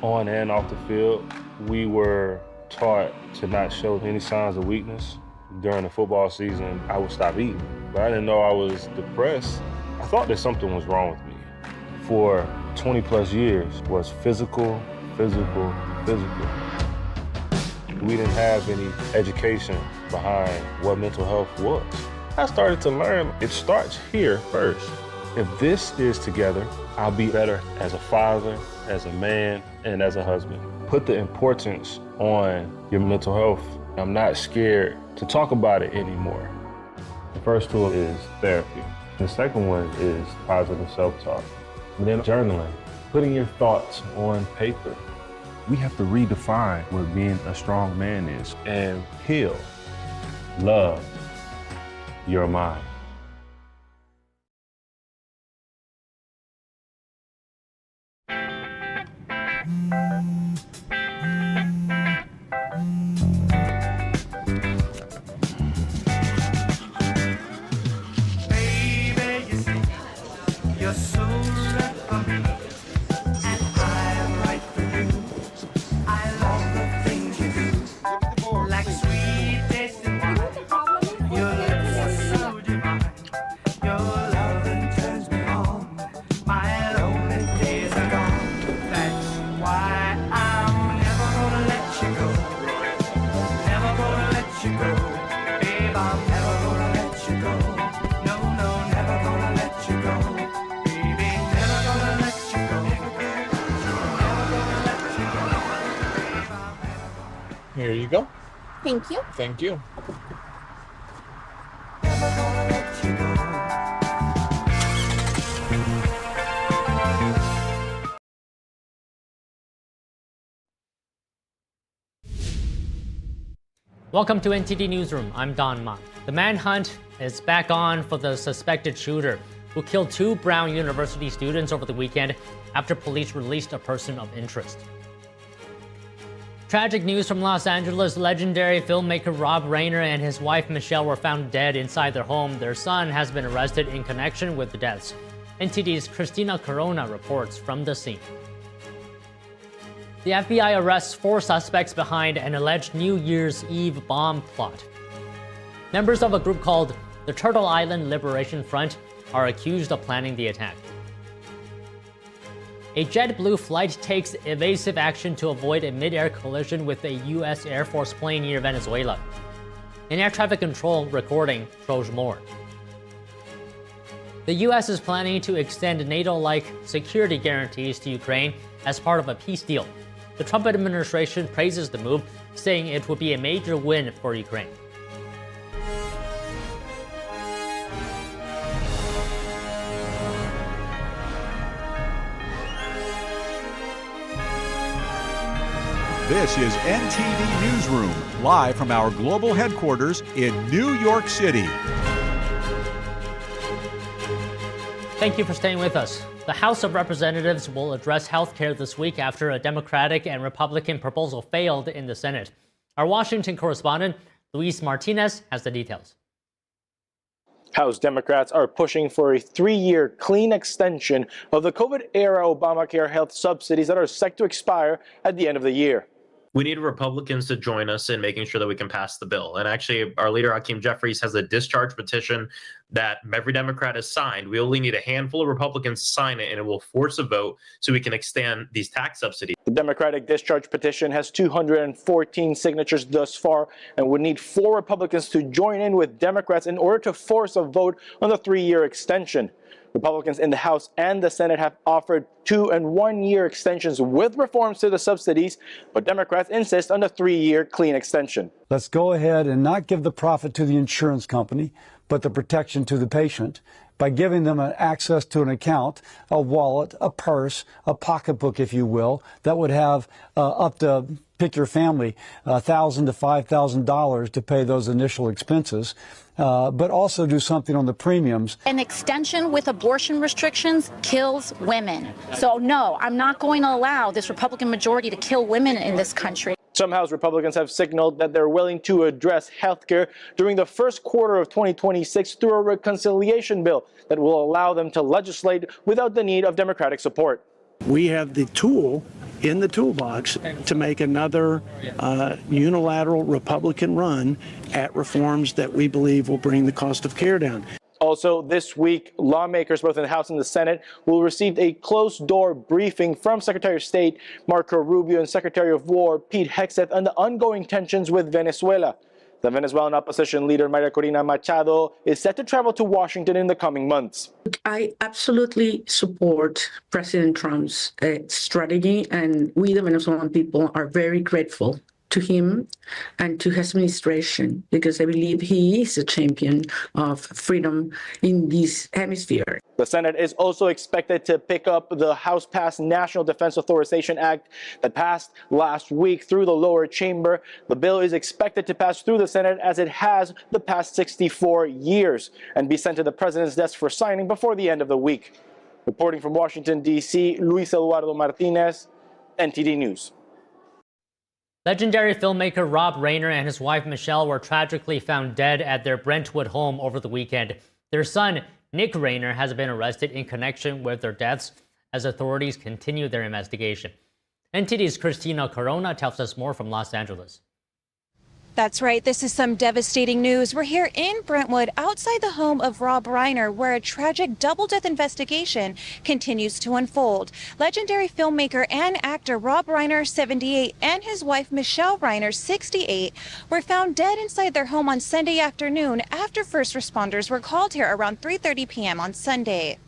On and off the field, we were taught to not show any signs of weakness. During the football season, I would stop eating, but I didn't know I was depressed. I thought that something was wrong with me. For 20 plus years was physical. We didn't have any education behind what mental health was. I started to learn it starts here first. If this is together, I'll be better as a father, as a man, and as a husband. Put the importance on your mental health. I'm not scared to talk about it anymore. The first tool is therapy. The second one is positive self-talk. And then journaling, putting your thoughts on paper. We have to redefine what being a strong man is and heal, love your mind. You're so right for me, and I'm right for you. I love the things you do, like sweet tasting wine. Your lips are so divine. Your loving turns me on. My lonely days are gone. That's why I'm never gonna let you go. Never gonna let you go, babe. I'm never gonna let you go. No, no, never gonna let you go. Here you go. Thank you. Thank you. Welcome to NTD Newsroom. I'm Don Ma. The manhunt is back on for the suspected shooter who killed 2 Brown University students over the weekend after police released a person of interest. Tragic news from Los Angeles. Legendary filmmaker Rob Reiner and his wife Michelle were found dead inside their home. Their son has been arrested in connection with the deaths. NTD's Christina Corona reports from the scene. The FBI arrests 4 suspects behind an alleged New Year's Eve bomb plot. Members of a group called the Turtle Island Liberation Front are accused of planning the attack. A JetBlue flight takes evasive action to avoid a mid-air collision with a U.S. Air Force plane near Venezuela. An air traffic control recording shows more. The U.S. is planning to extend NATO-like security guarantees to Ukraine as part of a peace deal. The Trump administration praises the move, saying it would be a major win for Ukraine. This is NTD Newsroom, live from our global headquarters in New York City. Thank you for staying with us. The House of Representatives will address health care this week after a Democratic and Republican proposal failed in the Senate. Our Washington correspondent, Luis Martinez, has the details. House Democrats are pushing for a 3-year clean extension of the COVID-era Obamacare health subsidies that are set to expire at the end of the year. We need Republicans to join us in making sure that we can pass the bill. And actually, our leader, Hakeem Jeffries, has a discharge petition that every Democrat has signed. We only need a handful of Republicans to sign it, and it will force a vote so we can extend these tax subsidies. The Democratic discharge petition has 214 signatures thus far and would need 4 Republicans to join in with Democrats in order to force a vote on the 3-year extension. Republicans in the House and the Senate have offered 2- and 1-year extensions with reforms to the subsidies, but Democrats insist on the 3-year clean extension. Let's go ahead and not give the profit to the insurance company, but the protection to the patient by giving them access to an account, a wallet, a purse, a pocketbook, if you will, that would have up to, pick your family, $1,000 to $5,000 to pay those initial expenses. But also do something on the premiums. An extension with abortion restrictions kills women. So no, I'm not going to allow this Republican majority to kill women in this country. Some House Republicans have signaled that they're willing to address health care during the first quarter of 2026 through a reconciliation bill that will allow them to legislate without the need of Democratic support. We have the tool in the toolbox to make another unilateral Republican run at reforms that we believe will bring the cost of care down. Also, this week, lawmakers both in the House and the Senate will receive a closed-door briefing from Secretary of State Marco Rubio and Secretary of War Pete Hegseth on the ongoing tensions with Venezuela. The Venezuelan opposition leader Maria Corina Machado is set to travel to Washington in the coming months. I absolutely support President Trump's strategy, and we, the Venezuelan people, are very grateful to him and to his administration because I believe he is a champion of freedom in this hemisphere. The Senate is also expected to pick up the House-passed National Defense Authorization Act that passed last week through the lower chamber. The bill is expected to pass through the Senate as it has the past 64 years and be sent to the president's desk for signing before the end of the week. Reporting from Washington, D.C., Luis Eduardo Martinez, NTD News. Legendary filmmaker Rob Reiner and his wife Michelle were tragically found dead at their Brentwood home over the weekend. Their son, Nick Reiner, has been arrested in connection with their deaths as authorities continue their investigation. NTD's Christina Corona tells us more from Los Angeles. That's right. This is some devastating news. We're here in Brentwood, outside the home of Rob Reiner, where a tragic double-death investigation continues to unfold. Legendary filmmaker and actor Rob Reiner, 78, and his wife Michelle Reiner, 68, were found dead inside their home on Sunday afternoon after first responders were called here around 3:30 p.m. on Sunday.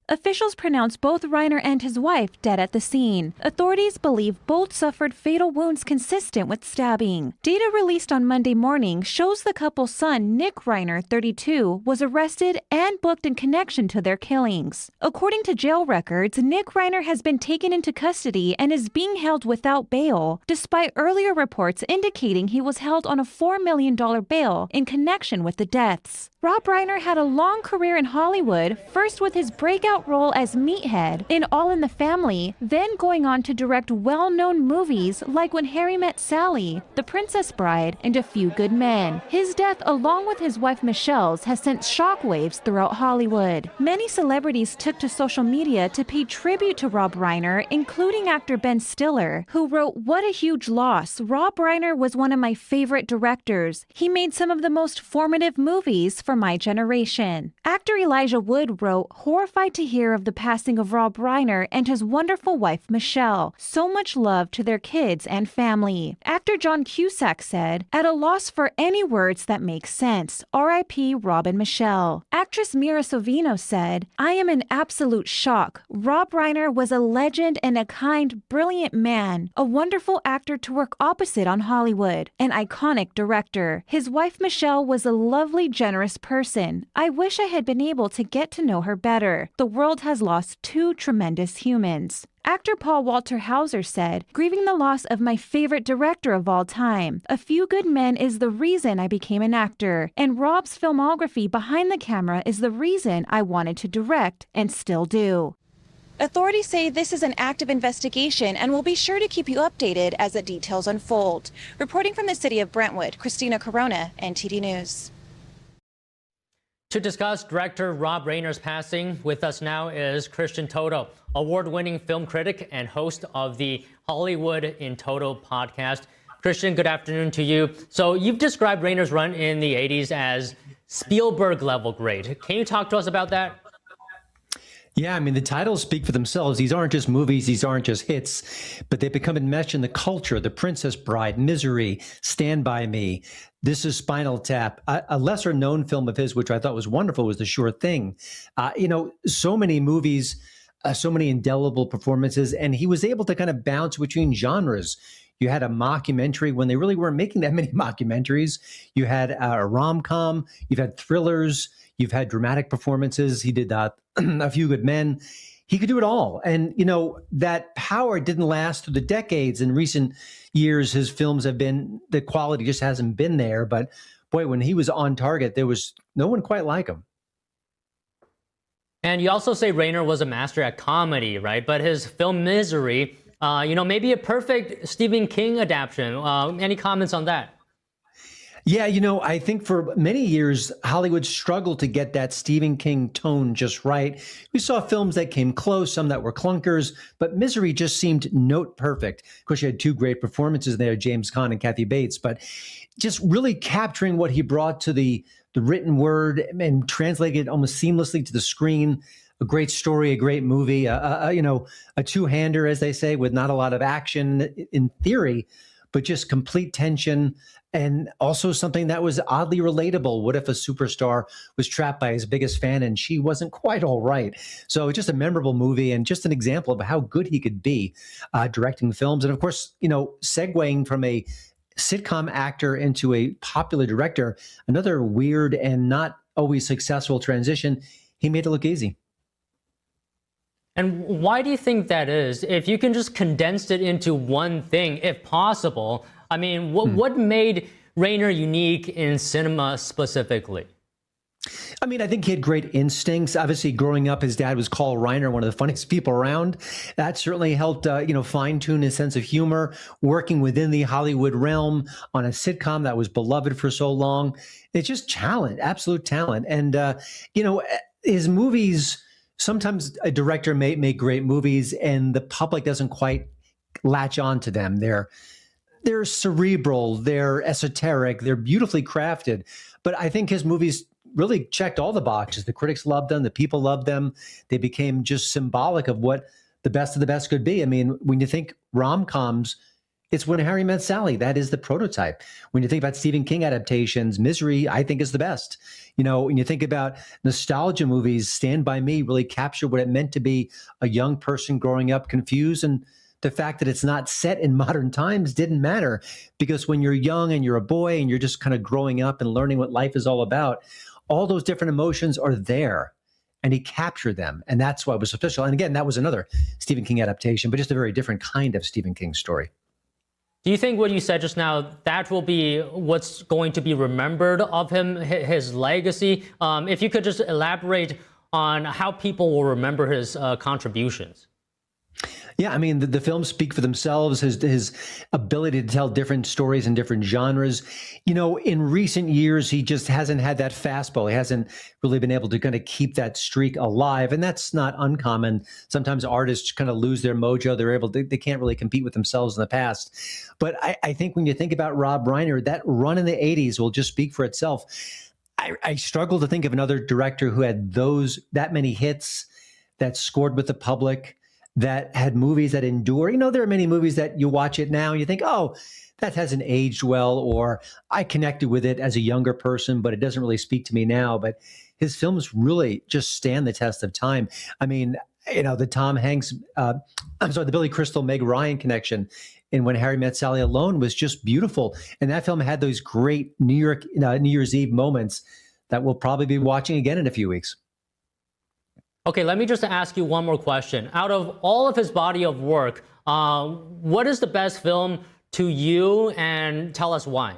Officials pronounced both Reiner and his wife dead at the scene. Authorities believe both suffered fatal wounds consistent with stabbing. Data released on Monday morning shows the couple's son, Nick Reiner, 32, was arrested and booked in connection to their killings. According to jail records, Nick Reiner has been taken into custody and is being held without bail, despite earlier reports indicating he was held on a $4 million bail in connection with the deaths. Rob Reiner had a long career in Hollywood, first with his breakout role as Meathead in All in the Family, then going on to direct well-known movies like When Harry Met Sally, The Princess Bride, and A Few Good Men. His death, along with his wife Michelle's, has sent shockwaves throughout Hollywood. Many celebrities took to social media to pay tribute to Rob Reiner, including actor Ben Stiller, who wrote, "What a huge loss. Rob Reiner was one of my favorite directors. He made some of the most formative movies for my generation." Actor Elijah Wood wrote, "Horrified to hear of the passing of Rob Reiner and his wonderful wife Michelle. So much love to their kids and family." Actor John Cusack said, "At a loss for any words that make sense. R.I.P. Rob and Michelle." Actress Mira Sorvino said, "I am in absolute shock. Rob Reiner was a legend and a kind, brilliant man, a wonderful actor to work opposite on Hollywood, an iconic director. His wife Michelle was a lovely, generous person. I wish I had been able to get to know her better. The world has lost two tremendous humans." Actor Paul Walter Hauser said, "Grieving the loss of my favorite director of all time. A Few Good Men is the reason I became an actor, and Rob's filmography behind the camera is the reason I wanted to direct and still do." Authorities say this is an active investigation and will be sure to keep you updated as the details unfold. Reporting from the city of Brentwood, Christina Corona, NTD News. To discuss director Rob Reiner's passing, with us now is Christian Toto, award-winning film critic and host of the Hollywood in Toto podcast. Christian, good afternoon to you. So you've described Reiner's run in the 80s as Spielberg-level great. Can you talk to us about that? Yeah, I mean, the titles speak for themselves. These aren't just movies, these aren't just hits, but they become enmeshed in the culture. The Princess Bride, Misery, Stand By Me. This is Spinal Tap. A lesser known film of his, which I thought was wonderful, was The Sure Thing. So many movies, so many indelible performances, and he was able to kind of bounce between genres. You had a mockumentary when they really weren't making that many mockumentaries. You had a rom-com, you've had thrillers, you've had dramatic performances. He did A Few Good Men. He could do it all. And, that power didn't last through the decades. In recent years, his films the quality just hasn't been there. But boy, when he was on target, there was no one quite like him. And you also say Reiner was a master at comedy, right? But his film Misery, maybe a perfect Stephen King adaptation. Any comments on that? Yeah, I think for many years, Hollywood struggled to get that Stephen King tone just right. We saw films that came close, some that were clunkers, but Misery just seemed note perfect. Of course, you had two great performances there, James Caan and Kathy Bates, but just really capturing what he brought to the written word and translating it almost seamlessly to the screen. A great story, a great movie, a two-hander, as they say, with not a lot of action in theory, but just complete tension. And also something that was oddly relatable. What if a superstar was trapped by his biggest fan and she wasn't quite all right? So just a memorable movie and just an example of how good he could be directing films. And of course, segueing from a sitcom actor into a popular director, another weird and not always successful transition. He made it look easy. And why do you think that is? If you can just condense it into one thing, if possible, I mean, what made Reiner unique in cinema specifically? I mean, I think he had great instincts. Obviously, growing up, his dad was Carl Reiner, one of the funniest people around. That certainly helped, fine-tune his sense of humor, working within the Hollywood realm on a sitcom that was beloved for so long. It's just talent, absolute talent. And, his movies, sometimes a director may make great movies and the public doesn't quite latch on to them. They're cerebral, they're esoteric, they're beautifully crafted. But I think his movies really checked all the boxes. The critics loved them, the people loved them. They became just symbolic of what the best of the best could be. I mean, when you think rom-coms, it's When Harry Met Sally. That is the prototype. When you think about Stephen King adaptations, Misery, I think, is the best. When you think about nostalgia movies, Stand By Me really captured what it meant to be a young person growing up confused, and the fact that it's not set in modern times didn't matter, because when you're young and you're a boy and you're just kind of growing up and learning what life is all about, all those different emotions are there, and he captured them. And that's why it was official. And again, that was another Stephen King adaptation, but just a very different kind of Stephen King story. Do you think what you said just now, that will be what's going to be remembered of him, his legacy? If you could just elaborate on how people will remember his contributions. Yeah, I mean, the films speak for themselves, his ability to tell different stories in different genres. In recent years, he just hasn't had that fastball. He hasn't really been able to kind of keep that streak alive. And that's not uncommon. Sometimes artists kind of lose their mojo. They can't really compete with themselves in the past. But I think when you think about Rob Reiner, that run in the 80s will just speak for itself. I struggle to think of another director who had that many hits, that scored with the public, that had movies that endure. There are many movies that you watch it now and you think, oh, that hasn't aged well, or I connected with it as a younger person, but it doesn't really speak to me now. But his films really just stand the test of time. I mean, the Tom Hanks, the Billy Crystal, Meg Ryan connection in When Harry Met Sally alone was just beautiful. And that film had those great New Year's Eve moments that we'll probably be watching again in a few weeks. Okay, let me just ask you one more question. Out of all of his body of work, what is the best film to you, and tell us why?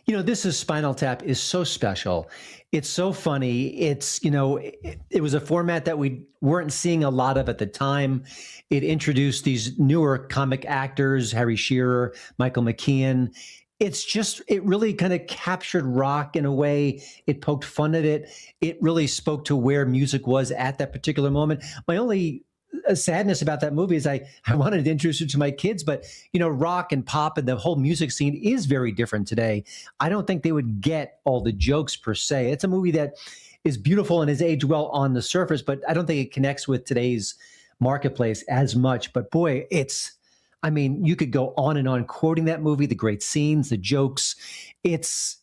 This is Spinal Tap is so special. It's so funny. It's, it was a format that we weren't seeing a lot of at the time. It introduced these newer comic actors, Harry Shearer, Michael McKean. It really kind of captured rock in a way. It poked fun at it. It really spoke to where music was at that particular moment. My only sadness about that movie is I wanted to introduce it to my kids, but rock and pop and the whole music scene is very different today. I don't think they would get all the jokes per se. It's a movie that is beautiful and has aged well on the surface, but I don't think it connects with today's marketplace as much. But boy, you could go on and on quoting that movie, the great scenes, the jokes. It's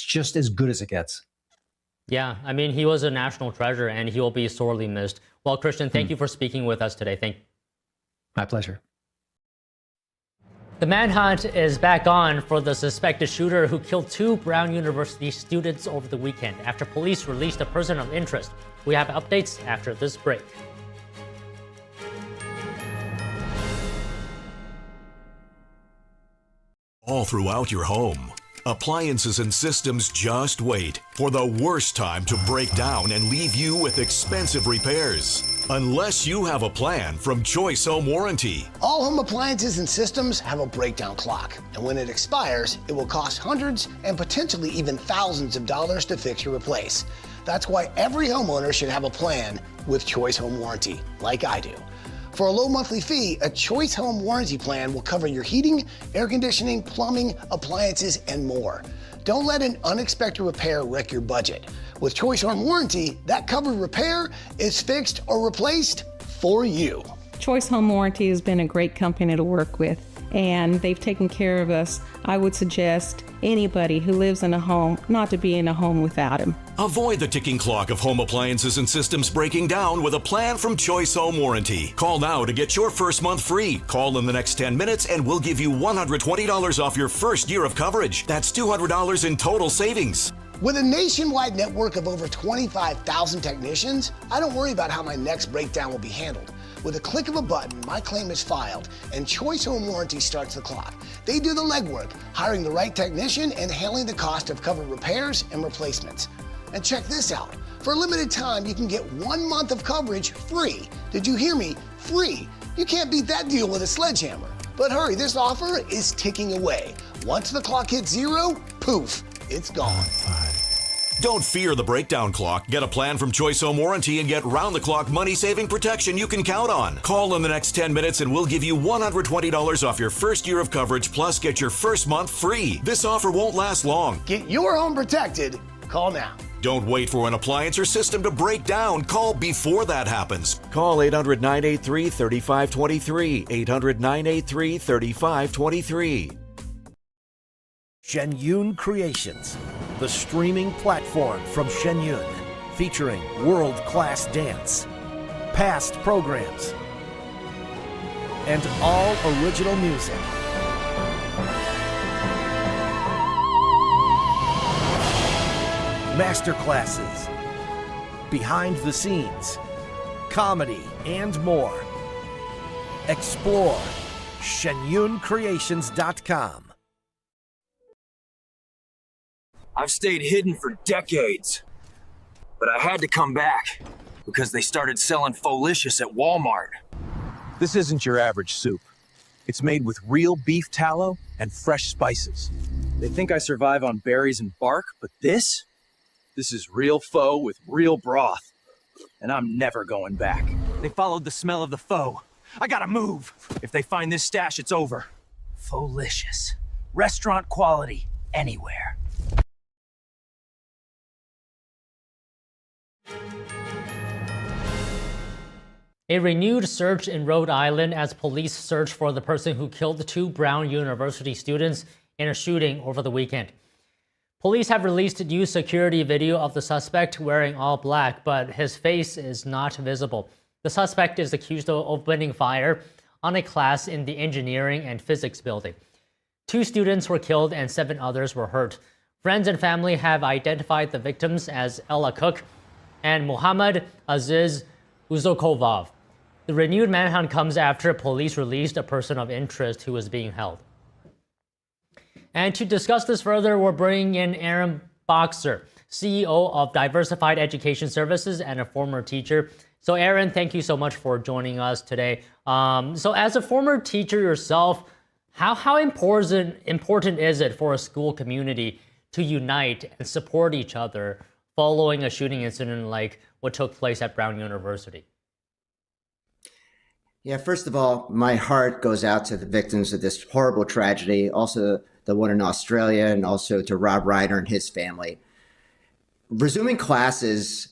just as good as it gets. Yeah, he was a national treasure and he will be sorely missed. Well, Christian, thank you for speaking with us today. My pleasure. The manhunt is back on for the suspected shooter who killed 2 Brown University students over the weekend after police released a person of interest. We have updates after this break. All throughout your home, appliances and systems just wait for the worst time to break down and leave you with expensive repairs. Unless you have a plan from Choice Home Warranty. All home appliances and systems have a breakdown clock, and when it expires, it will cost hundreds and potentially even thousands of dollars to fix or replace. That's why every homeowner should have a plan with Choice Home Warranty, like I do. For a low monthly fee, a Choice Home Warranty plan will cover your heating, air conditioning, plumbing, appliances, and more. Don't let an unexpected repair wreck your budget. With Choice Home Warranty, that covered repair is fixed or replaced for you. Choice Home Warranty has been a great company to work with, and they've taken care of us. I would suggest anybody who lives in a home not to be in a home without him. Avoid the ticking clock of home appliances and systems breaking down with a plan from Choice Home Warranty. Call now to get your first month free. Call in the next 10 minutes and we'll give you $120 off your first year of coverage. That's $200 in total savings. With a nationwide network of over 25,000 technicians, I don't worry about how my next breakdown will be handled. With a click of a button, my claim is filed, and Choice Home Warranty starts the clock. They do the legwork, hiring the right technician and handling the cost of covered repairs and replacements. And check this out. For a limited time, you can get 1 month of coverage free. Did you hear me? Free. You can't beat that deal with a sledgehammer. But hurry, this offer is ticking away. Once the clock hits 0, poof, it's gone. Don't fear the breakdown clock. Get a plan from Choice Home Warranty and get round-the-clock money-saving protection you can count on. Call in the next 10 minutes and we'll give you $120 off your first year of coverage, plus get your first month free. This offer won't last long. Get your home protected. Call now. Don't wait for an appliance or system to break down. Call before that happens. Call 800-983-3523. 800-983-3523. Shenyun Creations, the streaming platform from Shenyun, featuring world-class dance, past programs, and all original music. Masterclasses, behind the scenes, comedy, and more. Explore shenyuncreations.com. I've stayed hidden for decades, but I had to come back because they started selling Folicious at Walmart. This isn't your average soup. It's made with real beef tallow and fresh spices. They think I survive on berries and bark, but this is real pho with real broth, and I'm never going back. They followed the smell of the pho. I gotta move. If they find this stash, it's over. Folicious. Restaurant quality, anywhere. A renewed search in Rhode Island as police search for the person who killed 2 Brown University students in a shooting over the weekend. Police have released new security video of the suspect wearing all black, but his face is not visible. The suspect is accused of opening fire on a class in the engineering and physics building. 2 students were killed and 7 others were hurt. Friends and family have identified the victims as Ella Cook and Muhammad Aziz Uzokovov. The renewed manhunt comes after police released a person of interest who was being held. And to discuss this further, we're bringing in Aaron Boxer, CEO of Diversified Education Services and a former teacher. So Aaron, thank you so much for joining us today. So as a former teacher yourself, how important is it for a school community to unite and support each other following a shooting incident like what took place at Brown University? Yeah, first of all, my heart goes out to the victims of this horrible tragedy, also the one in Australia, and also to Rob Reiner and his family. Resuming classes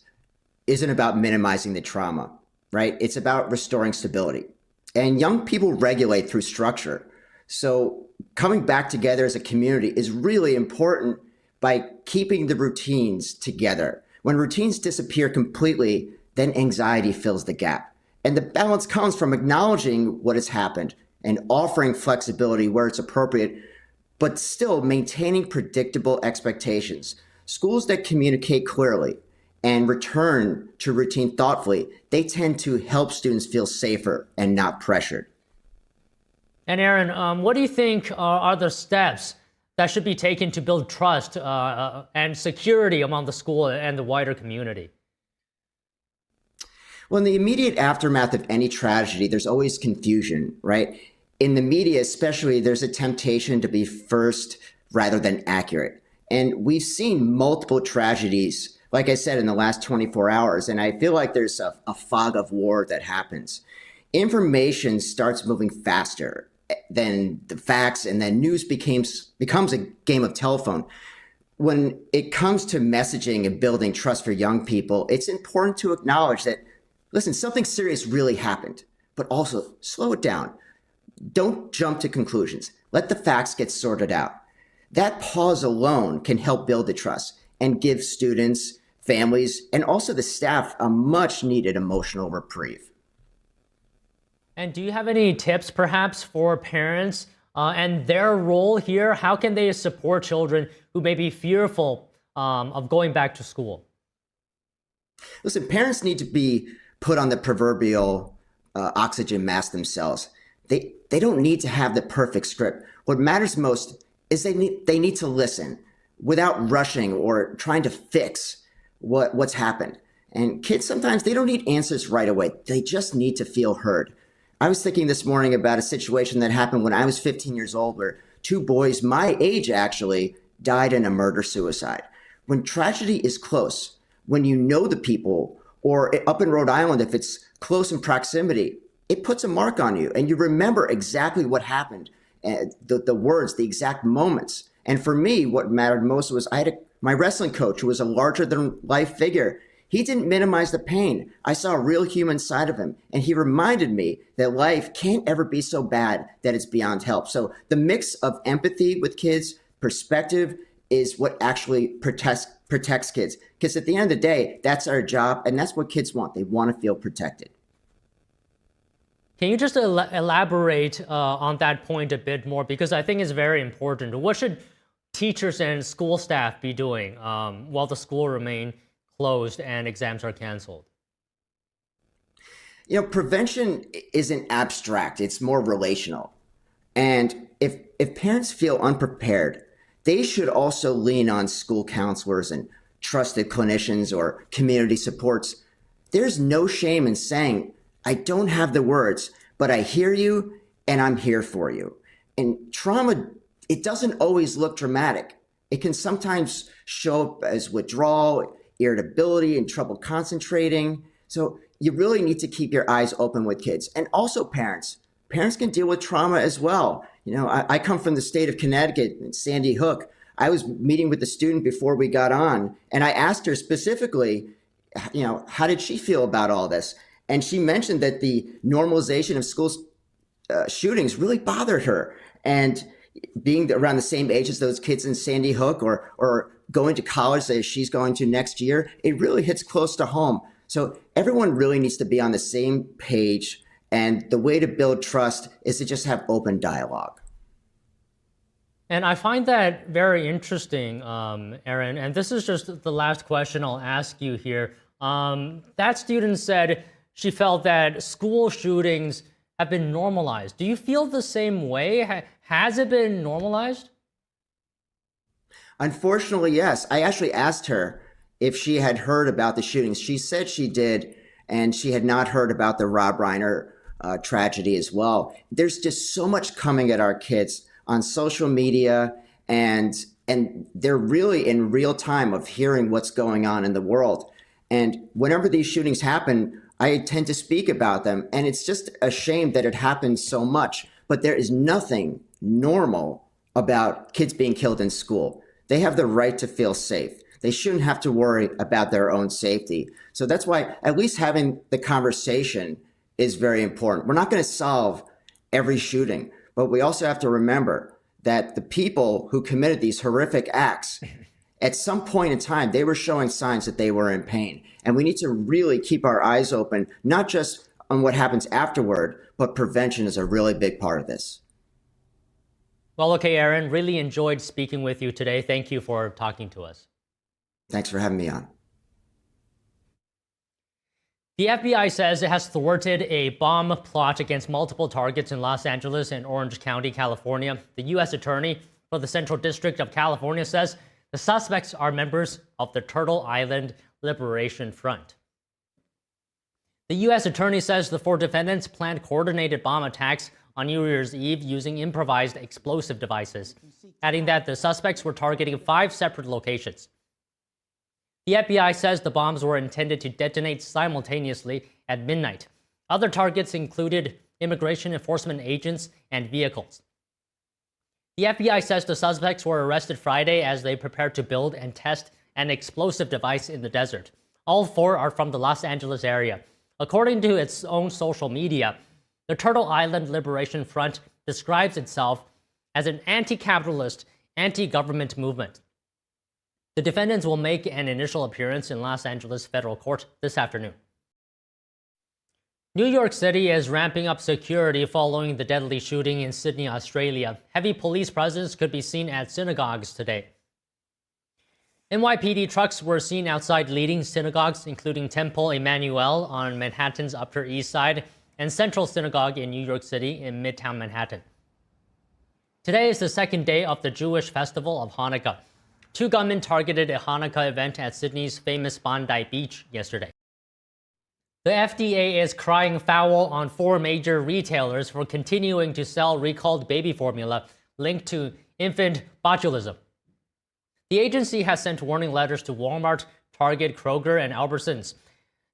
isn't about minimizing the trauma, right? It's about restoring stability. And young people regulate through structure. So coming back together as a community is really important by keeping the routines together. When routines disappear completely, then anxiety fills the gap. And the balance comes from acknowledging what has happened and offering flexibility where it's appropriate, but still maintaining predictable expectations. Schools that communicate clearly and return to routine thoughtfully, they tend to help students feel safer and not pressured. And Aaron, what do you think are the steps that should be taken to build trust and security among the school and the wider community? Well, in the immediate aftermath of any tragedy, there's always confusion, right? In the media, especially, there's a temptation to be first rather than accurate. And we've seen multiple tragedies, like I said, in the last 24 hours, and I feel like there's a fog of war that happens. Information starts moving faster than the facts, and then news becomes a game of telephone. When it comes to messaging and building trust for young people, it's important to acknowledge that, listen, something serious really happened, but also slow it down. Don't jump to conclusions. Let the facts get sorted out. That pause alone can help build the trust and give students, families, and also the staff a much needed emotional reprieve. And do you have any tips perhaps for parents and their role here? How can they support children who may be fearful of going back to school? Listen, parents need to be put on the proverbial oxygen mask themselves. They don't need to have the perfect script. What matters most is they need to listen without rushing or trying to fix what's happened. And kids, sometimes they don't need answers right away. They just need to feel heard. I was thinking this morning about a situation that happened when I was 15 years old, where two boys my age actually died in a murder-suicide. When tragedy is close, when you know the people, or up in Rhode Island, if it's close in proximity, it puts a mark on you and you remember exactly what happened, the words, the exact moments. And for me, what mattered most was my wrestling coach, who was a larger than life figure. He didn't minimize the pain. I saw a real human side of him, and he reminded me that life can't ever be so bad that it's beyond help. So the mix of empathy with kids, perspective, is what actually protects kids. Because at the end of the day, that's our job, and that's what kids want. They want to feel protected. Can you just elaborate on that point a bit more? Because I think it's very important. What should teachers and school staff be doing while the school remain closed and exams are canceled? You know, prevention isn't abstract, it's more relational. And if parents feel unprepared, they should also lean on school counselors and trusted clinicians or community supports. There's no shame in saying, I don't have the words, but I hear you and I'm here for you. And trauma, it doesn't always look dramatic. It can sometimes show up as withdrawal, irritability, and trouble concentrating. So you really need to keep your eyes open with kids. And also parents. Parents can deal with trauma as well. You know, I come from the state of Connecticut, in Sandy Hook. I was meeting with the student before we got on, and I asked her specifically, you know, how did she feel about all this? And she mentioned that the normalization of school shootings really bothered her. And being around the same age as those kids in Sandy Hook, or going to college as she's going to next year, it really hits close to home. So everyone really needs to be on the same page. And the way to build trust is to just have open dialogue. And I find that very interesting, Aaron. And this is just the last question I'll ask you here. That student said she felt that school shootings have been normalized. Do you feel the same way? Has it been normalized? Unfortunately, yes. I actually asked her if she had heard about the shootings. She said she did, and she had not heard about the Rob Reiner tragedy as well. There's just so much coming at our kids on social media, and they're really in real time of hearing what's going on in the world. And whenever these shootings happen, I tend to speak about them, and it's just a shame that it happens so much. But there is nothing normal about kids being killed in school. They have the right to feel safe. They shouldn't have to worry about their own safety. So that's why at least having the conversation is very important. We're not going to solve every shooting, but we also have to remember that the people who committed these horrific acts, at some point in time, they were showing signs that they were in pain. And we need to really keep our eyes open, not just on what happens afterward, but prevention is a really big part of this. Well, okay, Aaron, really enjoyed speaking with you today. Thank you for talking to us. Thanks for having me on. The FBI says it has thwarted a bomb plot against multiple targets in Los Angeles and Orange County, California. The U.S. Attorney for the Central District of California says the suspects are members of the Turtle Island Liberation Front. The U.S. Attorney says the 4 defendants planned coordinated bomb attacks on New Year's Eve using improvised explosive devices, adding that the suspects were targeting 5 separate locations. The FBI says the bombs were intended to detonate simultaneously at midnight. Other targets included immigration enforcement agents and vehicles. The FBI says the suspects were arrested Friday as they prepared to build and test an explosive device in the desert. All 4 are from the Los Angeles area. According to its own social media, the Turtle Island Liberation Front describes itself as an anti-capitalist, anti-government movement. The defendants will make an initial appearance in Los Angeles federal court this afternoon. New York City is ramping up security following the deadly shooting in Sydney, Australia. Heavy police presence could be seen at synagogues today. NYPD trucks were seen outside leading synagogues, including Temple Emmanuel on Manhattan's Upper East Side and Central Synagogue in New York City in Midtown Manhattan. Today is the second day of the Jewish festival of Hanukkah. 2 gunmen targeted a Hanukkah event at Sydney's famous Bondi Beach yesterday. The FDA is crying foul on 4 major retailers for continuing to sell recalled baby formula linked to infant botulism. The agency has sent warning letters to Walmart, Target, Kroger, and Albertsons.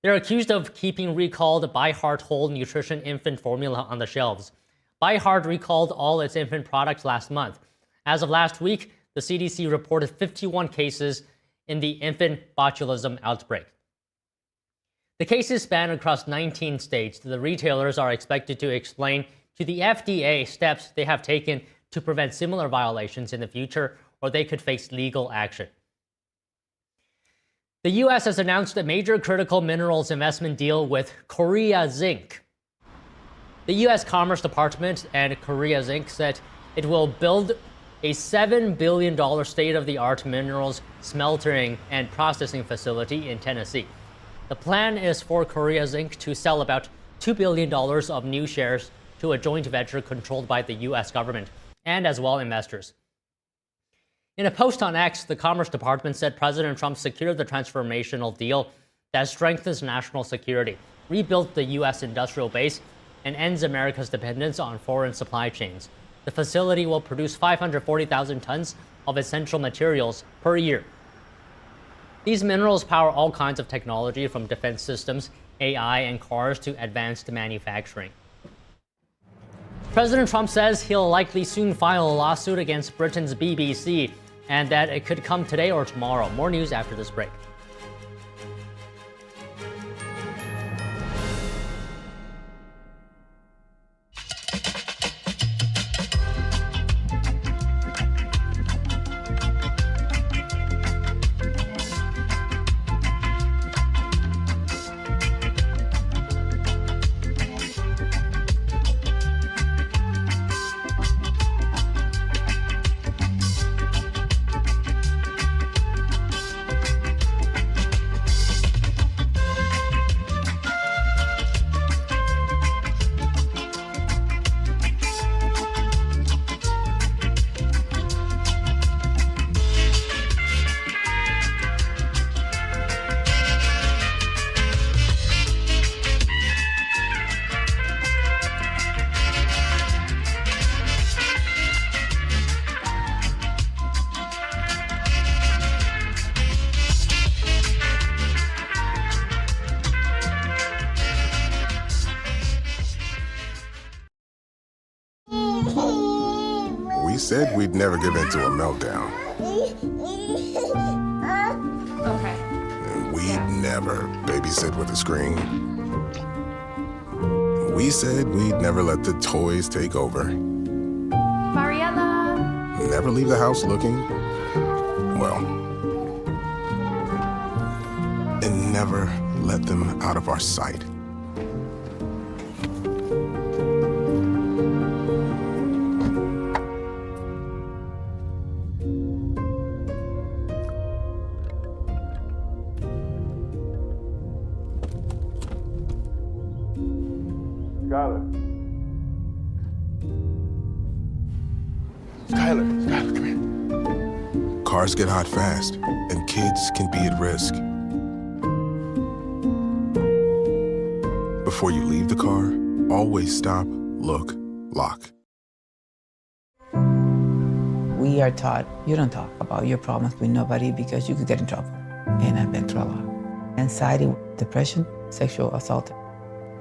They're accused of keeping recalled ByHeart Whole Nutrition infant formula on the shelves. ByHeart recalled all its infant products last month. As of last week, the CDC reported 51 cases in the infant botulism outbreak. The cases span across 19 states. The retailers are expected to explain to the FDA steps they have taken to prevent similar violations in the future, or they could face legal action. The U.S. has announced a major critical minerals investment deal with Korea Zinc. The U.S. Commerce Department and Korea Zinc said it will build a $7 billion state-of-the-art minerals smelting and processing facility in Tennessee. The plan is for Korea Zinc to sell about $2 billion of new shares to a joint venture controlled by the U.S. government and as well investors. In a post on X, the Commerce Department said President Trump secured the transformational deal that strengthens national security, rebuilt the U.S. industrial base, and ends America's dependence on foreign supply chains. The facility will produce 540,000 tons of essential materials per year. These minerals power all kinds of technology, from defense systems, AI, and cars to advanced manufacturing. President Trump says he'll likely soon file a lawsuit against Britain's BBC, and that it could come today or tomorrow. More news after this break. said we'd never give in to a meltdown. Okay. And we'd never babysit with a screen. We said we'd never let the toys take over. Mariella! Never leave the house looking, well, and never let them out of our sight. Skylar, come here. Cars get hot fast, and kids can be at risk. Before you leave the car, always stop, look, lock. We are taught you don't talk about your problems with nobody because you could get in trouble. And I've been through a lot. Anxiety, depression, sexual assault.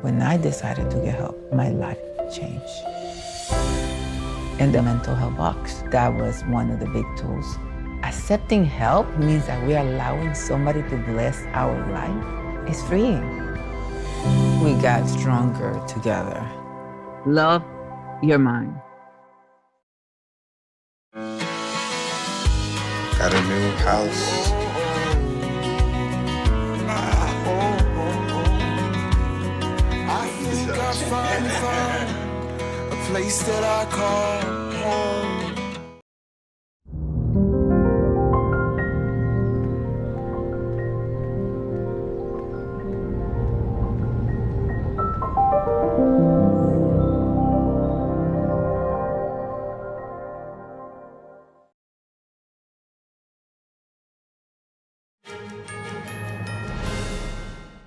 When I decided to get help, my life changed. And the mental health box, that was one of the big tools. Accepting help means that we are allowing somebody to bless our life. It's freeing. We got stronger together. Love your mind. Got a new house. I think I finally found a place that I call home.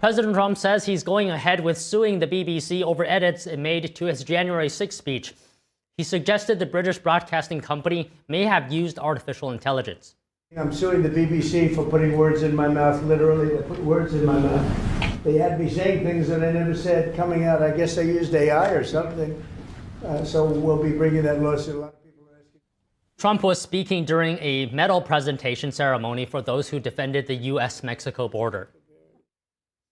President Trump says he's going ahead with suing the BBC over edits it made to his January 6th speech. He suggested the British broadcasting company may have used artificial intelligence. I'm suing the BBC for putting words in my mouth, literally. They put words in my mouth. They had me saying things that I never said coming out. I guess they used AI or something. So we'll be bringing that lawsuit. A lot of people are asking. Trump was speaking during a medal presentation ceremony for those who defended the U.S.-Mexico border.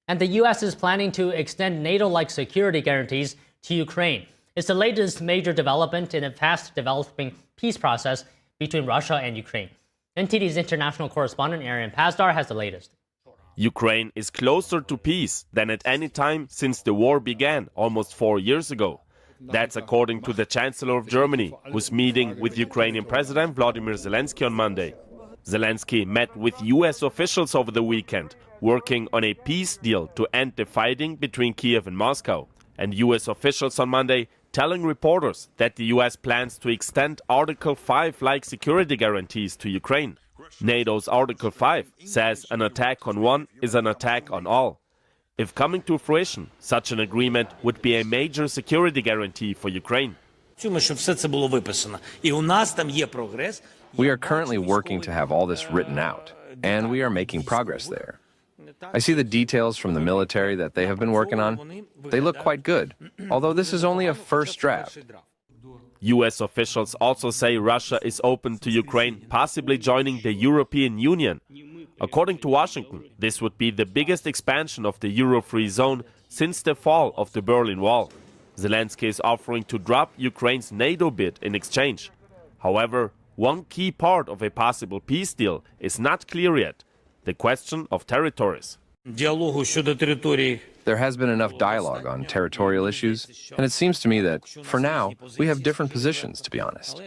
And the U.S. is planning to extend NATO-like security guarantees to Ukraine. It's the latest major development in a fast-developing peace process between Russia and Ukraine. NTD's international correspondent Arian Pazdar has the latest. Ukraine is closer to peace than at any time since the war began almost 4 years ago. That's according to the Chancellor of Germany, who's meeting with Ukrainian President Volodymyr Zelensky on Monday. Zelensky met with U.S. officials over the weekend, working on a peace deal to end the fighting between Kiev and Moscow. And U.S. officials on Monday telling reporters that the U.S. plans to extend Article 5-like security guarantees to Ukraine. NATO's Article 5 says an attack on one is an attack on all. If coming to fruition, such an agreement would be a major security guarantee for Ukraine. We are currently working to have all this written out, and we are making progress there. I see the details from the military that they have been working on. They look quite good, although this is only a first draft. U.S. officials also say Russia is open to Ukraine possibly joining the European Union. According to Washington, this would be the biggest expansion of the Euro-free zone since the fall of the Berlin Wall. Zelensky is offering to drop Ukraine's NATO bid in exchange. However, one key part of a possible peace deal is not clear yet: the question of territories. There has been enough dialogue on territorial issues, and it seems to me that, for now, we have different positions, to be honest.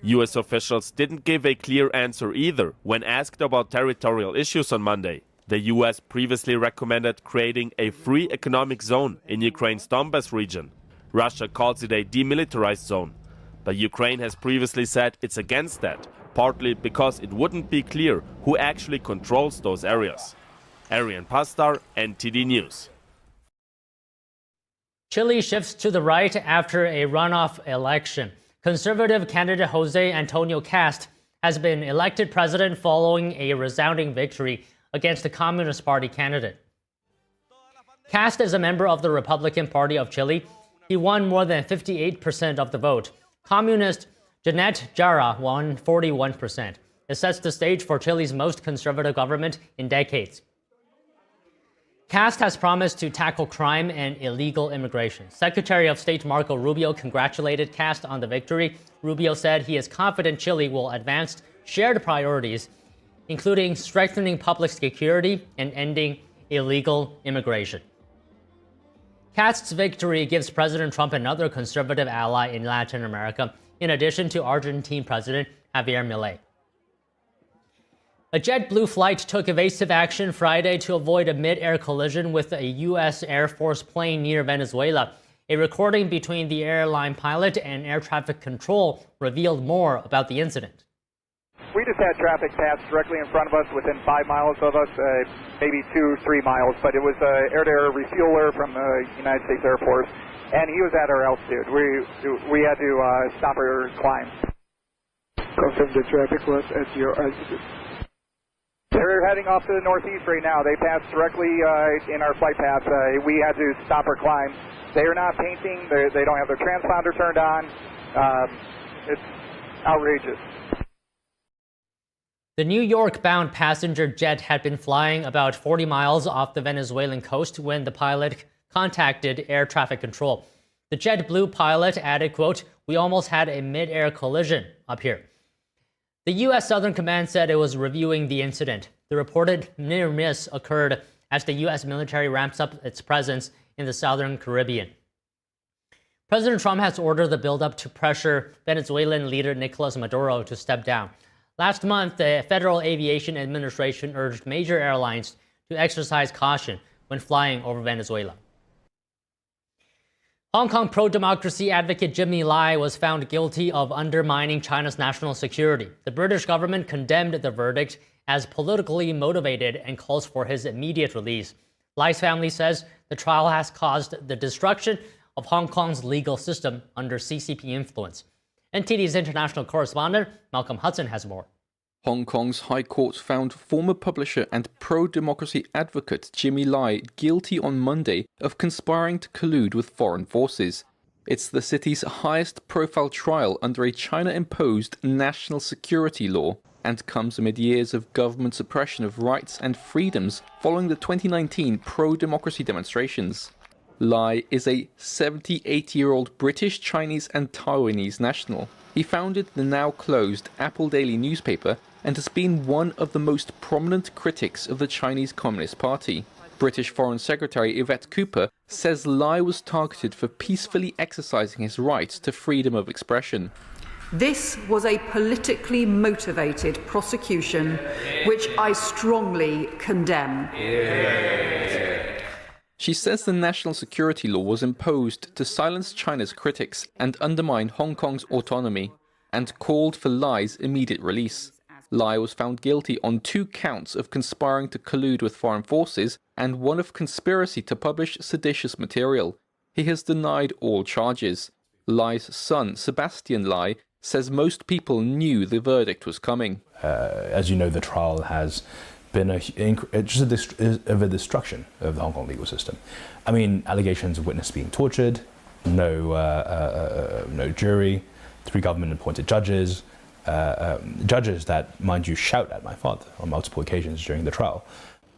U.S. officials didn't give a clear answer either when asked about territorial issues on Monday. The U.S. previously recommended creating a free economic zone in Ukraine's Donbas region. Russia calls it a demilitarized zone. But Ukraine has previously said it's against that, partly because it wouldn't be clear who actually controls those areas. Arian Pazdar, NTD News. Chile shifts to the right after a runoff election. Conservative candidate Jose Antonio Cast has been elected president following a resounding victory against the Communist Party candidate. Cast is a member of the Republican Party of Chile. He won more than 58% of the vote. Communist Jeanette Jara won 41%. It sets the stage for Chile's most conservative government in decades. CAST has promised to tackle crime and illegal immigration. Secretary of State Marco Rubio congratulated CAST on the victory. Rubio said he is confident Chile will advance shared priorities, including strengthening public security and ending illegal immigration. CAST's victory gives President Trump another conservative ally in Latin America, in addition to Argentine President Javier Milei. A JetBlue flight took evasive action Friday to avoid a mid-air collision with a U.S. Air Force plane near Venezuela. A recording between the airline pilot and air traffic control revealed more about the incident. We just had traffic pass directly in front of us, within 5 miles of us, maybe 2-3 miles, but it was an air-to-air refueler from the United States Air Force, and he was at our altitude. We had to stop our climb. Confirm the traffic was at your altitude. They're heading off to the northeast right now. They passed directly in our flight path. We had to stop our climb. They are not painting. They don't have their transponder turned on. It's outrageous. The New York-bound passenger jet had been flying about 40 miles off the Venezuelan coast when the pilot contacted air traffic control. The JetBlue pilot added, quote, "We almost had a mid-air collision up here." The U.S. Southern Command said it was reviewing the incident. The reported near miss occurred as the U.S. military ramps up its presence in the southern Caribbean. President Trump has ordered the buildup to pressure Venezuelan leader Nicolas Maduro to step down. Last month, the Federal Aviation Administration urged major airlines to exercise caution when flying over Venezuela. Hong Kong pro-democracy advocate Jimmy Lai was found guilty of undermining China's national security. The British government condemned the verdict as politically motivated and calls for his immediate release. Lai's family says the trial has caused the destruction of Hong Kong's legal system under CCP influence. NTD's international correspondent Malcolm Hudson has more. Hong Kong's High Court found former publisher and pro-democracy advocate Jimmy Lai guilty on Monday of conspiring to collude with foreign forces. It's the city's highest-profile trial under a China-imposed national security law and comes amid years of government suppression of rights and freedoms following the 2019 pro-democracy demonstrations. Lai is a 78-year-old British, Chinese and Taiwanese national. He founded the now-closed Apple Daily newspaper and has been one of the most prominent critics of the Chinese Communist Party. British Foreign Secretary Yvette Cooper says Lai was targeted for peacefully exercising his right to freedom of expression. This was a politically motivated prosecution, which I strongly condemn. She says the national security law was imposed to silence China's critics and undermine Hong Kong's autonomy, and called for Lai's immediate release. Lai was found guilty on 2 counts of conspiring to collude with foreign forces and 1 of conspiracy to publish seditious material. He has denied all charges. Lai's son, Sebastian Lai, says most people knew the verdict was coming. As you know, the trial has been a destruction of the Hong Kong legal system. I mean, allegations of witnesses being tortured, no jury, 3 government-appointed judges, judges that, mind you, shout at my father on multiple occasions during the trial.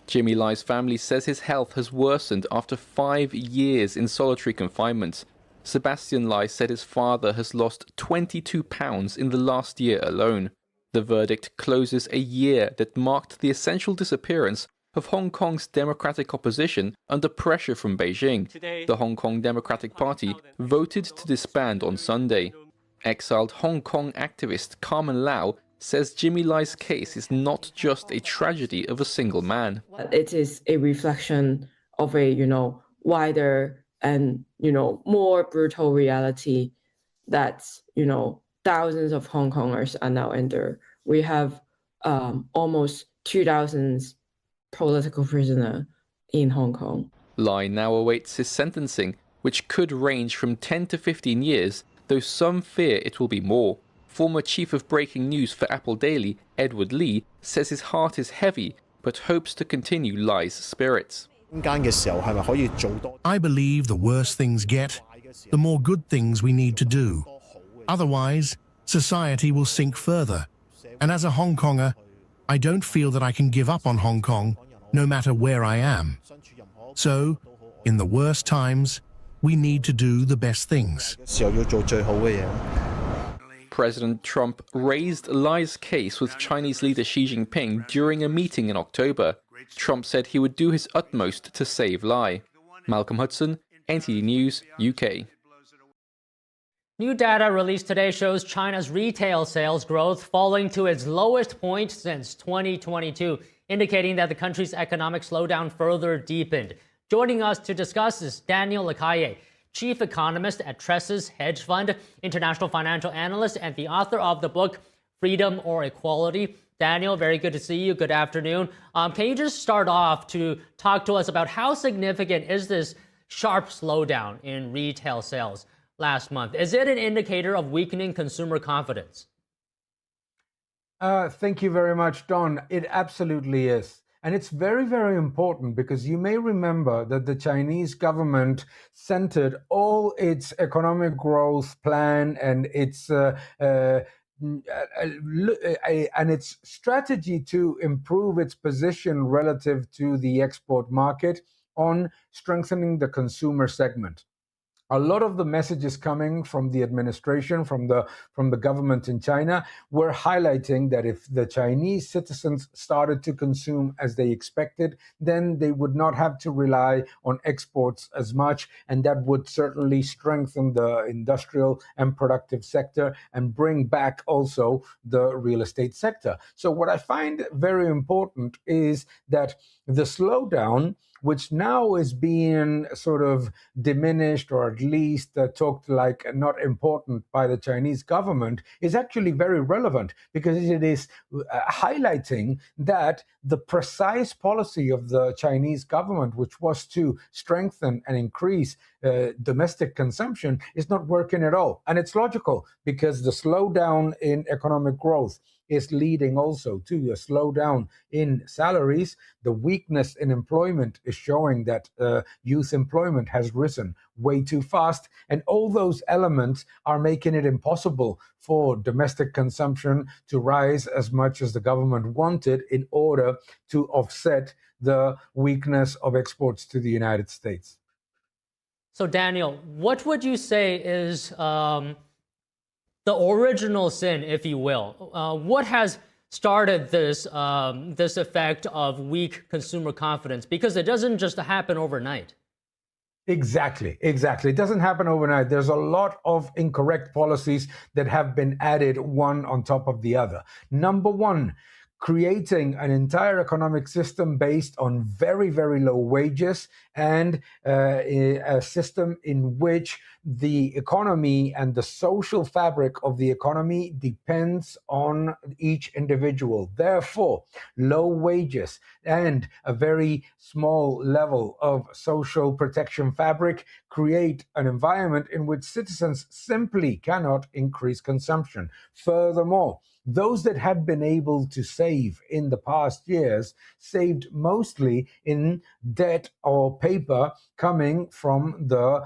Jimmy Lai's family says his health has worsened after 5 years in solitary confinement. Sebastian Lai said his father has lost 22 pounds in the last year alone. The verdict closes a year that marked the essential disappearance of Hong Kong's democratic opposition under pressure from Beijing. The Hong Kong Democratic Party voted to disband on Sunday. Exiled Hong Kong activist Carmen Lau says Jimmy Lai's case is not just a tragedy of a single man. It is a reflection of a, wider and, more brutal reality that, thousands of Hong Kongers are now under. We have almost 2,000 political prisoners in Hong Kong. Lai now awaits his sentencing, which could range from 10 to 15 years, though some fear it will be more. Former chief of breaking news for Apple Daily, Edward Lee, says his heart is heavy, but hopes to continue Lai's spirits. I believe the worse things get, the more good things we need to do. Otherwise, society will sink further. And as a Hong Konger, I don't feel that I can give up on Hong Kong, no matter where I am. So, in the worst times, we need to do the best things. President Trump raised Li's case with Chinese leader Xi Jinping during a meeting in October. Trump said he would do his utmost to save Li. Malcolm Hudson, NTD News, UK. New data released today shows China's retail sales growth falling to its lowest point since 2022, indicating that the country's economic slowdown further deepened. Joining us to discuss is Daniel Lacalle, chief economist at Tresses Hedge Fund, international financial analyst, and the author of the book Freedom or Equality. Daniel, very good to see you. Good afternoon. Can you just start off to talk to us about how significant is this sharp slowdown in retail sales last month? Is it an indicator of weakening consumer confidence? Thank you very much, Don. It absolutely is. And it's very, very important because you may remember that the Chinese government centered all its economic growth plan and its strategy to improve its position relative to the export market on strengthening the consumer segment. A lot of the messages coming from the administration, from the government in China, were highlighting that if the Chinese citizens started to consume as they expected, then they would not have to rely on exports as much, and that would certainly strengthen the industrial and productive sector and bring back also the real estate sector. So what I find very important is that the slowdown, which now is being sort of diminished or at least talked like not important by the Chinese government, is actually very relevant because it is highlighting that the precise policy of the Chinese government, which was to strengthen and increase domestic consumption, is not working at all. And it's logical because the slowdown in economic growth is leading also to a slowdown in salaries. The weakness in employment is showing that youth employment has risen way too fast. And all those elements are making it impossible for domestic consumption to rise as much as the government wanted in order to offset the weakness of exports to the United States. So, Daniel, what would you say is the original sin, if you will? What has started this this effect of weak consumer confidence? Because it doesn't just happen overnight. Exactly. It doesn't happen overnight. There's a lot of incorrect policies that have been added one on top of the other. Number one, creating an entire economic system based on very, very low wages and a system in which the economy and the social fabric of the economy depends on each individual. Therefore, low wages and a very small level of social protection fabric create an environment in which citizens simply cannot increase consumption. Furthermore, those that had been able to save in the past years saved mostly in debt or paper coming from the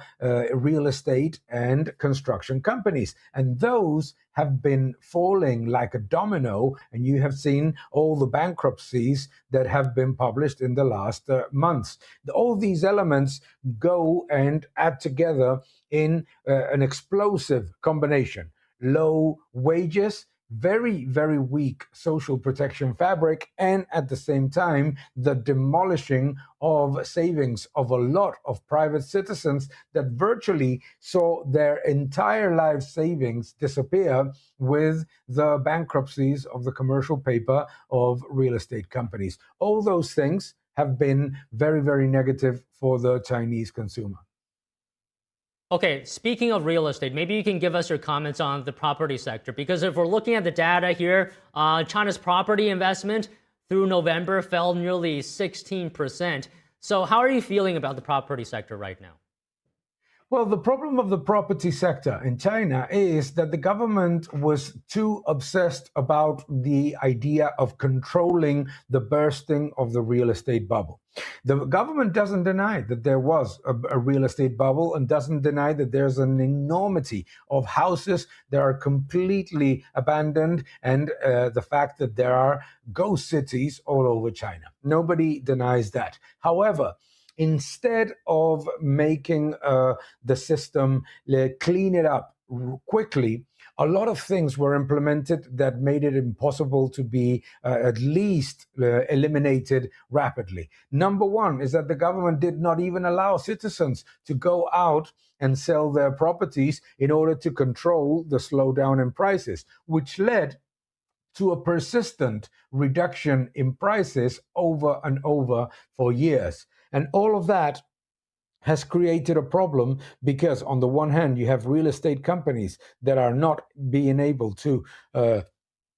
real estate and construction companies. And those have been falling like a domino, and you have seen all the bankruptcies that have been published in the last months. All these elements go and add together in an explosive combination. Low wages, very, very weak social protection fabric, and at the same time, the demolishing of savings of a lot of private citizens that virtually saw their entire life savings disappear with the bankruptcies of the commercial paper of real estate companies. All those things have been very, very negative for the Chinese consumer. Okay, speaking of real estate, maybe you can give us your comments on the property sector, because if we're looking at the data here, China's property investment through November fell nearly 16%. So how are you feeling about the property sector right now? Well, the problem of the property sector in China is that the government was too obsessed about the idea of controlling the bursting of the real estate bubble. The government doesn't deny that there was a real estate bubble and doesn't deny that there's an enormity of houses that are completely abandoned and the fact that there are ghost cities all over China. Nobody denies that. However, instead of making the system clean it up quickly, a lot of things were implemented that made it impossible to be at least eliminated rapidly. Number one is that the government did not even allow citizens to go out and sell their properties in order to control the slowdown in prices, which led to a persistent reduction in prices over and over for years. And all of that has created a problem because on the one hand, you have real estate companies that are not being able to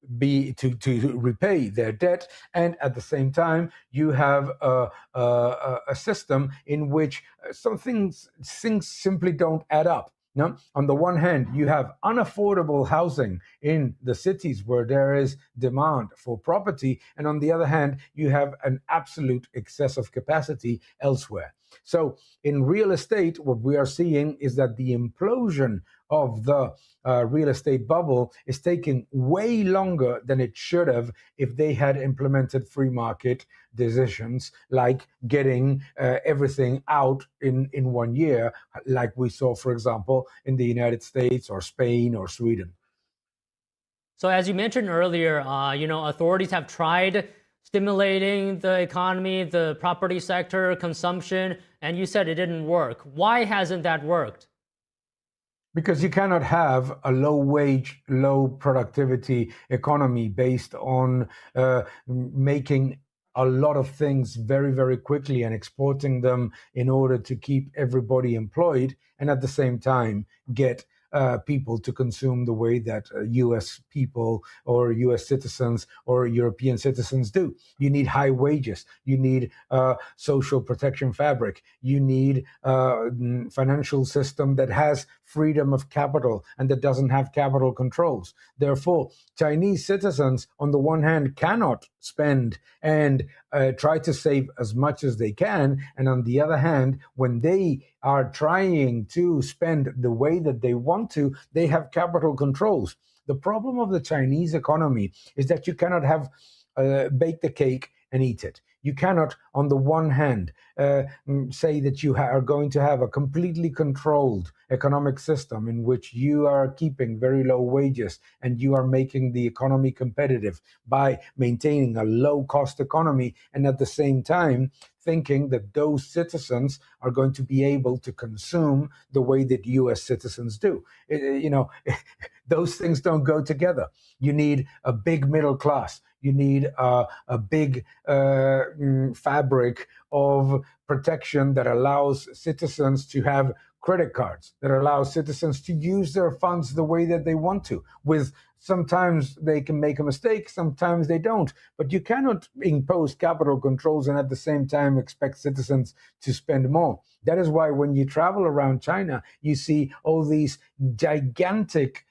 repay their debt, and at the same time you have a system in which some things simply don't add up. No? On the one hand, you have unaffordable housing in the cities where there is demand for property, and on the other hand, you have an absolute excess of capacity elsewhere. So in real estate, what we are seeing is that the implosion of the real estate bubble is taking way longer than it should have if they had implemented free market decisions like getting everything out in 1 year, like we saw, for example, in the United States or Spain or Sweden. So as you mentioned earlier, authorities have tried stimulating the economy, the property sector, consumption, and you said it didn't work. Why hasn't that worked? Because you cannot have a low wage, low productivity economy based on making a lot of things very, very quickly and exporting them in order to keep everybody employed, and at the same time get people to consume the way that US people or US citizens or European citizens do. You need high wages. You need social protection fabric. You need a financial system that has freedom of capital and that doesn't have capital controls. Therefore, Chinese citizens, on the one hand, cannot spend and try to save as much as they can. And on the other hand, when they are trying to spend the way that they want to, they have capital controls. The problem of the Chinese economy is that you cannot have bake the cake and eat it. You cannot, on the one hand, say that you are going to have a completely controlled economic system in which you are keeping very low wages and you are making the economy competitive by maintaining a low-cost economy, and at the same time thinking that those citizens are going to be able to consume the way that US citizens do. Those things don't go together. You need a big middle class. You need a big fabric of protection that allows citizens to have credit cards, that allows citizens to use their funds the way that they want to. Sometimes they can make a mistake, sometimes they don't. But you cannot impose capital controls and at the same time expect citizens to spend more. That is why when you travel around China, you see all these gigantic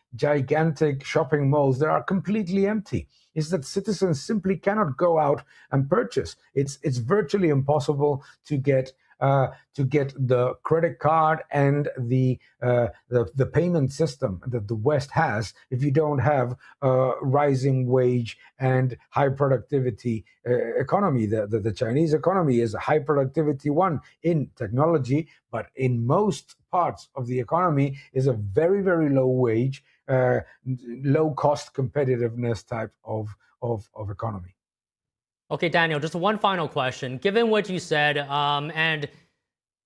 shopping malls that are completely empty. Is that citizens simply cannot go out and purchase. It's virtually impossible to get the credit card and the payment system that the West has if you don't have a rising wage and high productivity economy. The Chinese economy is a high productivity one in technology, but in most parts of the economy is a very, very low wage, low cost competitiveness type of economy. Okay, Daniel, just one final question. Given what you said, and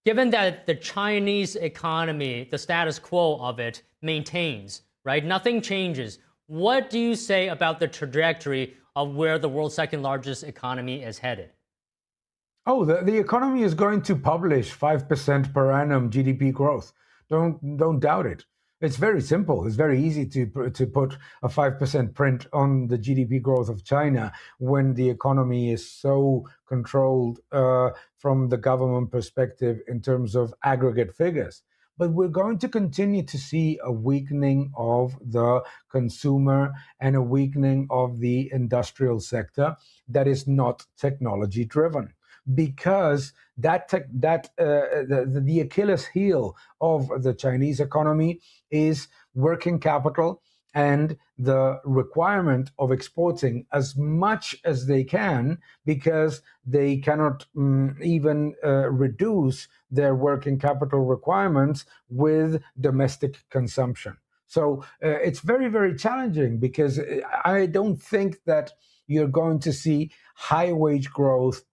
given that the Chinese economy, the status quo of it, maintains, right? Nothing changes. What do you say about the trajectory of where the world's second largest economy is headed? Oh, the economy is going to publish 5% per annum GDP growth. Don't doubt it. It's very simple. It's very easy to put a 5% print on the GDP growth of China when the economy is so controlled from the government perspective in terms of aggregate figures. but we're going to continue to see a weakening of the consumer and a weakening of the industrial sector that is not technology driven, because the Achilles heel of the Chinese economy is working capital and the requirement of exporting as much as they can, because they cannot even reduce their working capital requirements with domestic consumption. So it's very, very challenging, because I don't think that you're going to see high wage growth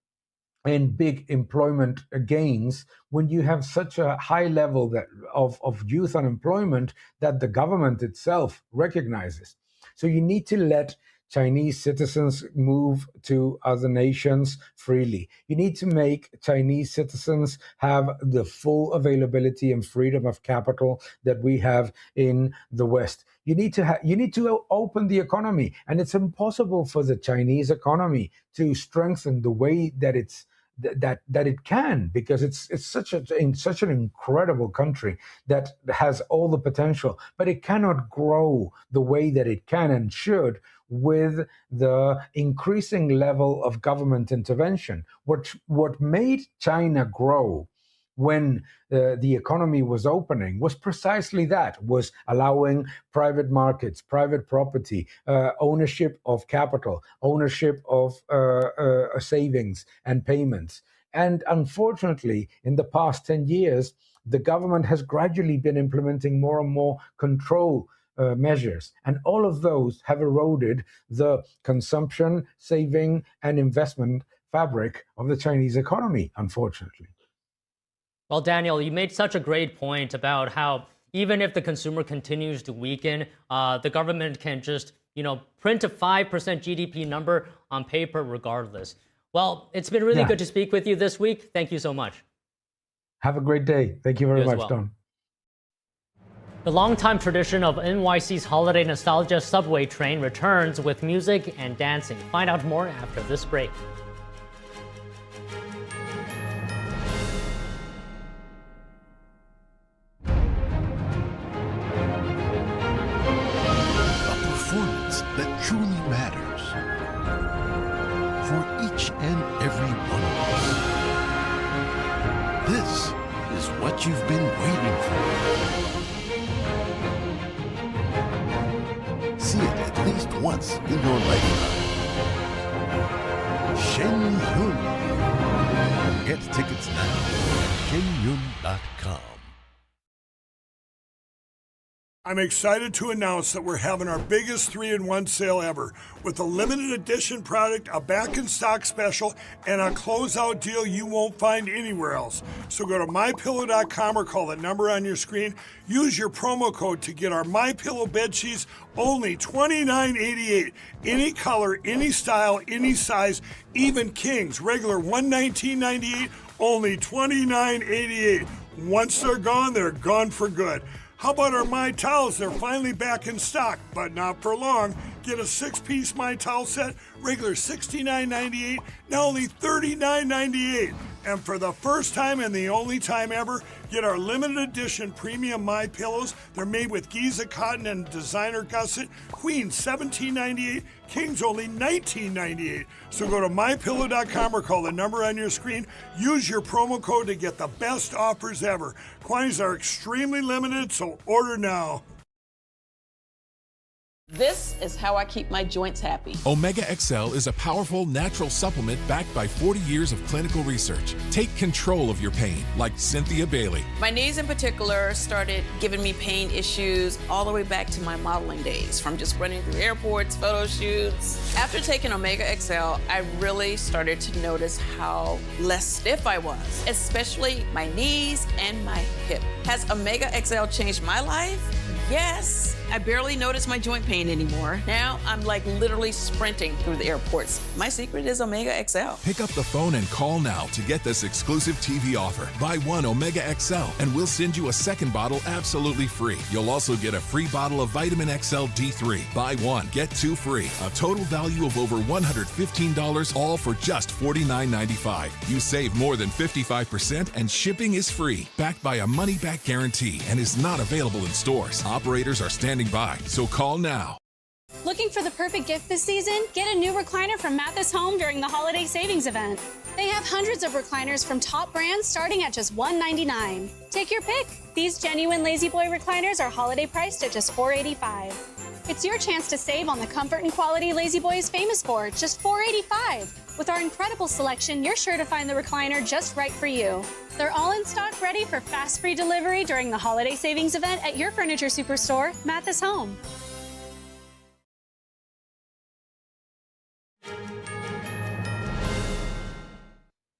and big employment gains when you have such a high level of youth unemployment that the government itself recognizes. So you need to let Chinese citizens move to other nations freely. You need to make Chinese citizens have the full availability and freedom of capital that we have in the West. You need to open the economy, and it's impossible for the Chinese economy to strengthen the way that it can, because it's such an incredible country that has all the potential, but it cannot grow the way that it can and should with the increasing level of government intervention. What made China grow when the economy was opening was precisely that, was allowing private markets, private property, ownership of capital, ownership of savings and payments. And unfortunately, in the past 10 years, the government has gradually been implementing more and more control measures. And all of those have eroded the consumption, saving, and investment fabric of the Chinese economy, unfortunately. Well, Daniel, you made such a great point about how even if the consumer continues to weaken, the government can just, print a 5% GDP number on paper regardless. Well, it's been really good to speak with you this week. Thank you so much. Have a great day. Thank you very much, Don. The longtime tradition of NYC's holiday nostalgia subway train returns with music and dancing. Find out more after this break. That truly matters for each and every one of us. This is what you've been waiting for. See it at least once in your lifetime. Shen Yun. Get tickets now at shenyun.com. I'm excited to announce that we're having our biggest 3-in-1 sale ever, with a limited edition product, a back-in-stock special, and a closeout deal you won't find anywhere else. So go to MyPillow.com or call the number on your screen. Use your promo code to get our MyPillow bed sheets, only $29.88. Any color, any style, any size, even kings, regular $119.98, only $29.88. Once they're gone for good. How about our My Towels? They're finally back in stock, but not for long. Get a 6-piece My Towel set, regular $69.98, now only $39.98. And for the first time and the only time ever, get our limited edition premium My Pillows. They're made with Giza cotton and designer gusset. Queen $17.98, Kings only $19.98. So go to MyPillow.com or call the number on your screen. Use your promo code to get the best offers ever. Quantities are extremely limited, so order now. This is how I keep my joints happy. Omega XL is a powerful natural supplement backed by 40 years of clinical research. Take control of your pain, like Cynthia Bailey. My knees in particular started giving me pain issues all the way back to my modeling days, from just running through airports, photo shoots. After taking Omega XL, I really started to notice how less stiff I was, especially my knees and my hip. Has Omega XL changed my life? Yes. I barely notice my joint pain anymore. Now I'm like literally sprinting through the airports. My secret is Omega XL. Pick up the phone and call now to get this exclusive TV offer. Buy one Omega XL and we'll send you a second bottle absolutely free. You'll also get a free bottle of Vitamin XL D3. Buy one, get two free. A total value of over $115, all for just $49.95. You save more than 55% and shipping is free. Backed by a money-back guarantee and is not available in stores. Operators are standing by, so call now. Looking for the perfect gift this season? Get a new recliner from Mathis Home during the holiday savings event. They have hundreds of recliners from top brands starting at just $199. Take your pick. These genuine Lazy Boy recliners are holiday priced at just $485. It's your chance to save on the comfort and quality Lazy Boy is famous for, just $485. With our incredible selection, you're sure to find the recliner just right for you. They're all in stock, ready for fast free delivery during the holiday savings event at your furniture superstore, Mathis Home.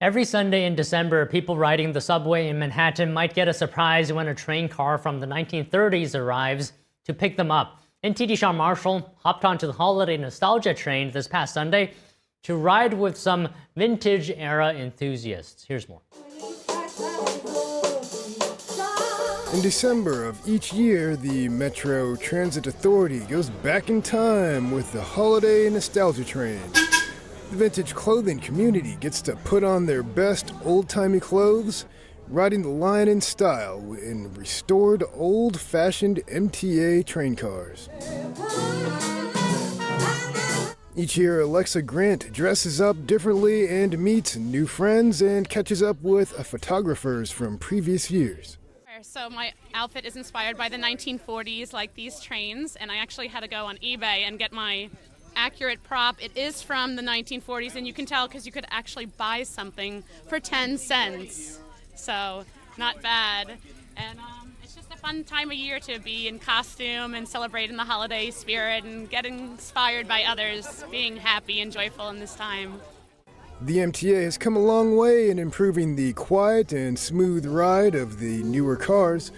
Every Sunday in December, people riding the subway in Manhattan might get a surprise when a train car from the 1930s arrives to pick them up. NTD Sean Marshall hopped onto the holiday nostalgia train this past Sunday to ride with some vintage-era enthusiasts. Here's more. In December of each year, the Metro Transit Authority goes back in time with the holiday nostalgia train. The vintage clothing community gets to put on their best old-timey clothes, riding the line in style in restored old-fashioned MTA train cars. Each year, Alexa Grant dresses up differently and meets new friends and catches up with photographers from previous years. So my outfit is inspired by the 1940s, like these trains, and I actually had to go on eBay and get my accurate prop. It is from the 1940s, and you can tell because you could actually buy something for 10 cents. So not bad. And it's just a fun time of year to be in costume and celebrating the holiday spirit and getting inspired by others, being happy and joyful in this time. The MTA has come a long way in improving the quiet and smooth ride of the newer cars,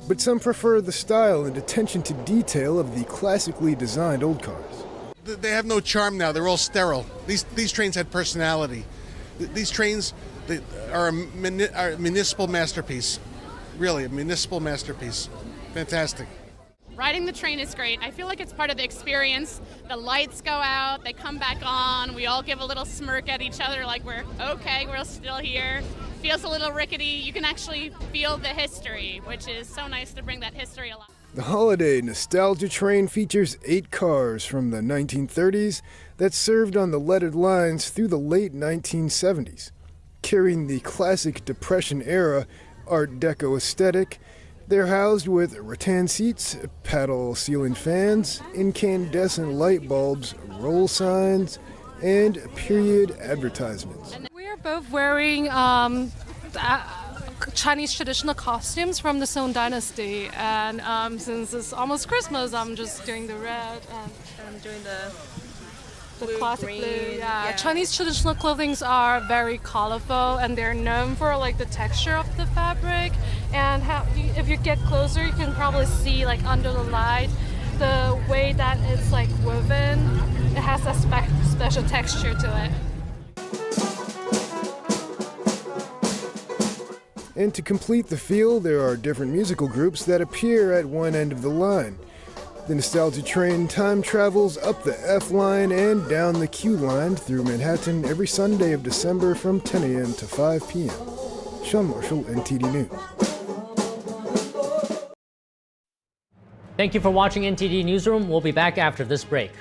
but some prefer the style and attention to detail of the classically designed old cars. They have no charm now. They're all sterile. These trains had personality. These trains are a municipal masterpiece. Really, a municipal masterpiece. Fantastic. Riding the train is great. I feel like it's part of the experience. The lights go out, they come back on, we all give a little smirk at each other like we're okay, we're still here. Feels a little rickety. You can actually feel the history, which is so nice to bring that history alive. The holiday nostalgia train features 8 cars from the 1930s that served on the leaded lines through the late 1970s. Carrying the classic Depression-era Art Deco aesthetic, they're housed with rattan seats, paddle ceiling fans, incandescent light bulbs, roll signs, and period advertisements. We are both wearing Chinese traditional costumes from the Song Dynasty, and since it's almost Christmas, I'm just doing the red and I'm doing the classic green, blue. Yeah. Chinese traditional clothings are very colorful, and they're known for like the texture of the fabric. And if you get closer, you can probably see like under the light the way that it's like woven. It has a special texture to it. And to complete the feel, there are different musical groups that appear at one end of the line. The nostalgia train time travels up the F line and down the Q line through Manhattan every Sunday of December from 10 a.m. to 5 p.m. Sean Marshall, NTD News. Thank you for watching NTD Newsroom. We'll be back after this break.